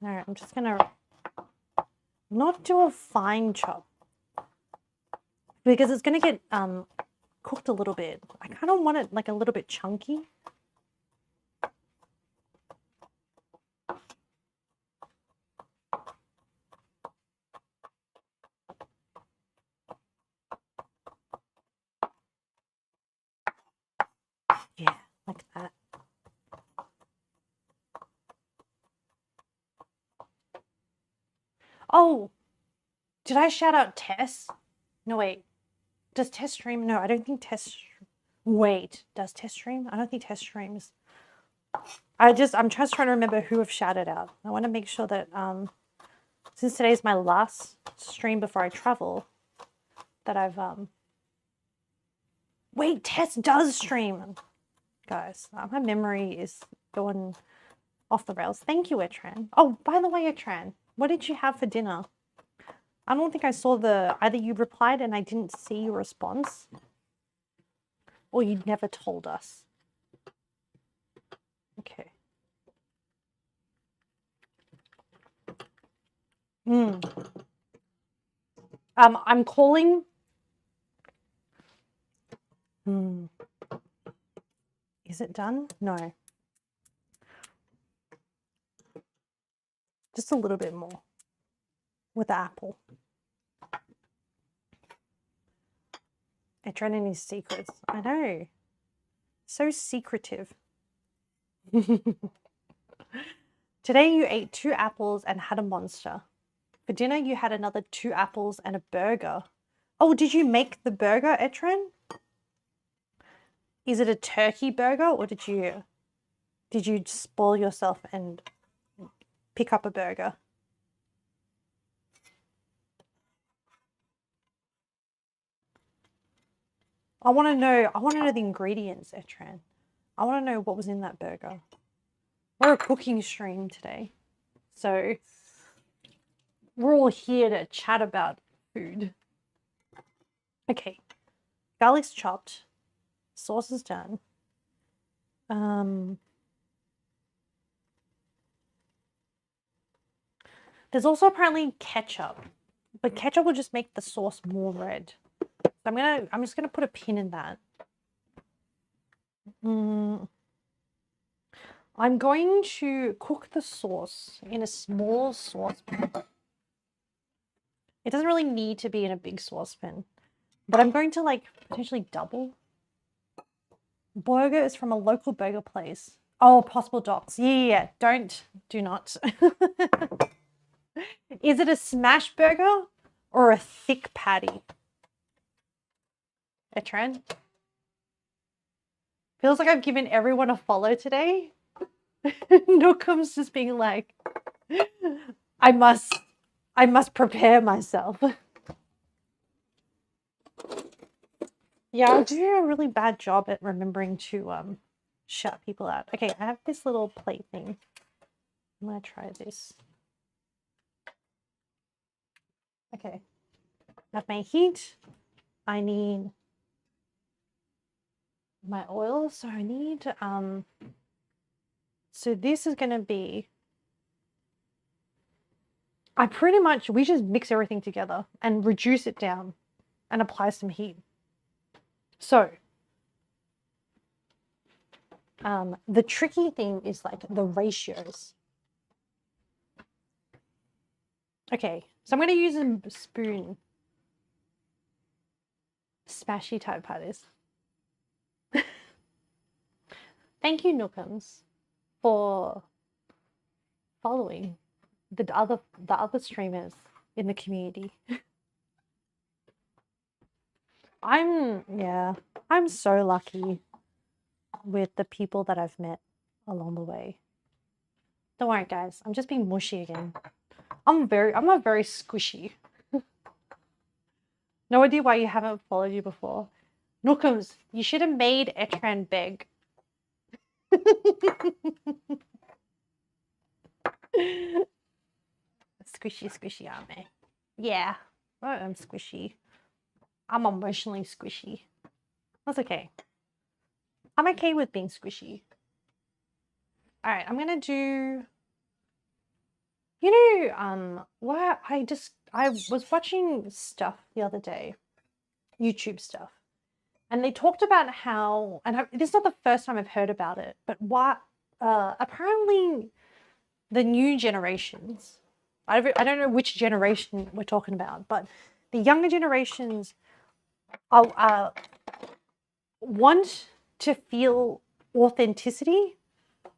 All right, I'm just gonna not do a fine chop because it's gonna get cooked a little bit. I kind of want it like a little bit chunky. Yeah, like that. Oh, did I shout out Tess? No, wait. Does Tess stream? No, I don't think Tess. Wait, does Tess stream? I don't think Tess streams. I'm just trying to remember who I've shouted out. I want to make sure that since today's my last stream before I travel, that I've wait, Tess does stream. Guys, my memory is going off the rails. Thank you, Etran. Oh, by the way, Etran, what did you have for dinner? I don't think I saw either you replied and I didn't see your response, or you never told us. Okay. I'm calling. Is it done? No. Just a little bit more with the apple. Etran and his secrets. I know. So secretive. Today you ate 2 apples and had a monster. For dinner you had another 2 apples and a burger. Oh, did you make the burger, Etran? Is it a turkey burger or did you spoil yourself and pick up a burger? I want to know the ingredients, Etran. I want to know what was in that burger. We're a cooking stream today, so we're all here to chat about food. Okay, garlic's chopped, sauce is done. There's also apparently ketchup, but ketchup will just make the sauce more red. So I'm just gonna put a pin in that. I'm going to cook the sauce in a small saucepan. It doesn't really need to be in a big saucepan, but I'm going to like potentially double. Burger is from a local burger place. Oh, possible docs. Yeah. Do not. Is it a smash burger or a thick patty? A trend? Feels like I've given everyone a follow today. Nookham's just being like, I must prepare myself. Yeah, I do a really bad job at remembering to shut people out. Okay, I have this little plate thing. I'm gonna try this. Okay, I have my heat. I need my oil, so I need so this is gonna be, we just mix everything together and reduce it down and apply some heat. So the tricky thing is like the ratios. Okay, so I'm going to use a spoon. Smashy type patties. Thank you, Nookums, for following the other streamers in the community. I'm so lucky with the people that I've met along the way. Don't worry, guys. I'm just being mushy again. I'm not very squishy. No idea why you haven't followed you before. Nookums, you should have made Etran beg. Squishy, aren't they? Yeah, I'm squishy. I'm emotionally squishy. That's okay. I'm okay with being squishy. All right, I'm gonna do. What I was watching stuff the other day, YouTube stuff, and they talked about how, and this is not the first time I've heard about it, but what apparently the new generations, I don't know which generation we're talking about, but the younger generations want to feel authenticity,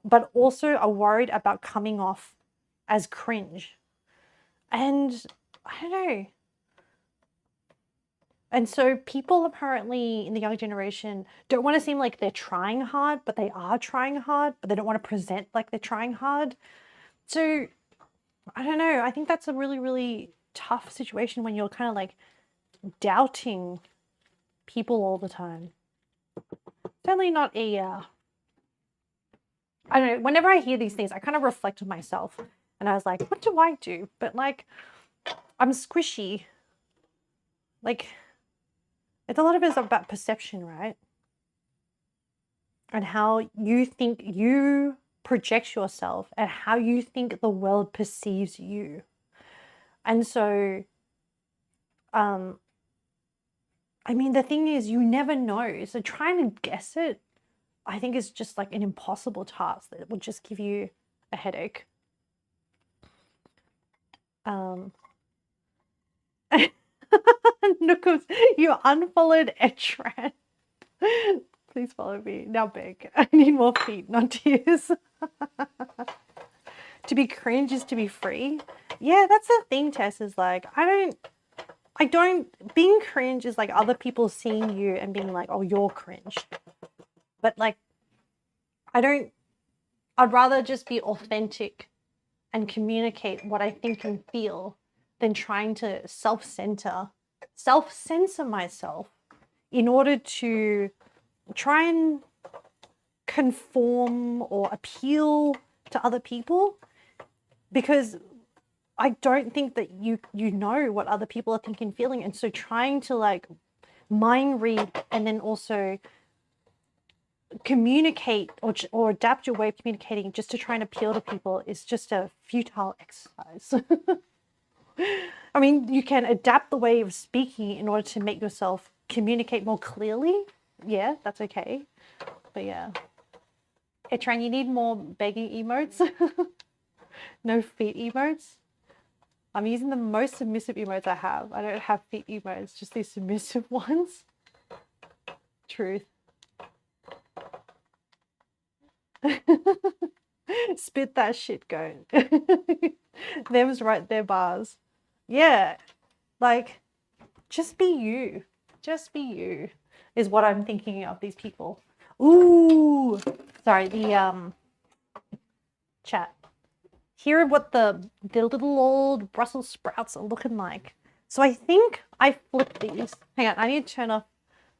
but also are worried about coming off as cringe. And I don't know. And so people apparently in the younger generation don't want to seem like they're trying hard, but they are trying hard, but they don't want to present like they're trying hard. So I don't know. I think that's a really, really tough situation when you're kind of like doubting people all the time. Certainly not a, I don't know. Whenever I hear these things, I kind of reflect on myself. And I was like, what do I do? But like, I'm squishy. Like, it's a lot of it is about perception, right? And how you think you project yourself and how you think the world perceives you. And so, I mean, the thing is, you never know. So trying to guess it, I think is just like an impossible task that will just give you a headache. Nookums, you unfollowed Etran. Please follow me. Now beg. I need more feet, not tears. To be cringe is to be free. Yeah, that's the thing, Tess, is like, being cringe is like other people seeing you and being like, oh, you're cringe. But like, I'd rather just be authentic and communicate what I think and feel than trying to self-censor myself in order to try and conform or appeal to other people, because I don't think that you know what other people are thinking, feeling, and so trying to like mind read and then also communicate or adapt your way of communicating just to try and appeal to people is just a futile exercise. I mean, you can adapt the way of speaking in order to make yourself communicate more clearly. Yeah, that's okay. But yeah. Etran, you need more begging emotes. No feet emotes. I'm using the most submissive emotes I have. I don't have feet emotes, just these submissive ones. Truth. Spit that shit, goat. Them's right there, bars. Yeah, like, just be you. Just be you is what I'm thinking of these people. Ooh, sorry, the chat. Hear what the little old Brussels sprouts are looking like. So I think I flipped these. Hang on, I need to turn off.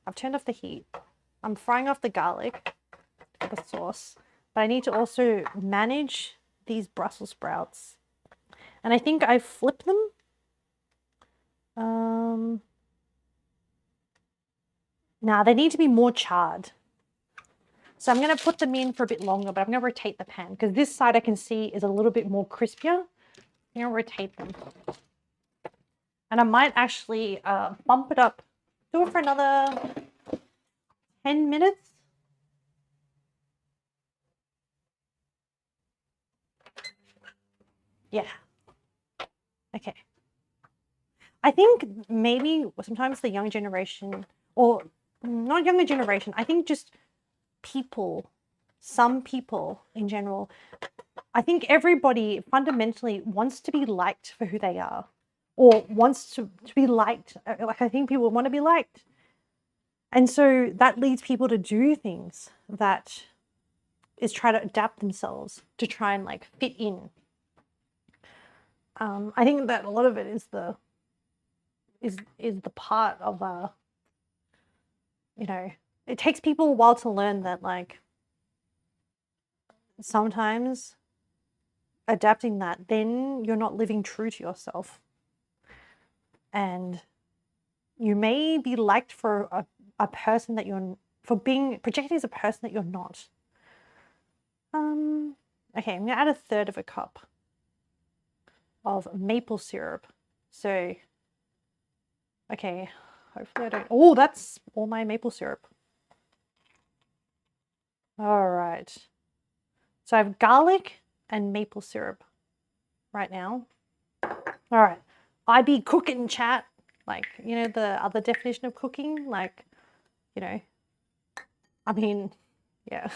I've turned off the heat. I'm frying off the garlic for the sauce, but I need to also manage these Brussels sprouts. And I think I flipped them. Now they need to be more charred. So I'm going to put them in for a bit longer, but I'm going to rotate the pan because this side I can see is a little bit more crispier. I'm going to rotate them. And I might actually bump it up, do it for another 10 minutes. Yeah. Okay. I think maybe sometimes the young generation, or not younger generation, I think just people, some people in general, I think everybody fundamentally wants to be liked for who they are, or wants to be liked. Like, I think people want to be liked. And so that leads people to do things that is try to adapt themselves to try and like fit in. I think that a lot of it is the part of you know, it takes people a while to learn that like sometimes adapting that, then you're not living true to yourself. And you may be liked for a person that you're, for being projected as a person that you're not. Okay, I'm gonna add 1/3 of a cup. of maple syrup. So, okay, hopefully I don't, oh, that's all my maple syrup. All right. So I have garlic and maple syrup right now. All right. I be cooking, chat. Like, you know, the other definition of cooking, like, you know, I mean, yeah.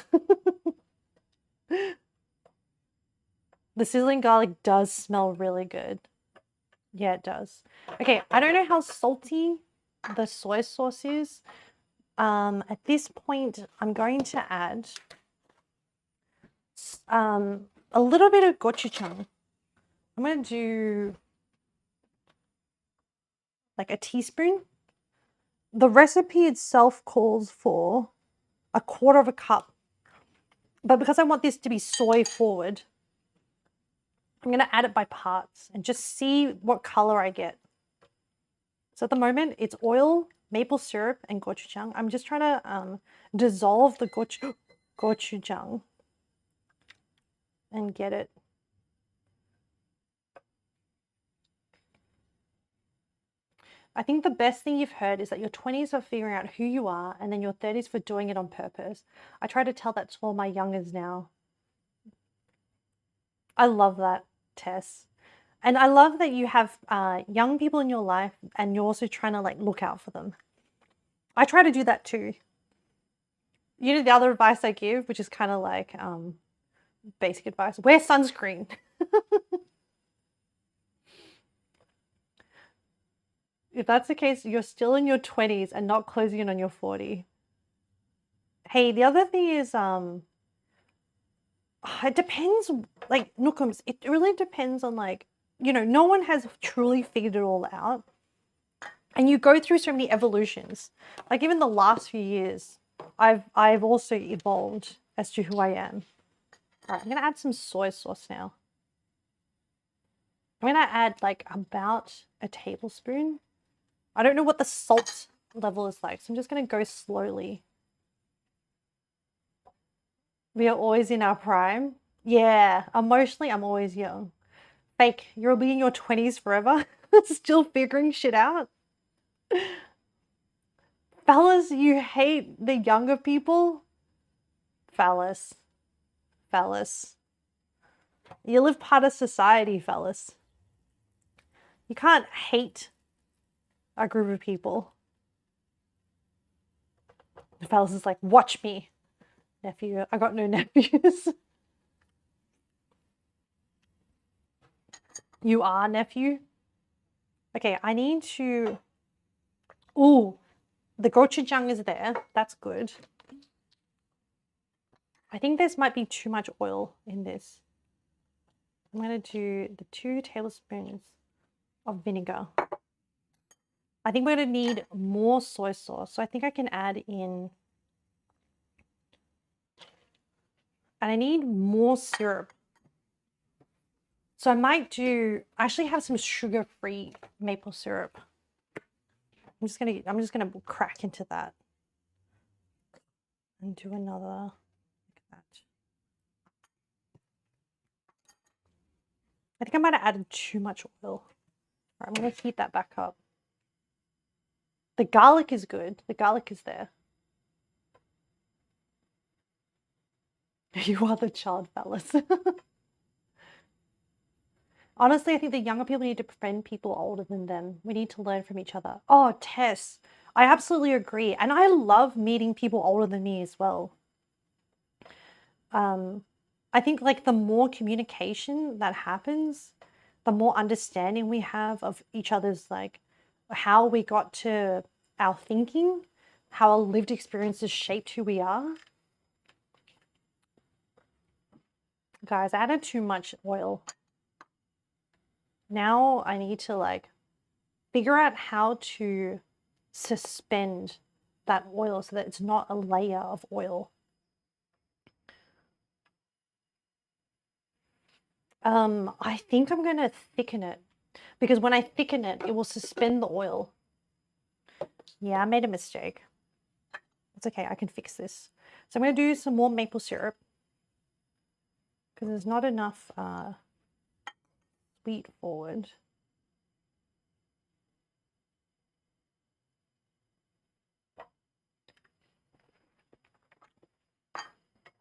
The sizzling garlic does smell really good. Yeah, it does. Okay, I don't know how salty the soy sauce is. At this point, I'm going to add a little bit of gochujang. I'm going to do like a teaspoon. The recipe itself calls for a quarter of a cup. But because I want this to be soy forward, I'm going to add it by parts and just see what color I get. So at the moment, it's oil, maple syrup, and gochujang. I'm just trying to dissolve the gochujang and get it. I think the best thing you've heard is that your 20s are figuring out who you are and then your 30s for doing it on purpose. I try to tell that to all my youngers now. I love that, Tess. And I love that you have young people in your life and you're also trying to like look out for them. I try to do that too. You know, the other advice I give, which is kind of like basic advice, wear sunscreen. If that's the case, you're still in your 20s and not closing in on your 40. Hey, the other thing is, it depends, like, Nookums, it really depends on, like, you know, no one has truly figured it all out. And you go through so many evolutions. Like, even the last few years, I've also evolved as to who I am. All right, I'm going to add some soy sauce now. I'm going to add, like, about a tablespoon. I don't know what the salt level is like, so I'm just going to go slowly. We are always in our prime. Yeah, emotionally, I'm always young. Fake, you'll be in your 20s forever, still figuring shit out. Fellas, you hate the younger people? Fellas. Fellas. You live part of society, fellas. You can't hate a group of people. The fellas is like, watch me. Nephew, I got no nephews. You are nephew? Okay, I need to... Ooh, the gochujang is there. That's good. I think this might be too much oil in this. I'm going to do the 2 tablespoons of vinegar. I think we're going to need more soy sauce. So I think I can add in... And I need more syrup. So I might do... I actually have some sugar-free maple syrup. I'm just gonna crack into that. And do another like that. I think I might have added too much oil. All right, I'm gonna heat that back up. The garlic is good. The garlic is there. You are the child, fellas. Honestly, I think the younger people need to befriend people older than them. We need to learn from each other. Oh, Tess, I absolutely agree. And I love meeting people older than me as well. I think like the more communication that happens, the more understanding we have of each other's, like how we got to our thinking, how our lived experiences shaped who we are. Guys, I added too much oil. Now I need to like figure out how to suspend that oil so that it's not a layer of oil. I think I'm going to thicken it because when I thicken it, it will suspend the oil. Yeah, I made a mistake. It's okay, I can fix this. So I'm going to do some more maple syrup because there's not enough sweet forward.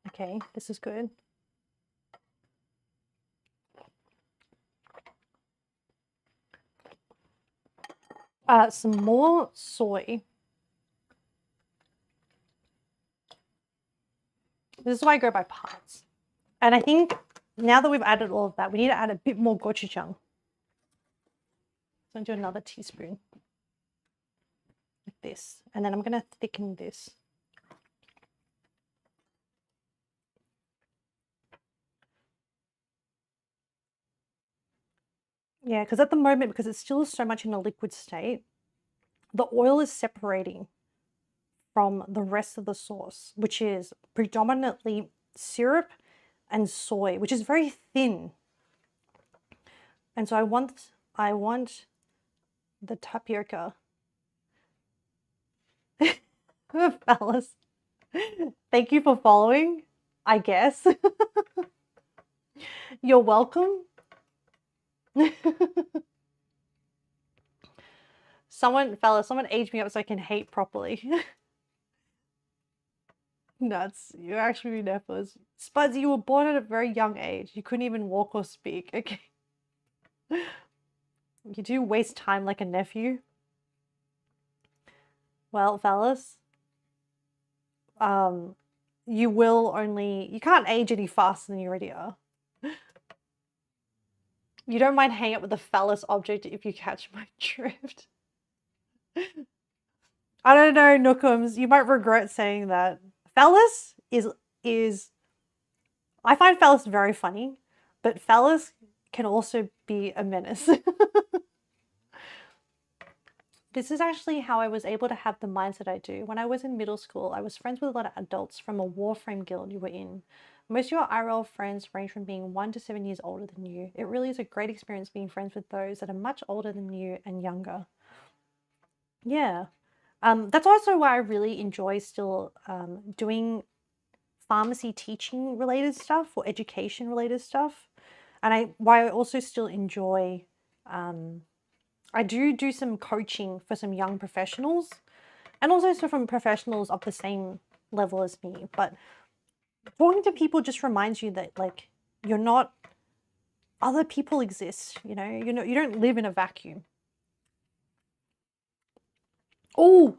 Okay, this is good. Some more soy. This is why I go by parts. And I think now that we've added all of that, we need to add a bit more gochujang. So I'm going to do another teaspoon. Like this. And then I'm going to thicken this. Yeah, because at the moment, because it's still so much in a liquid state, the oil is separating from the rest of the sauce, which is predominantly syrup and soy, which is very thin. And so I want the tapioca. Fellas, thank you for following, I guess. You're welcome. Someone age me up so I can hate properly. Nuts. You're actually nervous. Spuds, you were born at a very young age. You couldn't even walk or speak. Okay. You do waste time like a nephew. Well, fellas, you can't age any faster than you already are. You don't mind hanging out with a phallus object if you catch my drift. I don't know, Nookums. You might regret saying that. Phallus is I find phallus very funny, but phallus can also be a menace. This is actually how I was able to have the mindset I do. When I was in middle school, I was friends with a lot of adults from a Warframe guild you were in. Most of your IRL friends range from being 1 to 7 years older than you. It really is a great experience being friends with those that are much older than you and younger. Yeah. That's also why I really enjoy still doing pharmacy teaching related stuff or education related stuff. And why I also still enjoy I do some coaching for some young professionals and also from professionals of the same level as me. But talking to people just reminds you that like you're not, other people exist, you don't live in a vacuum. Oh,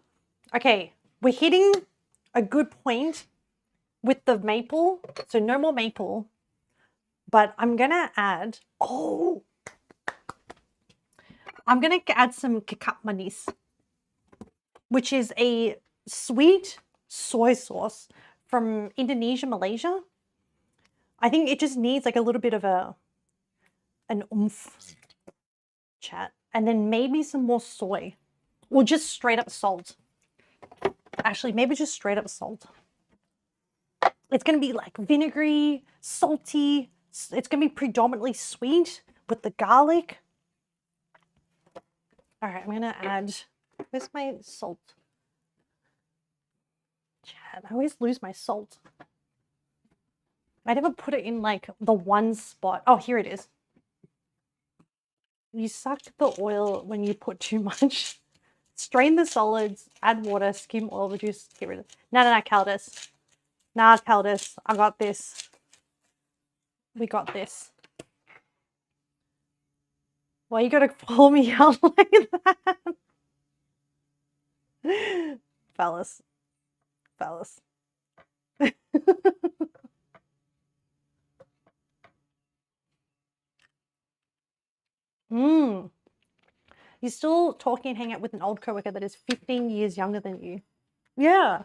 okay. We're hitting a good point with the maple. So no more maple, but I'm going to add, I'm going to add some kecap manis, which is a sweet soy sauce from Indonesia, Malaysia. I think it just needs like a little bit of an oomph, chat. And then maybe some more soy or just straight up salt. Actually, maybe just straight up salt. It's going to be like vinegary, salty. It's going to be predominantly sweet with the garlic. All right, I'm going to add, where's my salt? Chad, I always lose my salt. I never put it in like the one spot. Oh, here it is. You suck the oil when you put too much. Strain the solids, add water, skim oil, reduce, get rid of it. No, Caldus. Nah, Caldus, I got this. We got this. Why you gotta pull me out like that? Phallus. You're still talking and hanging out with an old coworker that is 15 years younger than you. Yeah.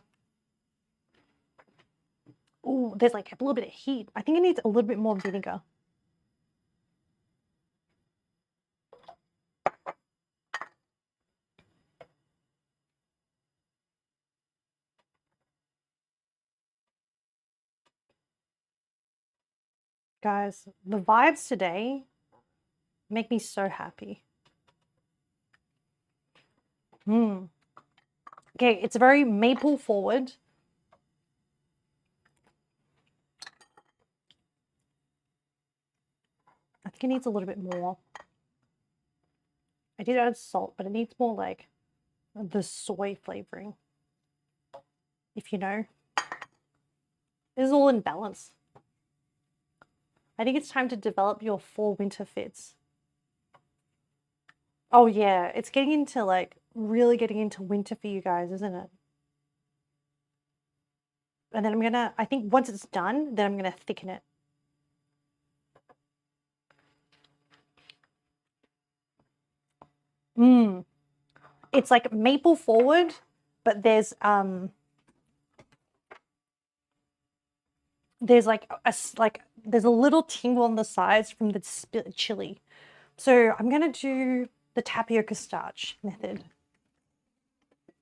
Oh, there's like a little bit of heat. I think it needs a little bit more vinegar. Guys, the vibes today make me so happy. Okay, it's very maple forward. I think it needs a little bit more. I did add salt, but it needs more like the soy flavoring. If you know. This is all in balance. I think it's time to develop your fall winter fits. Oh yeah, it's getting into like really getting into winter for you guys, isn't it? And then I think once it's done, then I'm gonna thicken it. It's like maple forward, but there's like there's a little tingle on the sides from the chili. So I'm gonna do the tapioca starch method,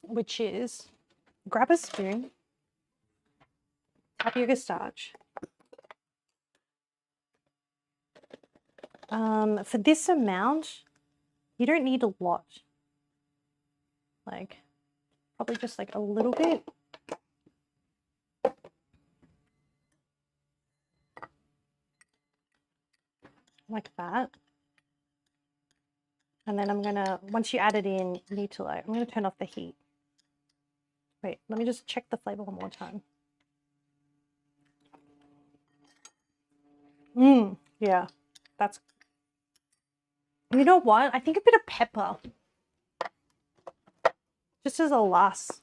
which is grab a spoon, tapioca starch. For this amount, you don't need a lot. Like probably just like a little bit. Like that. And then I'm gonna, once you add it in, you need to like, I'm gonna turn off the heat. Wait, let me just check the flavor one more time. Yeah, that's, you know what? I think a bit of pepper. Just as a last.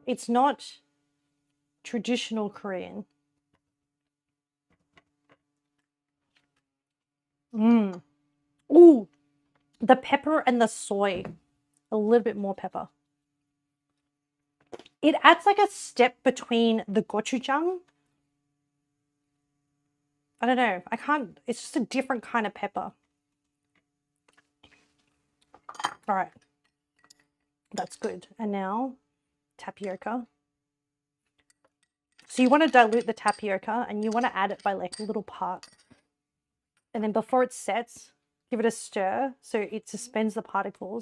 It's not traditional Korean. Ooh, the pepper and the soy. A little bit more pepper. It adds like a step between the gochujang. I don't know. I can't, it's just a different kind of pepper. All right. That's good. And now tapioca. So you want to dilute the tapioca and you want to add it by like a little part. And then before it sets, give it a stir so it suspends the particles.